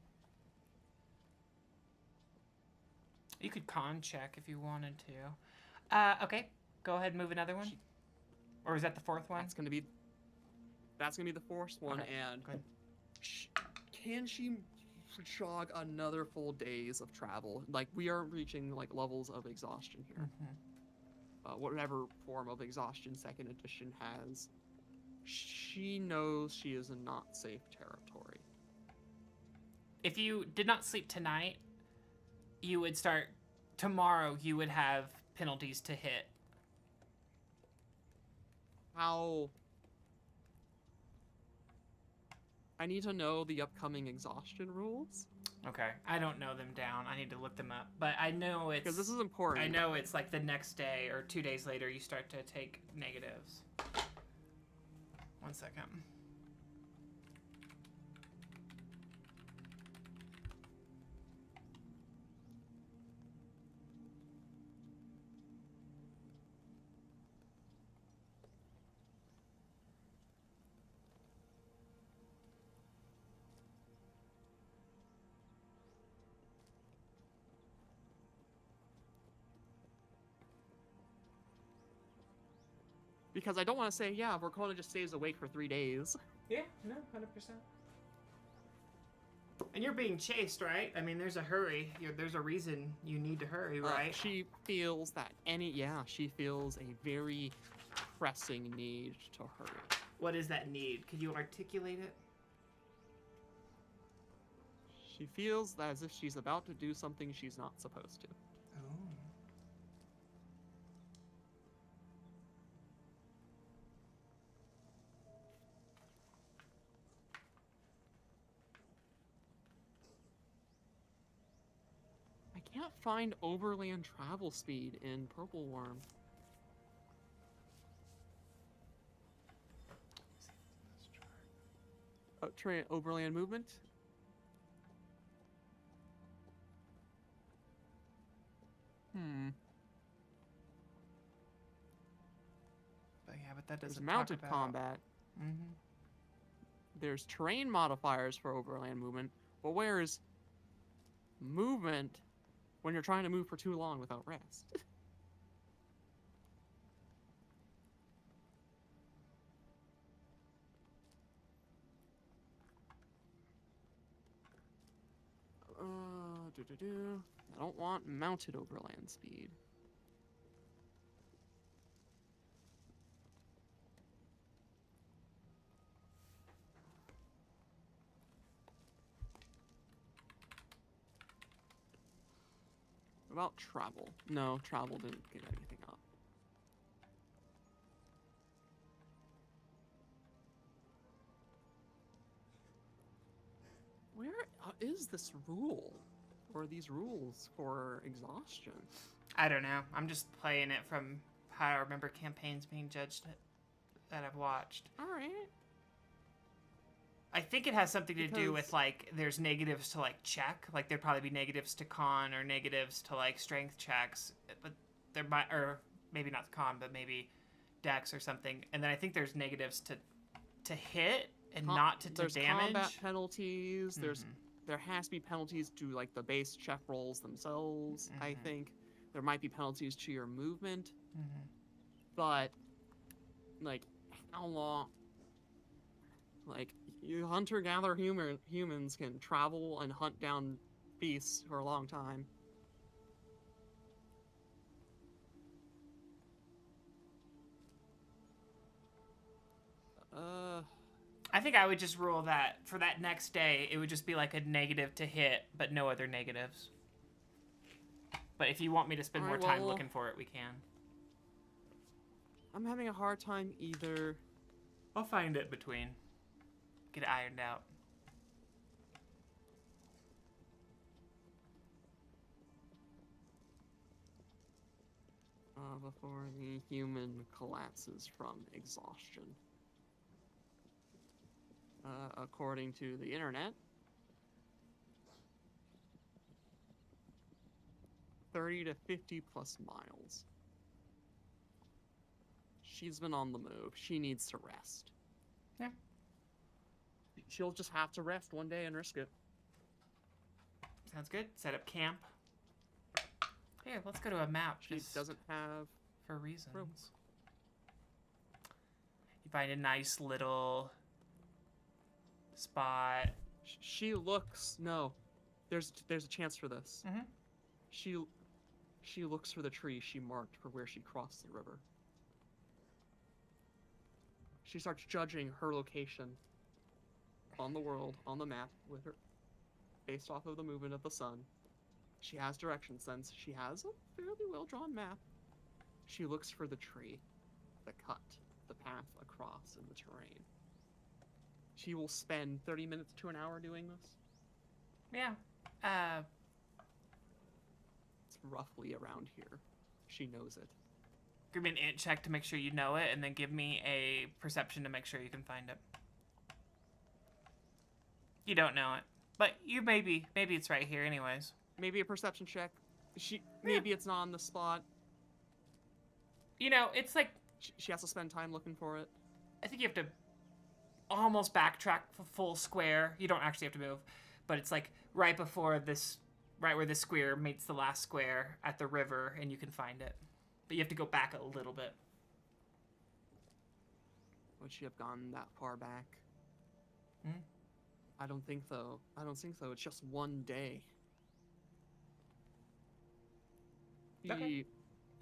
You could con check if you wanted to. Okay. Go ahead and move another one. Or is that the fourth one? That's gonna be That's gonna be the first one, Okay, and go ahead. can she jog another full days of travel? Like, we are reaching like levels of exhaustion here. Whatever form of exhaustion second edition has, she knows she is in not safe territory. If you did not sleep tonight, you would start tomorrow. You would have penalties to hit. How? I need to know the upcoming exhaustion rules. Okay, I don't know them down. I need to look them up, but I know it's because this is important. I know it's like the next day or 2 days later you start to take negatives. 1 second. Because I don't want to say, yeah, Vorkona just stays awake for 3 days. Yeah, no, 100%. And you're being chased, right? I mean, there's a hurry. There's a reason you need to hurry, right? She feels that she feels a very pressing need to hurry. What is that need? Could you articulate it? She feels as if she's about to do something she's not supposed to. Oh. I can't find overland travel speed in Purple Worm. Overland movement? But yeah, but that There's doesn't mounted talk about... combat. Mm-hmm. There's terrain modifiers for overland movement, but where's movement when you're trying to move for too long without rest? I don't want mounted overland speed. What about travel? No, travel didn't get anything up. Where is this rule? Or these rules for exhaustion? I don't know. I'm just playing it from how I remember campaigns being judged that I've watched. Alright. I think it has something to do with, like, there's negatives to, like, check. Like, there'd probably be negatives to con or negatives to, like, strength checks. But there might, or maybe not con, but maybe dex or something. And then I think there's negatives to hit and not to there's damage. Combat penalties. There has to be penalties to, like, the base check rolls themselves, I think. There might be penalties to your movement. But, like, how long? Like, you hunter-gatherer humans can travel and hunt down beasts for a long time. I think I would just rule that for that next day, it would just be like a negative to hit, but no other negatives. But if you want me to spend more time looking for it, we can. I'm having a hard time either. I'll find it between. Get it ironed out. Before the human collapses from exhaustion. According to the internet, 30 to 50 plus miles. She's been on the move. She needs to rest. Yeah. She'll just have to rest one day and risk it. Sounds good. Set up camp. Here, let's go to a map. She doesn't have... For reasons. room. You find a nice little spot. She looks. No, there's a chance for this. Mm-hmm. She looks for the tree she marked for where she crossed the river. She starts judging her location on the world, on the map, with her based off of the movement of the sun. She has direction sense. She has a fairly well-drawn map. She looks for the tree, the cut, the path across in the terrain. She will spend 30 minutes to an hour doing this. Yeah. It's roughly around here. She knows it. Give me an int check to make sure you know it, and then give me a perception to make sure you can find it. You don't know it, but you maybe it's right here anyways. Maybe a perception check. Maybe it's not on the spot. You know, it's like She has to spend time looking for it. I think you have to almost backtrack for full square. You don't actually have to move, but it's like right before this, right where this square meets the last square at the river, and you can find it. But you have to go back a little bit. Would she have gone that far back? Hmm? I don't think so. It's just one day. He Okay.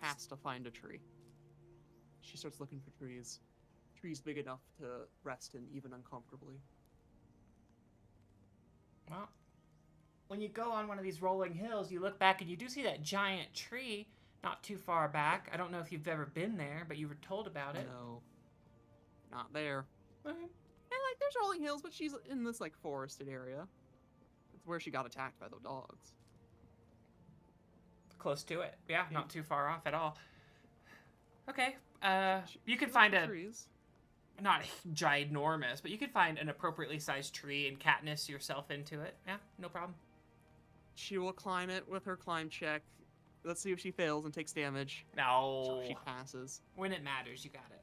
has to find a tree. She starts looking for trees. Trees big enough to rest in, even uncomfortably. Well, when you go on one of these rolling hills, you look back and you do see that giant tree not too far back. I don't know if you've ever been there, but you were told about it. No. Not there. Okay. And, like, there's rolling hills, but she's in this, like, forested area. It's where she got attacked by the dogs. Close to it. Yeah, not too far off at all. Okay. You can She's find looking a, for trees. not ginormous, but you can find an appropriately sized tree and Katniss yourself into it. Yeah, no problem. She will climb it with her climb check. Let's see if she fails and takes damage. No. So she passes. When it matters, you got it.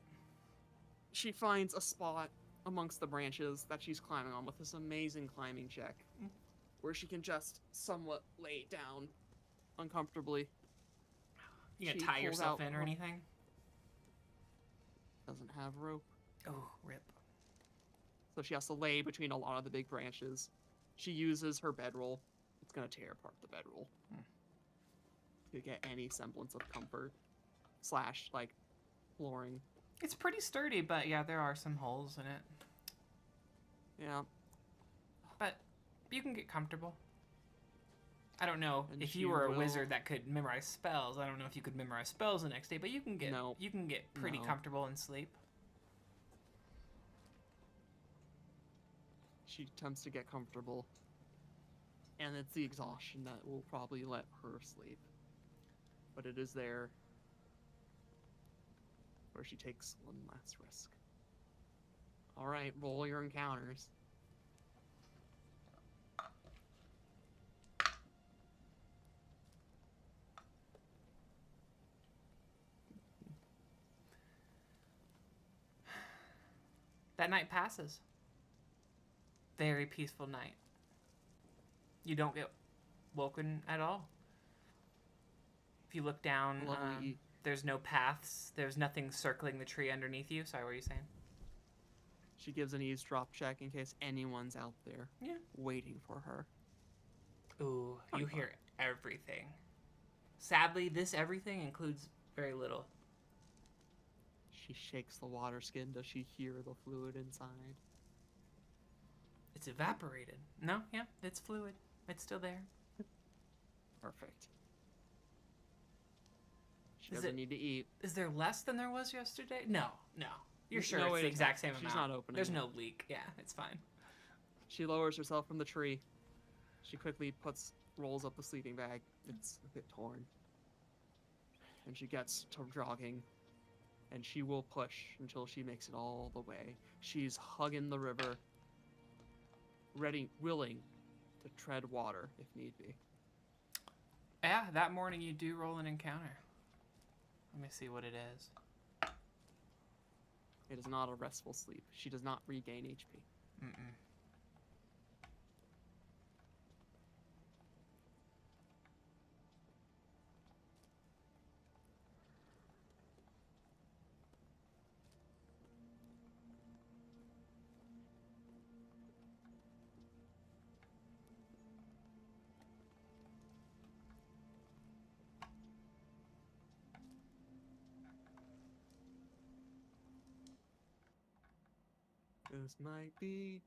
She finds a spot amongst the branches that she's climbing on with this amazing climbing check, where she can just somewhat lay down uncomfortably. You gonna She tie pulls yourself out in or her- anything? Doesn't have rope, Oh, rip. so she has to lay between a lot of the big branches. She uses her bedroll. It's gonna tear apart the bedroll to get any semblance of comfort / like flooring. It's pretty sturdy, but yeah, there are some holes in it. Yeah. But you can get comfortable. I don't know And if she you were a will- wizard that could memorize spells. I don't know if you could memorize spells the next day, but you can get No. pretty No. comfortable in sleep. She attempts to get comfortable, and it's the exhaustion that will probably let her sleep. But it is there where she takes one last risk. Alright, roll your encounters. That night passes. Very peaceful night. You don't get woken at all. If you look down, Lovely. there's no paths. There's nothing circling the tree underneath you. Sorry, what were you saying? She gives an eavesdrop check in case anyone's out there Yeah. waiting for her. Ooh, Fun you part. hear everything. Sadly, this everything includes very little. She shakes the water skin. Does she hear the fluid inside? It's evaporated. No, yeah, it's fluid. It's still there. Perfect. She Is doesn't it- need to eat. Is there less than there was yesterday? No. You're sure No, it's the it exact isn't. same She's amount. not opening There's it. no leak. Yeah, it's fine. She lowers herself from the tree. She quickly rolls up the sleeping bag. It's a bit torn. And she gets to jogging. And she will push until she makes it all the way. She's hugging the river. Willing to tread water if need be. Yeah, that morning you do roll an encounter. Let me see what it is. It is not a restful sleep. She does not regain HP. Mm-mm. This might be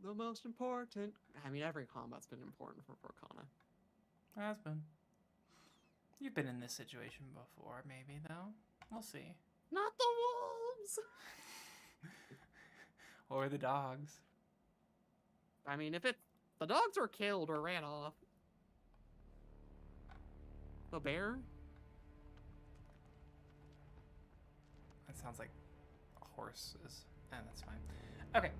the most important. I mean, every combat's been important for Vorkona. Has been. You've been in this situation before, maybe, though. We'll see. Not the wolves! Or the dogs. I mean, if the dogs were killed or ran off. The bear? That sounds like horses. That's fine. Okay.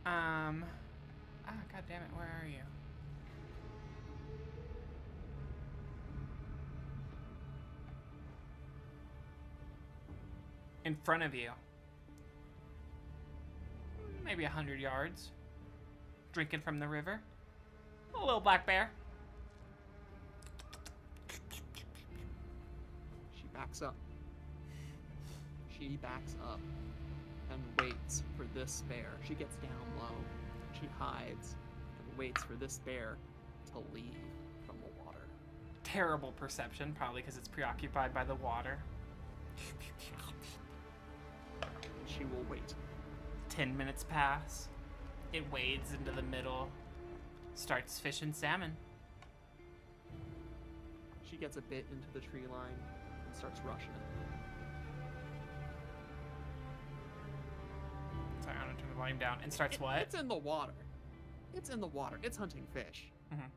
God damn it, where are you? In front of you. Maybe 100 yards. Drinking from the river. A little black bear. She backs up. She backs up and waits for this bear. She gets down low. She hides and waits for this bear to leave from the water. Terrible perception, probably because it's preoccupied by the water. She will wait. 10 minutes pass. It wades into the middle. Starts fishing salmon. She gets a bit into the tree line and starts rushing it. Sorry, I'm gonna turn the volume down. And starts what? It's in the water. It's in the water. It's hunting fish. Mm-hmm.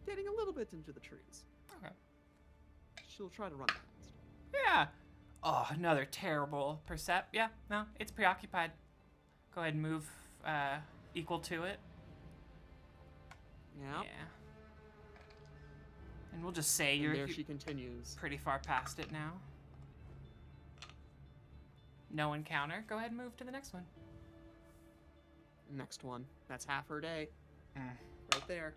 Getting a little bit into the trees. Okay. She'll try to run past. Yeah. Oh, another terrible percept. Yeah, no, it's preoccupied. Go ahead and move equal to it. Yeah. Yeah. And we'll just say And you're there she continues. pretty far past it now. No encounter. Go ahead and move to the next one. Next one. That's half her day. Mm. Right there.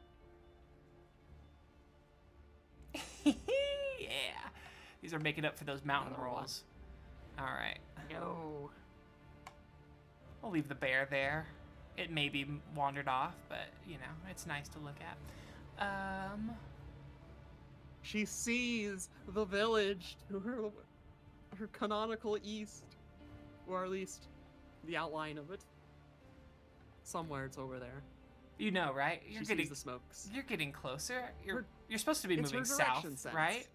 Yeah. These are making up for those mountain Another one. rolls. All right. No. We'll leave the bear there. It may be wandered off, but, you know, it's nice to look at. She sees the village to her canonical east. Or at least the outline of it. Somewhere it's over there. You know, right? She sees the smokes. You're getting closer. You're Her- you're supposed to be it's her moving direction south, sense. right?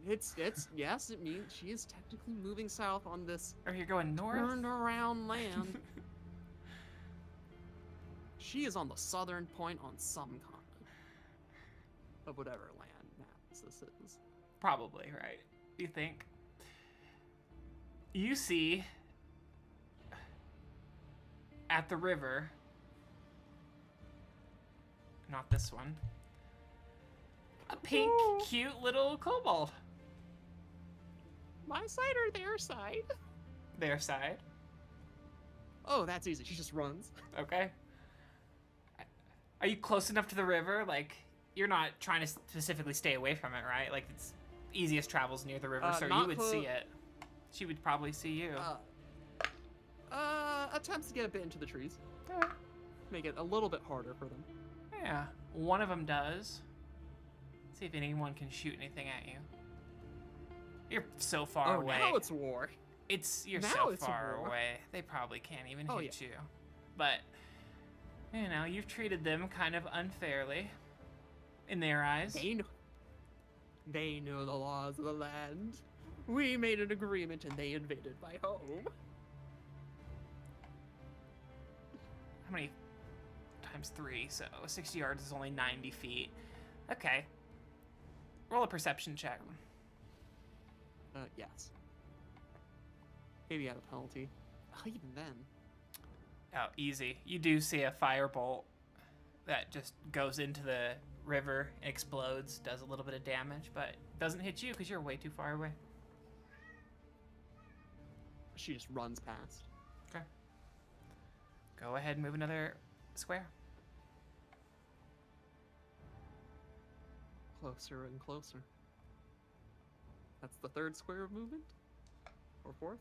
It's yes, it means she is technically moving south on this Or you're going north? turned around land. She is on the southern point on some continent. Of whatever land mass this is. Probably, right? You think? You see at the river, not this one, a pink, cute little kobold. My side or their side? Their side. Oh, that's easy. She just runs. Okay. Are you close enough to the river? Like, you're not trying to specifically stay away from it, right? Like, it's easiest travels near the river, so you not would see it. She would probably see you. Attempts to get a bit into the trees. Okay. Make it a little bit harder for them. Yeah, one of them does. See if anyone can shoot anything at you. You're so far away. Now it's war. You're now so it's far war. away. They probably can't even Oh, hit you. But you know, you've treated them kind of unfairly in their eyes. They know the laws of the land. We made an agreement and they invaded my home. How many times 3? So 60 yards is only 90 feet. Okay. Roll a perception check. Yes. Maybe at a penalty. Even then. Oh, easy. You do see a firebolt that just goes into the river, explodes, does a little bit of damage, but doesn't hit you because you're way too far away. She just runs past. Okay. Go ahead and move another square. Closer and closer. That's the third square of movement? Or fourth?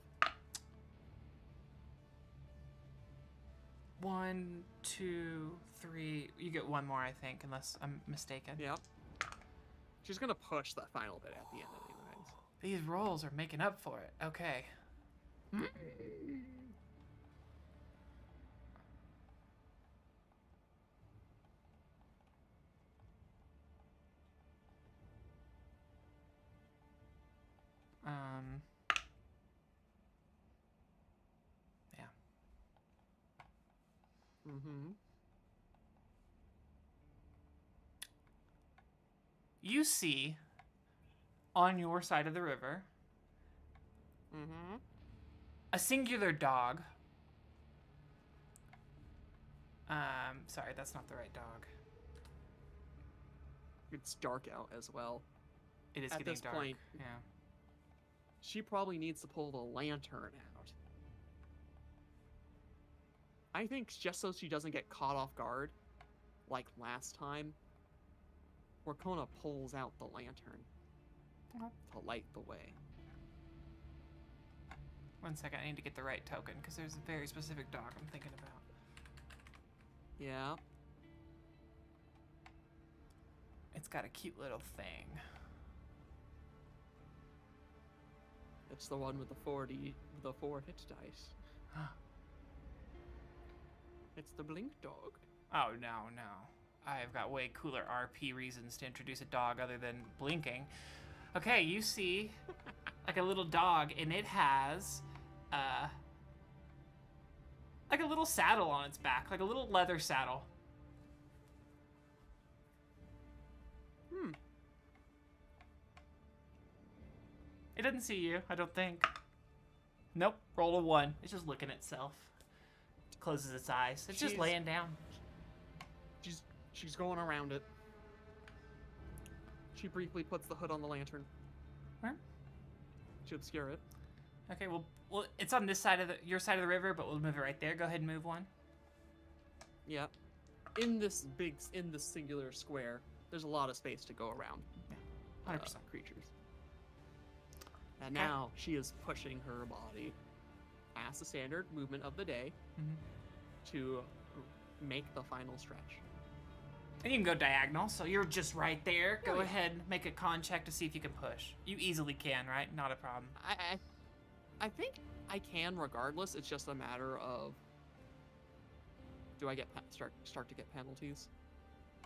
1, 2, 3. You get one more, I think, unless I'm mistaken. Yep. She's gonna push that final bit at the end anyways. These rolls are making up for it. Okay. Um. Yeah. Mm-hmm. You see on your side of the river Mm-hmm. a singular dog. Sorry, that's not the right dog. It's dark out as well. It is At getting this dark. point, Yeah. she probably needs to pull the lantern out. I think just so she doesn't get caught off guard, like last time, Vorkona pulls out the lantern to light the way. 1 second, I need to get the right token because there's a very specific dog I'm thinking about. Yeah. It's got a cute little thing. It's the one with the 4 hit dice. It's the blink dog. Oh, no. I've got way cooler RP reasons to introduce a dog other than blinking. Okay, you see like a little dog, and it has like a little saddle on its back, like a little leather saddle. It doesn't see you, I don't think. Nope, roll a 1. It's just looking at itself. It closes its eyes. It's just laying down. She's going around it. She briefly puts the hood on the lantern. Where? To obscure it. Okay, well, it's on this side of your side of the river, but we'll move it right there. Go ahead and move 1. Yeah. In this singular square, there's a lot of space to go around. Yeah, 100%. Creatures. And now she is pushing her body past the standard movement of the day to make the final stretch. And you can go diagonal, so you're just right there. Go yeah. ahead, make a con check to see if you can push. You easily can, right? Not a problem. I think I can regardless. It's just a matter of, do I get start to get penalties?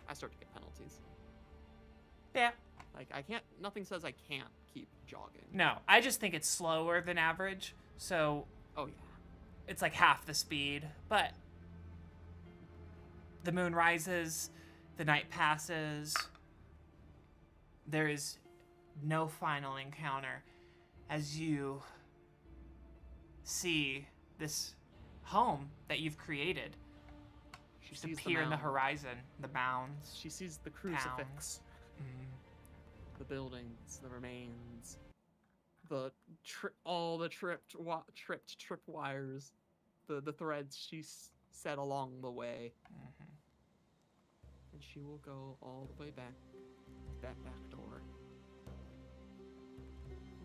I start to get penalties. Yeah. Like I can't. Nothing says I can't keep jogging. No, I just think it's slower than average, so Oh yeah. it's like half the speed. But the moon rises, the night passes. There is no final encounter as you see this home that you've created She just sees appear in the mound. horizon, the mounds. She sees the crucifix, the buildings, the remains, all the tripped wires, the threads she set along the way, and she will go all the way back to that back door.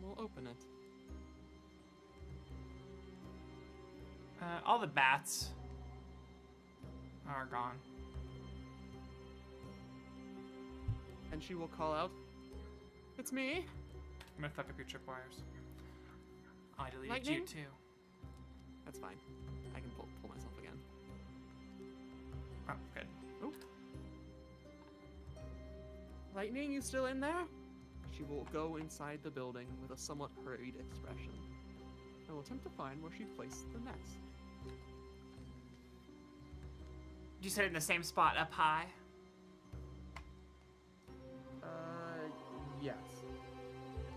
We'll open it. All the bats are gone. And she will call out, "It's me!" I'm gonna fuck up your tripwires. Oh, I deleted Lightning? you too. That's fine. I can pull myself again. Oh, good. Lightning, you still in there? She will go inside the building with a somewhat hurried expression and will attempt to find where she placed the nest. You said it in the same spot up high? Yes.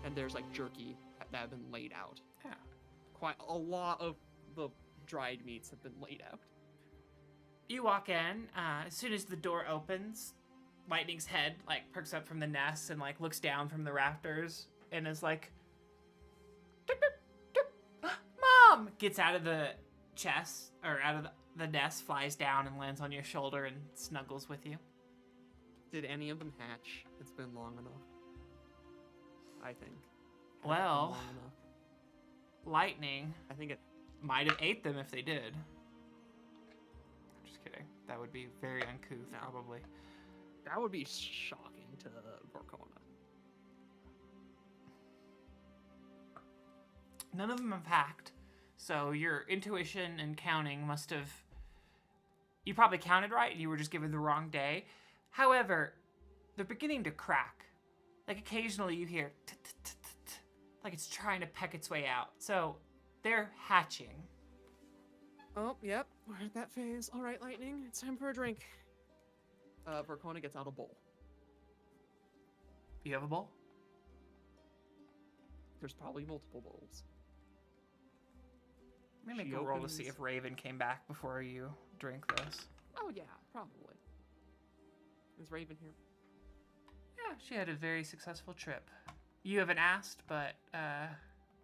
And there's like jerky that have been laid out. Yeah. Quite a lot of the dried meats have been laid out. You walk in, as soon as the door opens, Lightning's head like perks up from the nest and like looks down from the rafters and is like, "Dip, dip, dip. Mom!" Gets out of the chest or out of the nest, flies down and lands on your shoulder and snuggles with you. Did any of them hatch? It's been long enough. I think. Has it been Well, long enough? Lightning I think it. might have ate them if they did. Just kidding. That would be very uncouth, No. probably. That would be shocking to Vorkona. None of them have hacked. So your intuition and counting must have... You probably counted right, and you were just given the wrong day. However, they're beginning to crack. Like, occasionally you hear... like it's trying to peck its way out. So, they're hatching. Oh, yep. We're at that phase. All right, Lightning. It's time for a drink. Vorkona gets out a bowl. You have a bowl? There's probably multiple bowls. Let me make She a roll to see opens- if Raven came back before you drink this. Oh, yeah, probably. Is Raven here? Yeah, she had a very successful trip. You haven't asked, but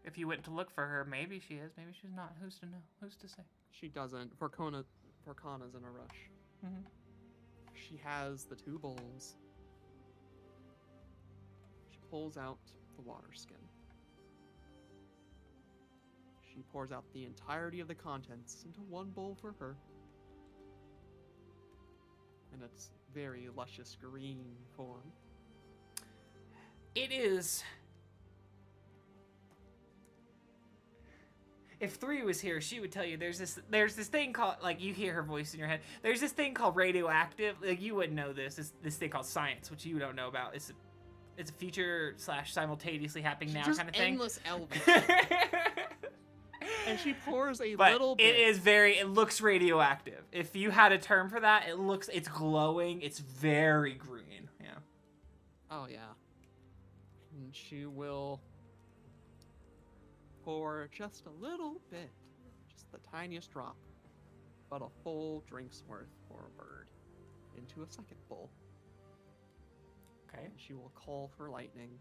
if you went to look for her, maybe she is, maybe she's not. Who's to know? Who's to say? She doesn't. Vorkona's in a rush. Mm-hmm. She has the 2 bowls. She pulls out the water skin. She pours out the entirety of the contents into one bowl for her. In its very luscious green form. It is. If 3 was here, she would tell you there's this thing called, like, you hear her voice in your head. There's this thing called radioactive. Like, you wouldn't know this. This thing called science, which you don't know about. It's a future / simultaneously happening now Just kind of thing. endless Elvis. And she pours a But little bit. it looks radioactive. If you had a term for that, it's glowing. It's very green. Yeah. Oh, yeah. And she will pour just a little bit, just the tiniest drop, but a full drink's worth for a bird, into a second bowl. Okay. And she will call for Lightning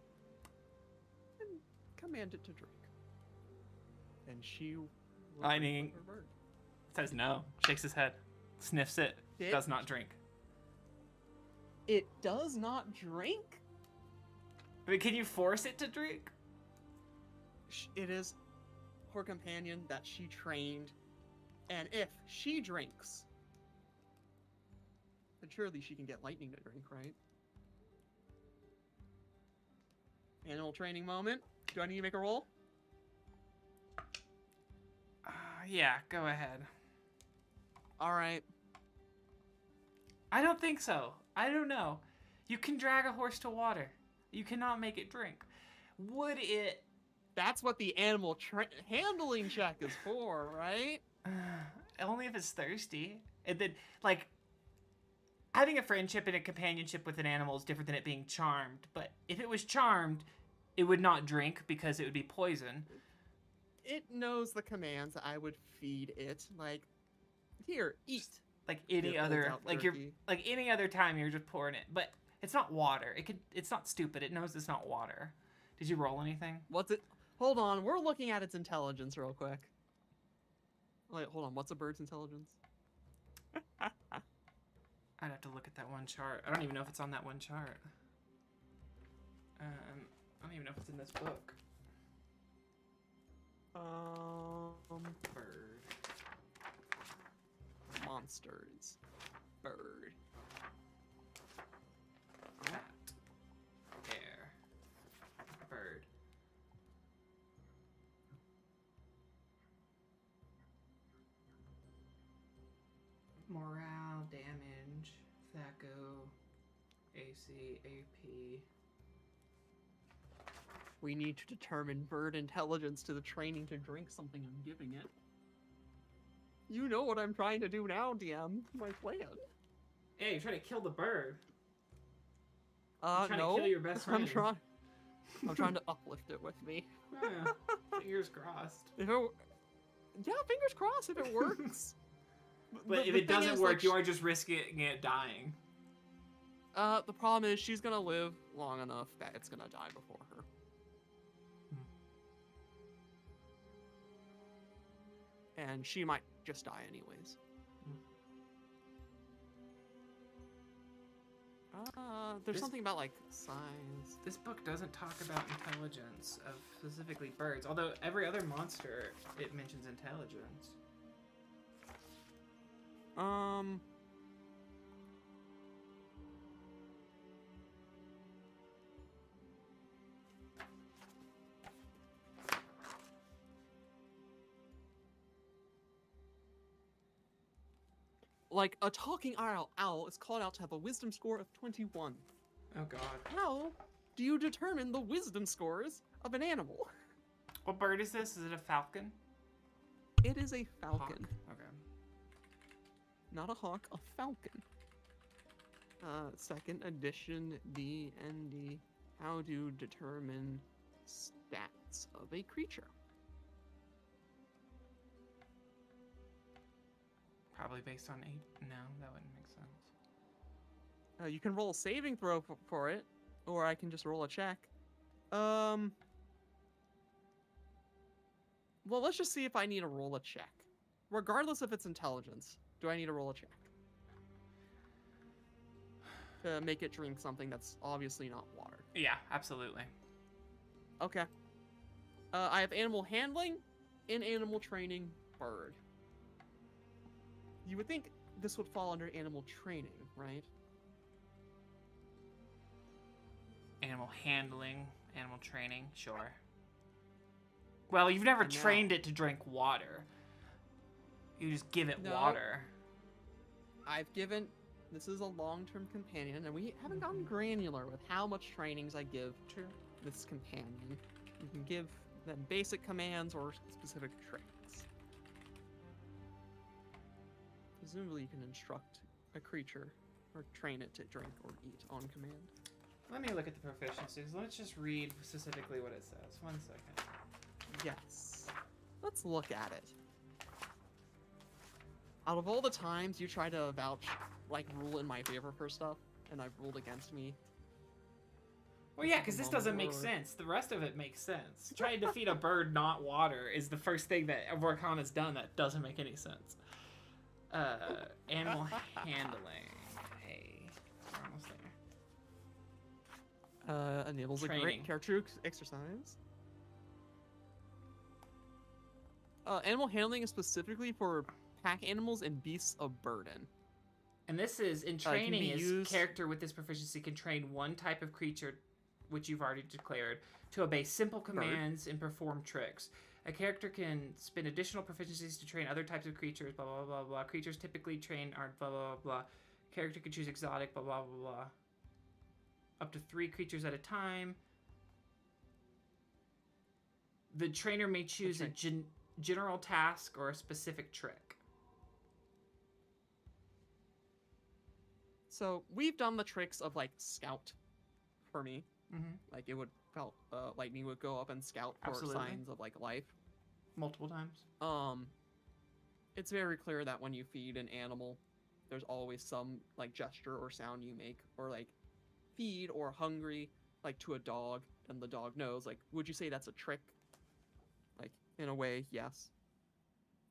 and command it to drink. And she will Lightning drink her bird. says no, shakes his head, sniffs it, does not drink. It does not drink? I mean, can you force it to drink? It is her companion that she trained, and if she drinks, then surely she can get Lightning to drink, right? Animal training moment. Do I need to make a roll? Yeah, go ahead. All right. I don't think so. I don't know. You can drag a horse to water. You cannot make it drink. Would it... That's what the animal handling check is for, right? Only if it's thirsty. And then, like, having a friendship and a companionship with an animal is different than it being charmed. But if it was charmed, it would not drink because it would be poison. It knows the commands. I would feed it. Like, here, eat. Like any Here, other, holds out like turkey. any other time you're just pouring it. But it's not water. It's not stupid. It knows it's not water. Did you roll anything? What's it? Hold on. We're looking at its intelligence real quick. Wait, hold on. What's a bird's intelligence? I'd have to look at that one chart. I don't even know if it's on that one chart. I don't even know if it's in this book. Bird. Monsters. Bird. Cat. Hare. Bird. Morale, damage, Thaco, AC, AP. We need to determine bird intelligence to the training to drink something I'm giving it. You know what I'm trying to do now, DM. My plan. Hey, you're trying to kill the bird. You're trying No. to kill your best friend. I'm trying to uplift it with me. Yeah, fingers crossed. If it, yeah, fingers crossed if it works. But if The it thing doesn't is, work, like, you are just risking it dying. the problem is she's gonna live long enough that it's gonna die before her. And she might just die anyways. There's This- something about like size. This book doesn't talk about intelligence of specifically birds, although every other monster it mentions intelligence. like a talking owl is called out to have a wisdom score of 21. Oh god. How do you determine the wisdom scores of an animal? What bird is this? Is it a falcon? It is a falcon. Hawk. Okay. Not a hawk, a falcon. Second edition D&D. How to determine stats of a creature. Probably based on 8. No, that wouldn't make sense. You can roll a saving throw for it, or I can just roll a check. Well, let's just see if I need to roll a check. Regardless if it's intelligence, do I need to roll a check? To make it drink something that's obviously not water. Yeah, absolutely. Okay. I have animal handling and animal training bird. You would think this would fall under animal training, right? Animal handling, animal training, sure. Well, you've never And now- trained it to drink water. You just give it No. water. I've given... This is a long-term companion, and we haven't gotten granular with how much trainings I give True. this companion. You can give them basic commands or specific traits. Presumably you can instruct a creature or train it to drink or eat on command. Let me look at the proficiencies. Let's just read specifically what it says. 1 second. Yes. Let's look at it. Out of all the times you try to rule in my favor for stuff, and I've ruled against me. Well, yeah, because this doesn't make Or- sense. The rest of it makes sense. Trying to feed a bird not water is the first thing that Vorkona's done that doesn't make any sense. Animal handling. Hey, we're almost there. Enables a Training. great character exercise. Animal handling is specifically for pack animals and beasts of burden. And this is, in can training, be is used- character with this proficiency can train one type of creature, which you've already declared, to obey simple commands and perform tricks. A character can spend additional proficiencies to train other types of creatures, blah, blah, blah, blah. Creatures typically trained are blah, blah, blah, blah. Character can choose exotic, blah, blah, blah, blah. Up to 3 creatures at a time. The trainer may choose a general task or a specific trick. So we've done the tricks of like scout for me. Mm-hmm. Like it would felt lightning would go up and scout for Absolutely. signs of like life. Multiple times. It's very clear that when you feed an animal, there's always some like gesture or sound you make, or like feed or hungry like to a dog, and the dog knows. Like, would you say that's a trick? Like in a way, yes.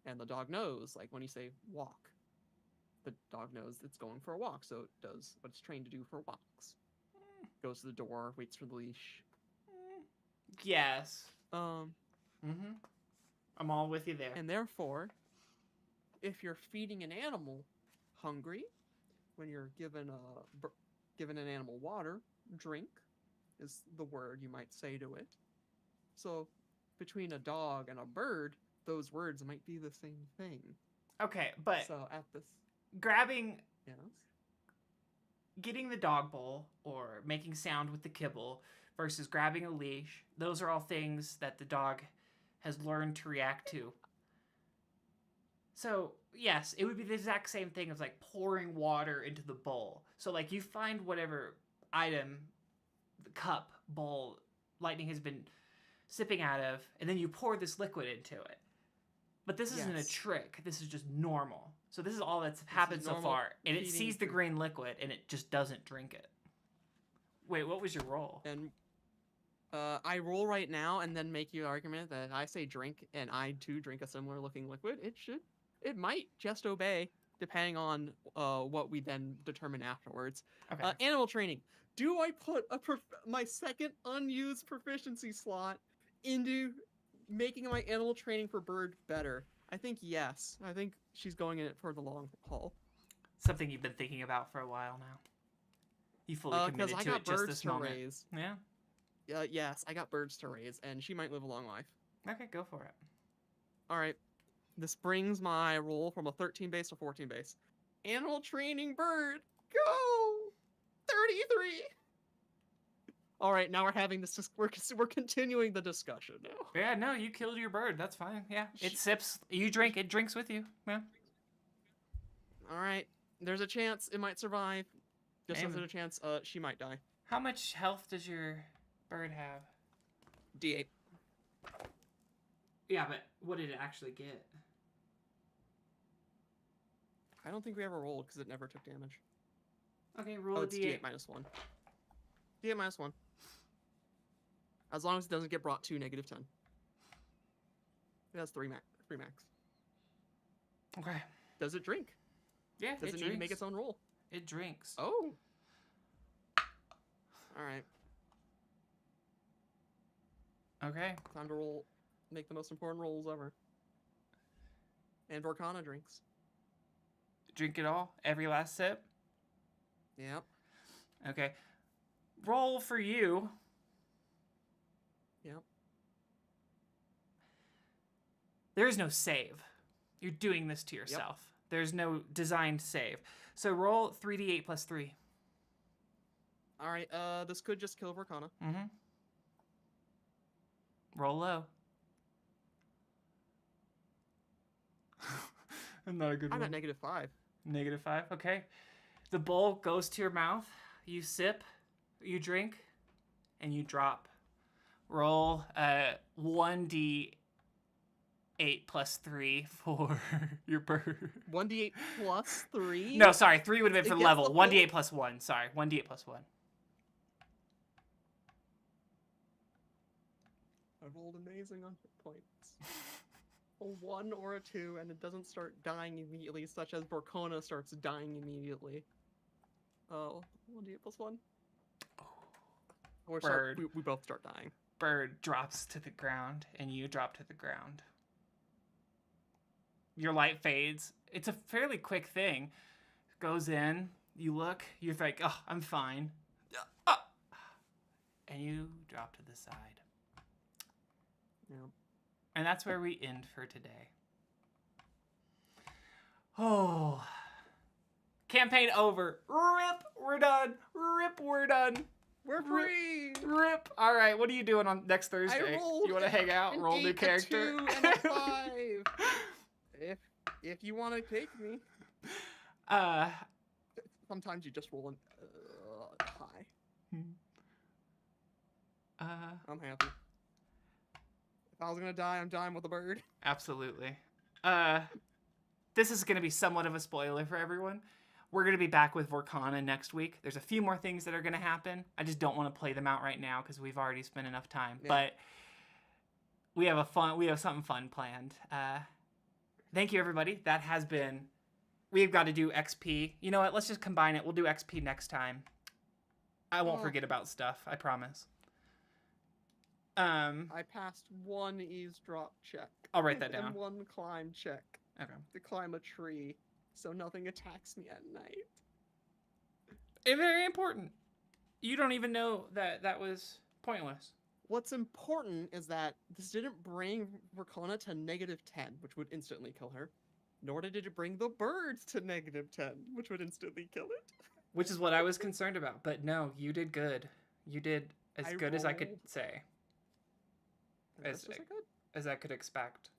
And the dog knows. Like when you say walk, the dog knows it's going for a walk, so it does what it's trained to do for walks. Goes to the door, waits for the leash. Yes. Mm-hmm. I'm all with you there. And therefore, if you're feeding an animal hungry, when you're given given an animal water, drink is the word you might say to it. So between a dog and a bird, those words might be the same thing. Okay, but So at this, grabbing, yes, getting the dog bowl or making sound with the kibble versus grabbing a leash, those are all things that the dog has learned to react to. So, yes, it would be the exact same thing as like pouring water into the bowl. So, like, you find whatever item, the cup, bowl, Lightning has been sipping out of, and then you pour this liquid into it. But this isn't a Yes. trick. This is just normal. So this is all that's happened so normal far. And it feeding sees the food. green liquid, and it just doesn't drink it. Wait, what was your roll? and I roll right now and then make you the argument that I say drink and I too drink a similar looking liquid. It might just obey depending on what we then determine afterwards. Okay. Animal training. Do I put my second unused proficiency slot into making my animal training for bird better? I think yes. I think she's going in it for the long haul. Something you've been thinking about for a while now. You fully Because committed I to got it just birds this to moment. raise. Yeah. Yes, I got birds to raise, and she might live a long life. Okay, go for it. All right. This brings my roll from a 13 base to 14 base. Animal training bird. Go. 33. All right, now we're having this. We're continuing the discussion now. Yeah, no, you killed your bird. That's fine. Yeah, it sips. You drink. It drinks with you. Yeah. All right, there's a chance it might survive. Just as Maybe. there's a chance, she might die. How much health does your bird have? D8. Yeah, but what did it actually get? I don't think we ever rolled because it never took damage. Okay, roll Oh, a it's d8. D8 minus 1. D8 minus 1. As long as it doesn't get brought to negative 10. It has 3 max. Okay. Does it drink? Yeah, Does it need to make its own roll? It drinks. Oh. All right. Okay. Time to roll. Make the most important rolls ever. And Vorkona drinks. Drink it all? Every last sip? Yep. Okay. Roll for you. Yep. There is no save. You're doing this to yourself. There's no designed save. So roll 3d8 plus 3. All right. This could just kill Vorkona. Mm-hmm. Roll low. Not a good I'm one. at negative 5. Negative 5. Okay. The bowl goes to your mouth. You sip. You drink. And you drop. Roll 1d8 plus 3 for your bird. 1d8 plus 3? No, sorry. 3 would have been for It the gets level. the 1d8 plus 1. Sorry. 1d8 plus 1. I rolled amazing on hit points. A 1 or a 2, and it doesn't start dying immediately, such as Vorkona starts dying immediately. Oh, 1d8 plus 1? Or Bird. we both start dying. Bird drops to the ground, and you drop to the ground. Your light fades. It's a fairly quick thing. Goes in, you look, you're like, oh, I'm fine. And you drop to the side. Yeah. And that's where we end for today. Oh. Campaign over. Rip, we're done. Rip, we're done. We're free! Rip. All right, what are you doing on next Thursday? I rolled You want to hang out, roll new character? A 2 and a 5. If you want to take me. Sometimes you just roll an high. I'm happy. If I was gonna die, I'm dying with a bird. Absolutely. This is going to be somewhat of a spoiler for everyone. We're going to be back with Vorkona next week. There's a few more things that are going to happen. I just don't want to play them out right now because we've already spent enough time. Yeah. But we have something fun planned. Thank you, everybody. That has been... We've got to do XP. You know what? Let's just combine it. We'll do XP next time. I won't forget about stuff. I promise. I passed 1 eavesdrop check. I'll write that down. And 1 climb check. Okay. To climb a tree, so nothing attacks me at night. It's very important. You don't even know that was pointless. What's important is that this didn't bring Vorkona to -10, which would instantly kill her. Nor did it bring the birds to -10, which would instantly kill it. Which is what I was concerned about. But no, you did good. You did as good as I could say. As I could expect.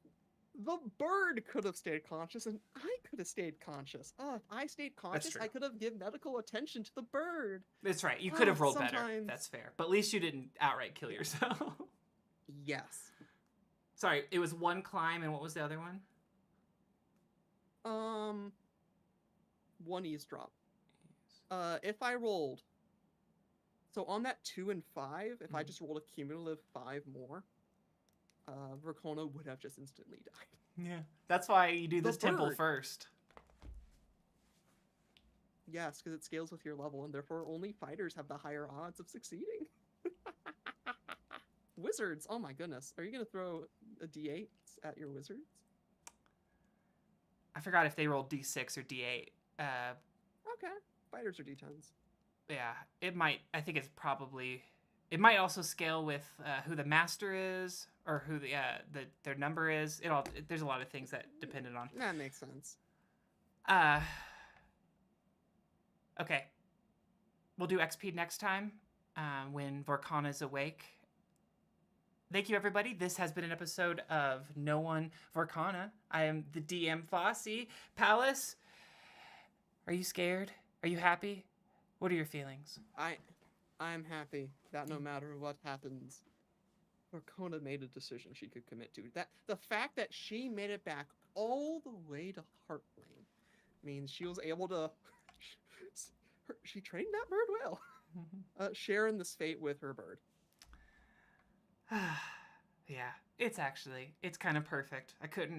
The bird could have stayed conscious, and I could have stayed conscious. If I stayed conscious, I could have given medical attention to the bird. That's right. You could have rolled better. That's fair. But at least you didn't outright kill yourself. Yes. Sorry, it was 1 climb, and what was the other one? 1 eavesdrop. If I rolled... So on that 2 and 5, if I just rolled a cumulative 5 more... Vorkona would have just instantly died. Yeah. That's why you do this temple first. Yes, because it scales with your level, and therefore only fighters have the higher odds of succeeding. Wizards, oh my goodness. Are you going to throw a d8 at your wizards? I forgot if they rolled d6 or d8. Okay. Fighters are d10s. Yeah, it might. I think it's probably... It might also scale with who the master is, or who their number is. There's a lot of things that depended on. That makes sense. Okay. We'll do XP next time when Vorkona's awake. Thank you, everybody. This has been an episode of No One Vorkona. I am the DM Fossey. Palace, are you scared? Are you happy? What are your feelings? I'm happy that no matter what happens, Vorkona made a decision she could commit to. That the fact that she made it back all the way to Heartland means she was able to. She trained that bird well. Sharing this fate with her bird. Yeah, it's kind of perfect. I couldn't